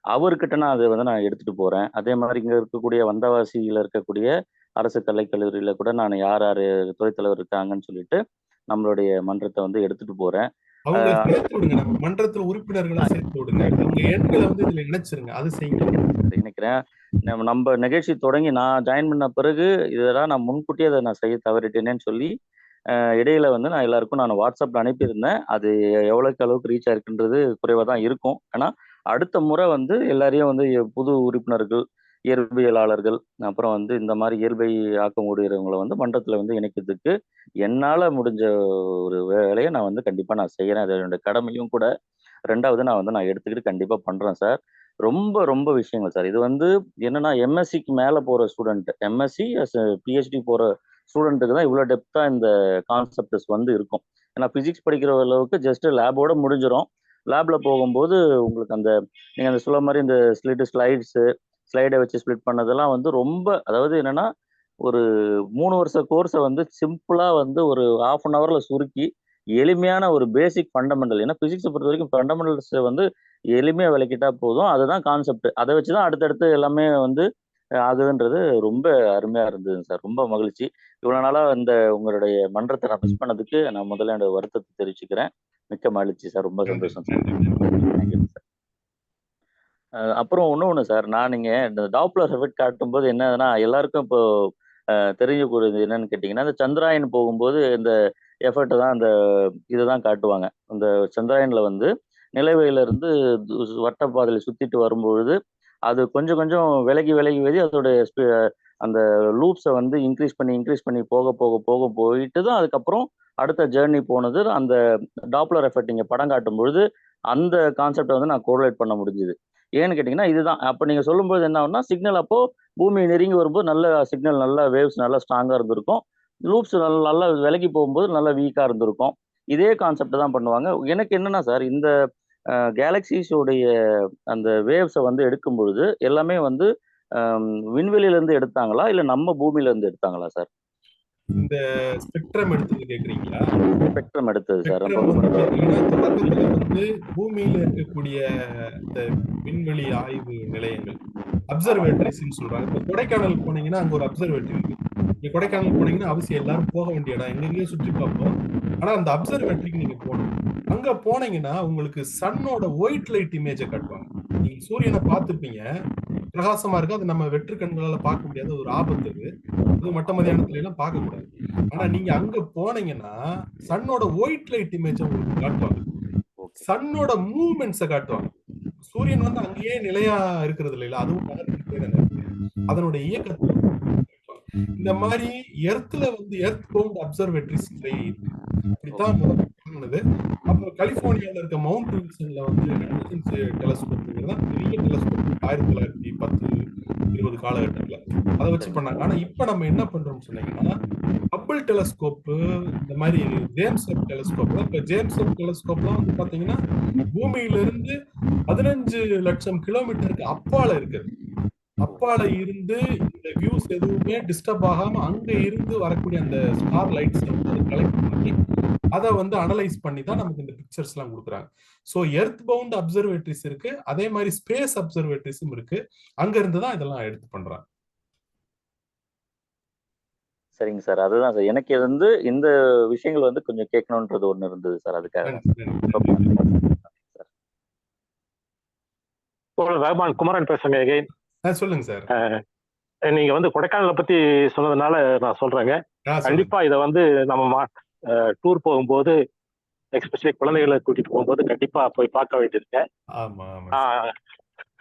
Speaker 5: அவர்கிட்ட நான் அதை வந்து நான் எடுத்துட்டு போறேன். அதே மாதிரி இங்க இருக்கக்கூடிய வந்தவாசியில இருக்கக்கூடிய அரசு கலைக்கல்லூரியில கூட நான் யார் யாரு துறைத் தலைவர் இருக்காங்கன்னு சொல்லிட்டு நம்மளுடைய மன்றத்தை வந்து எடுத்துட்டு போறேன்.
Speaker 2: அவங்கள சேர்த்து விடுங்க. நம்ம மன்றத்துல உறுப்பினர்களா சேர்த்து விடுங்க. அவங்க எண்களை வந்து இதுல இணைச்சிருங்க. அது செய்யுங்க.
Speaker 5: நினைக்கிறேன். நம்ம நிகழ்ச்சி தொடங்கி நான் ஜாயின் பண்ண பிறகு இதெல்லாம் நான் முன்கூட்டியே அதை நான் செய்ய தவறிட்டேனேன்னு சொல்லி இடையில வந்து நான் எல்லாருக்கும் நான் வாட்ஸ்அப்ல அனுப்பியிருந்தேன். அது எவ்வளவுக்கு அளவுக்கு ரீச் ஆயிருக்குன்றது குறைவா தான் இருக்கும். ஆனா அடுத்த முறை வந்து எல்லாரையும் வந்து புது உறுப்பினர்கள், இயற்பியலாளர்கள், அப்புறம் வந்து இந்த மாதிரி இயல்பை ஆக்கம் ஊடுகிறவங்களை வந்து மன்றத்துல வந்து இணைக்கிறதுக்கு என்னால முடிஞ்ச ஒரு வேலையை நான் வந்து கண்டிப்பா நான் செய்யறேன். அது என்னோட கடமையும் கூட. 2வது நான் எடுத்துக்கிட்டு கண்டிப்பா பண்றேன் சார். ரொம்ப ரொம்ப விஷயங்கள் சார். இது வந்து என்னன்னா எம்எஸ்சிக்கு மேல போற ஸ்டூடெண்ட், எம்எஸ்சி பிஹெச்டி போற ஸ்டூடெண்ட்டுக்கு தான் இவ்வளோ டெப்த்தா இந்த கான்செப்ட்ஸ் வந்து இருக்கும். ஏன்னா பிசிக்ஸ் படிக்கிற அளவுக்கு ஜஸ்ட் லேபோட முடிஞ்சிடும். லேப்ல போகும்போது உங்களுக்கு அந்த நீங்க அந்த சொல்ல மாதிரி இந்த ஸ்லைடை வச்சு ஸ்ப்ளிட் பண்ணதெல்லாம் வந்து ரொம்ப, அதாவது என்னன்னா ஒரு 3 வருஷ கோர்ஸை வந்து சிம்பிளா வந்து ஒரு ½ அன் ஹவர்ல சுருக்கி எளிமையான ஒரு பேசிக் ஃபண்டமெண்டல். ஏன்னா பிசிக்ஸை பொறுத்த வரைக்கும் ஃபண்டமெண்டல்ஸ் வந்து எளிமையா விளக்கிட்டா போதும். அதுதான் கான்செப்ட். அதை வச்சுதான் அடுத்தடுத்து எல்லாமே வந்து ஆகுதுன்றது ரொம்ப அருமையா இருந்தது சார். ரொம்ப மகிழ்ச்சி. இவ்வளவு நாளா இந்த உங்களுடைய மன்றத்தை நான் மிஸ் பண்ணதுக்கு நான் முதல்ல என்னோட வருத்தத்தை தெரிவிச்சுக்கிறேன். மிக்க மகிழ்ச்சி சார். ரொம்ப சந்தோஷம் சார். Thank you sir. அப்புறம் ஒண்ணு சார், நான் நீங்க இந்த டாப்ளர் எஃபெக்ட் காட்டும்போது என்னதுன்னா எல்லாருக்கும் இப்போ தெரியக்கூடியது என்னன்னு கேட்டீங்கன்னா, இந்த சந்திராயன் போகும்போது இந்த எஃபெக்ட் தான் அந்த இதுதான் காட்டுவாங்க. இந்த சந்திராயன்ல வந்து நிலவையில இருந்து வட்டப்பாதையில சுத்திட்டு வரும்பொழுது அது கொஞ்சம் கொஞ்சம் விலகி விலகி அதோட அந்த லூப்ஸை வந்து இன்க்ரீஸ் பண்ணி போக போக போக போயிட்டு தான் அதுக்கப்புறம் அடுத்த ஜேர்னி போனது. அந்த டாப்ளர் எஃபெக்ட் இங்க படம் காட்டும் பொழுது அந்த கான்செப்டை வந்து நான் கோரிலேட் பண்ண முடிஞ்சுது. ஏன்னு கேட்டீங்கன்னா இதுதான் அப்ப நீங்க சொல்லும்போது என்ன ஆகும்னா சிக்னல் அப்போ பூமி நெருங்கி வரும்போது நல்ல சிக்னல், நல்ல வேவ்ஸ் நல்லா ஸ்ட்ராங்கா இருந்திருக்கும். லூப்ஸ் நல்லா விலகி போகும்போது நல்லா வீக்கா இருந்திருக்கும். இதே கான்செப்ட் தான் பண்ணுவாங்க. எனக்கு என்னன்னா சார், இந்த கேலக்சிஸோடைய அந்த வேவ்ஸை வந்து எடுக்கும் பொழுது எல்லாமே வந்து விண்வெளியில இருந்து எடுத்தாங்களா இல்ல நம்ம பூமியில இருந்து எடுத்தாங்களா சார்?
Speaker 2: இந்த ஸ்பெக்ட்ரம் எடுத்தது கேக்குறீங்களா?
Speaker 5: ஸ்பெக்ட்ரம் எடுத்தது சார்.
Speaker 2: ஸ்பெக்ட்ரம் வந்து பாத்தீங்கன்னா தொடக்கத்துல வந்து பூமியில இருக்கக்கூடிய இந்த விண்வெளி ஆய்வு நிலையங்கள் அப்சர்வேட்டரிஸ்ன்னு சொல்றாங்க. இப்ப கொடைக்கானல் போனீங்கன்னா அங்க ஒரு அப்சர்வேட்டரி இருக்கு. நீங்க கொடைக்கானல் போனீங்கன்னா அவசியம் எல்லாரும் போக வேண்டிய இடம். எங்கெங்கேயோ சுற்றி பார்ப்போம். ஆனா அந்த அப்சர்வேட்டரிக்கு நீங்க போகணும். அங்க போனீங்கன்னா உங்களுக்கு சன்னோட ஒயிட் லைட் இமேஜை காட்டுவாங்க. நீங்க சூரியனை பார்த்திருப்பீங்க, பிரகாசமா இருக்கு. அது நம்ம வெற்று கண்களால பார்க்க முடியாத ஒரு ஆபத்து. அது மட்ட மதியானத்துல எல்லாம் பார்க்க கூடாது. ஆனா நீங்க அங்க போனீங்கன்னா சன்னோட ஒயிட் லைட் இமேஜ் உங்களுக்கு காட்டுவாங்க. சன்னோட மூவ்மெண்ட்ஸை காட்டுவாங்க. சூரியன் வந்து அங்கேயே நிலையா இருக்கிறது இல்லைல்ல, அதுவும் நகர்ந்துட்டே தானே இருக்கு. அதனுடைய இயக்கத்தை இந்த மாதிரி எர்த்ல வந்து எர்த் பவுண்ட் அப்சர்வேட்டரிஸ் நிறைய இருக்கு. அப்படித்தான் முதல்ல தொடங்குனது. அப்புறம் கலிபோர்னியால இருக்க மவுண்ட் வில்சன்ல வந்து கன்வர்ஜென்ஸ் டெலஸ்கோப்ங்கிறது தான் பெரிய டெலஸ்கோப் 1910 20 காலகட்டத்துல அதை வச்சு பண்ணாங்க. ஆனா இப்ப நம்ம என்ன பண்றோம்னு சொன்னீங்கன்னா ஹப்பிள் டெலஸ்கோப், இந்த மாதிரி ஜேம்ஸ் வெப் டெலஸ்கோப்ல, இப்ப ஜேம்ஸ் வெப் டெலஸ்கோப்லாம் வந்து பாத்தீங்கன்னா பூமியில இருந்து 15 லட்சம் கிலோமீட்டருக்கு அப்பால இருக்குது. அப்பால இருந்து இந்த வியூஸ் எதுவுமே டிஸ்டர்ப் ஆகாம அங்க இருந்து வரக்கூடிய அந்த ஸ்டார் லைட்ஸ் வந்து கலெக்ட் பண்ணி அதை வந்து அனலைஸ் பண்ணி தான் நமக்கு இந்த பிக்சர்ஸ் எல்லாம் கொடுக்குறாங்க. ஸோ எர்த் பவுண்ட் அப்சர்வேட்டரிஸ் இருக்கு, அதே மாதிரி ஸ்பேஸ் அப்சர்வேட்டரிஸும் இருக்கு. அங்க இருந்து தான் இதெல்லாம் எடுத்து பண்றாங்க.
Speaker 5: சரிங்க சார். அதுதான் சார். எனக்கு இது வந்து இந்த விஷயங்கள் வந்து கொஞ்சம் கேட்கணுன்றது ஒண்ணு இருந்தது சார். அதுக்காக தான் சார்.
Speaker 3: ரஹ்மான் குமரன் பேசுங்க again.
Speaker 2: சொல்லுங்க சார்.
Speaker 3: நீங்க வந்து கொடைக்கானலை பத்தி சொன்னதுனால நான் சொல்றேங்க. கண்டிப்பா இதை வந்து நம்ம டூர் போகும்போது எஸ்பெஷலி குழந்தைகளை கூட்டிட்டு போகும்போது கண்டிப்பா போய் பார்க்க வேண்டியிருக்கேன்.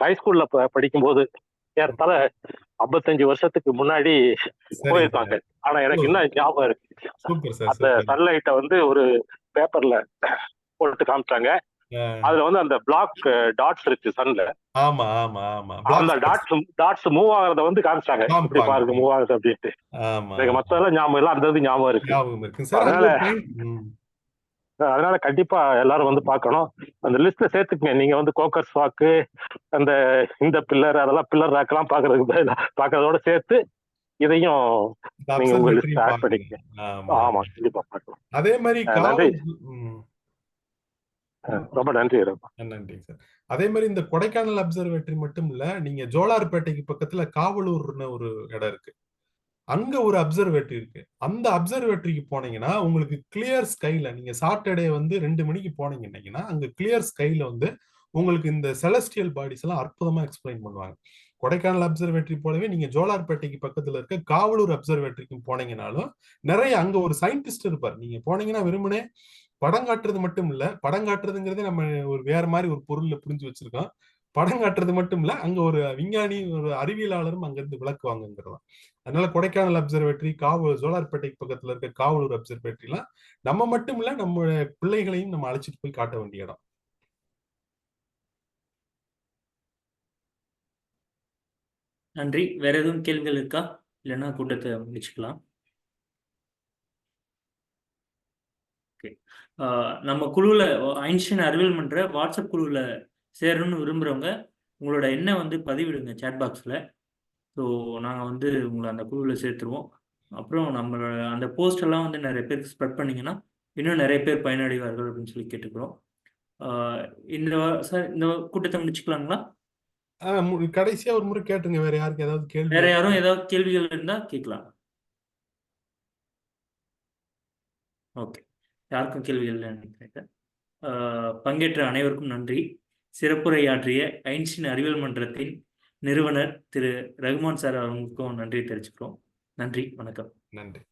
Speaker 3: ஹைஸ்கூல்ல படிக்கும்போது ஏறத்தாழ 55 வருஷத்துக்கு முன்னாடி போயிருக்காங்க. ஆனா எனக்கு இன்னும் ஞாபகம் இருக்கு. அந்த சன்லைட்டை வந்து ஒரு பேப்பர்ல போட்டு காமிச்சாங்க. அதுல வந்து அந்த பிளாக் டாட்ஸ் இருக்கு சன்ல. அந்த டாட்ஸ் மூவ் ஆகுறத வந்து காமிச்சாங்க. இப்படி பாருங்க மூவ் ஆகுது அப்படின்ட்டு. எனக்கு மத்ததெல்லாம் ஞாபகம் இல்லை, அந்த இது ஞாபகம் இருக்கு. அதனால கண்டிப்பா எல்லாரும் வந்து பார்க்கணும். அந்த லிஸ்ட்ல சேர்த்துக்குங்க. நீங்க வந்து கோக்கர்ஸ் வாக்கு, அந்த இந்த பில்லர், அதெல்லாம் பில்லர் ராக்கெல்லாம் பாக்குறதோட சேர்த்து இதையும் நீங்க உங்க லிஸ்ட் ஆட் பண்ணிக்கங்க. ஆமா கண்டிப்பா பார்க்கலாம்.
Speaker 2: அதே மாதிரி
Speaker 3: ரொம்ப நன்றி.
Speaker 2: நன்றி சார். அதே மாதிரி இந்த கொடைக்கானல் அப்சர்வேட்டரி மட்டும் இல்ல, நீங்க ஜோலார்பேட்டைக்கு பக்கத்துல காவலூர்னு ஒரு இடம் இருக்கு. அங்க ஒரு அப்சர்வேட்டரி இருக்கு. அந்த அப்சர்வேட்டரிக்கு போனீங்கன்னா உங்களுக்கு கிளியர் ஸ்கைல, நீங்க சாட்டர்டே வந்து 2 மணிக்கு போனீங்கன்னா அங்க கிளியர் ஸ்கைல வந்து உங்களுக்கு இந்த செலஸ்டியல் பாடிஸ் எல்லாம் அற்புதமா எக்ஸ்பிளைன் பண்ணுவாங்க. கொடைக்கானல் அப்சர்வேட்டரி போலவே நீங்க ஜோலார்பேட்டைக்கு பக்கத்துல இருக்க காவலூர் அப்சர்வேட்டரிக்கு போனீங்கன்னாலும் நிறைய அங்க ஒரு சயின்டிஸ்ட் இருப்பார். நீங்க போனீங்கன்னா வெறுமனே படம் காட்டுறது மட்டும் இல்ல, படம் காட்டுறதுங்கிறதே நம்ம ஒரு வேற மாதிரி ஒரு பொருள்ல புரிஞ்சு வச்சிருக்கோம். படம் காட்டுறது மட்டும் இல்ல, அங்க ஒரு விஞ்ஞானி, ஒரு அறிவியலாளரும் அங்க இருந்து விளக்குவாங்கிறதா. அதனால கொடைக்கானல் அப்சர்வேட்டரி, ஜோலார்பேட்டைக்கு பக்கத்துல இருக்க காவலூர் அப்சர்வேட்டரி எல்லாம் நம்ம மட்டும் இல்ல, நம்ம பிள்ளைகளையும் நம்ம அழைச்சிட்டு போய் காட்ட வேண்டிய இடம்.
Speaker 1: நன்றி. வேற எதுவும் கேள்விகள் இருக்கா? இல்லைன்னா கூட்டத்தை முடிச்சுக்கலாம். நம்ம குழுவில் ஐன்ஸ்டைன் அறிவியல் மன்ற வாட்ஸ்அப் குழுவில் சேரணும்னு விரும்புகிறவங்க உங்களோட எண்ணை வந்து பதிவிடுங்க சேட் பாக்ஸில். ஸோ நாங்கள் வந்து உங்களை அந்த குழுவில் சேர்த்துருவோம். அப்புறம் நம்மளோட அந்த போஸ்டெல்லாம் வந்து நிறைய பேருக்கு ஸ்ப்ரெட் பண்ணிங்கன்னா இன்னும் நிறைய பேர் பயனடைவார்கள் அப்படின்னு சொல்லி கேட்டுக்கிறோம். சார் இந்த கூட்டத்தை முடிச்சுக்கலாங்களா?
Speaker 2: கடைசியா ஒரு முறை கேட்டுங்க. வேற யாருக்கு ஏதாவது கேள்வி,
Speaker 1: வேற யாரும் ஏதாவது கேள்விகள் இருந்தால் கேட்கலாம். ஓகே, யாருக்கும் கேள்விகள் இல்லைன்னு நினைக்கிறேன். பங்கேற்ற அனைவருக்கும் நன்றி. சிறப்புரையாற்றிய ஐன்ஸ்டைன் அறிவியல் மன்றத்தின் நிறுவனர் திரு ரகுமான் சார் அவங்களுக்கும் நன்றி தெரிவிச்சுக்கிறோம். நன்றி, வணக்கம்.
Speaker 2: நன்றி.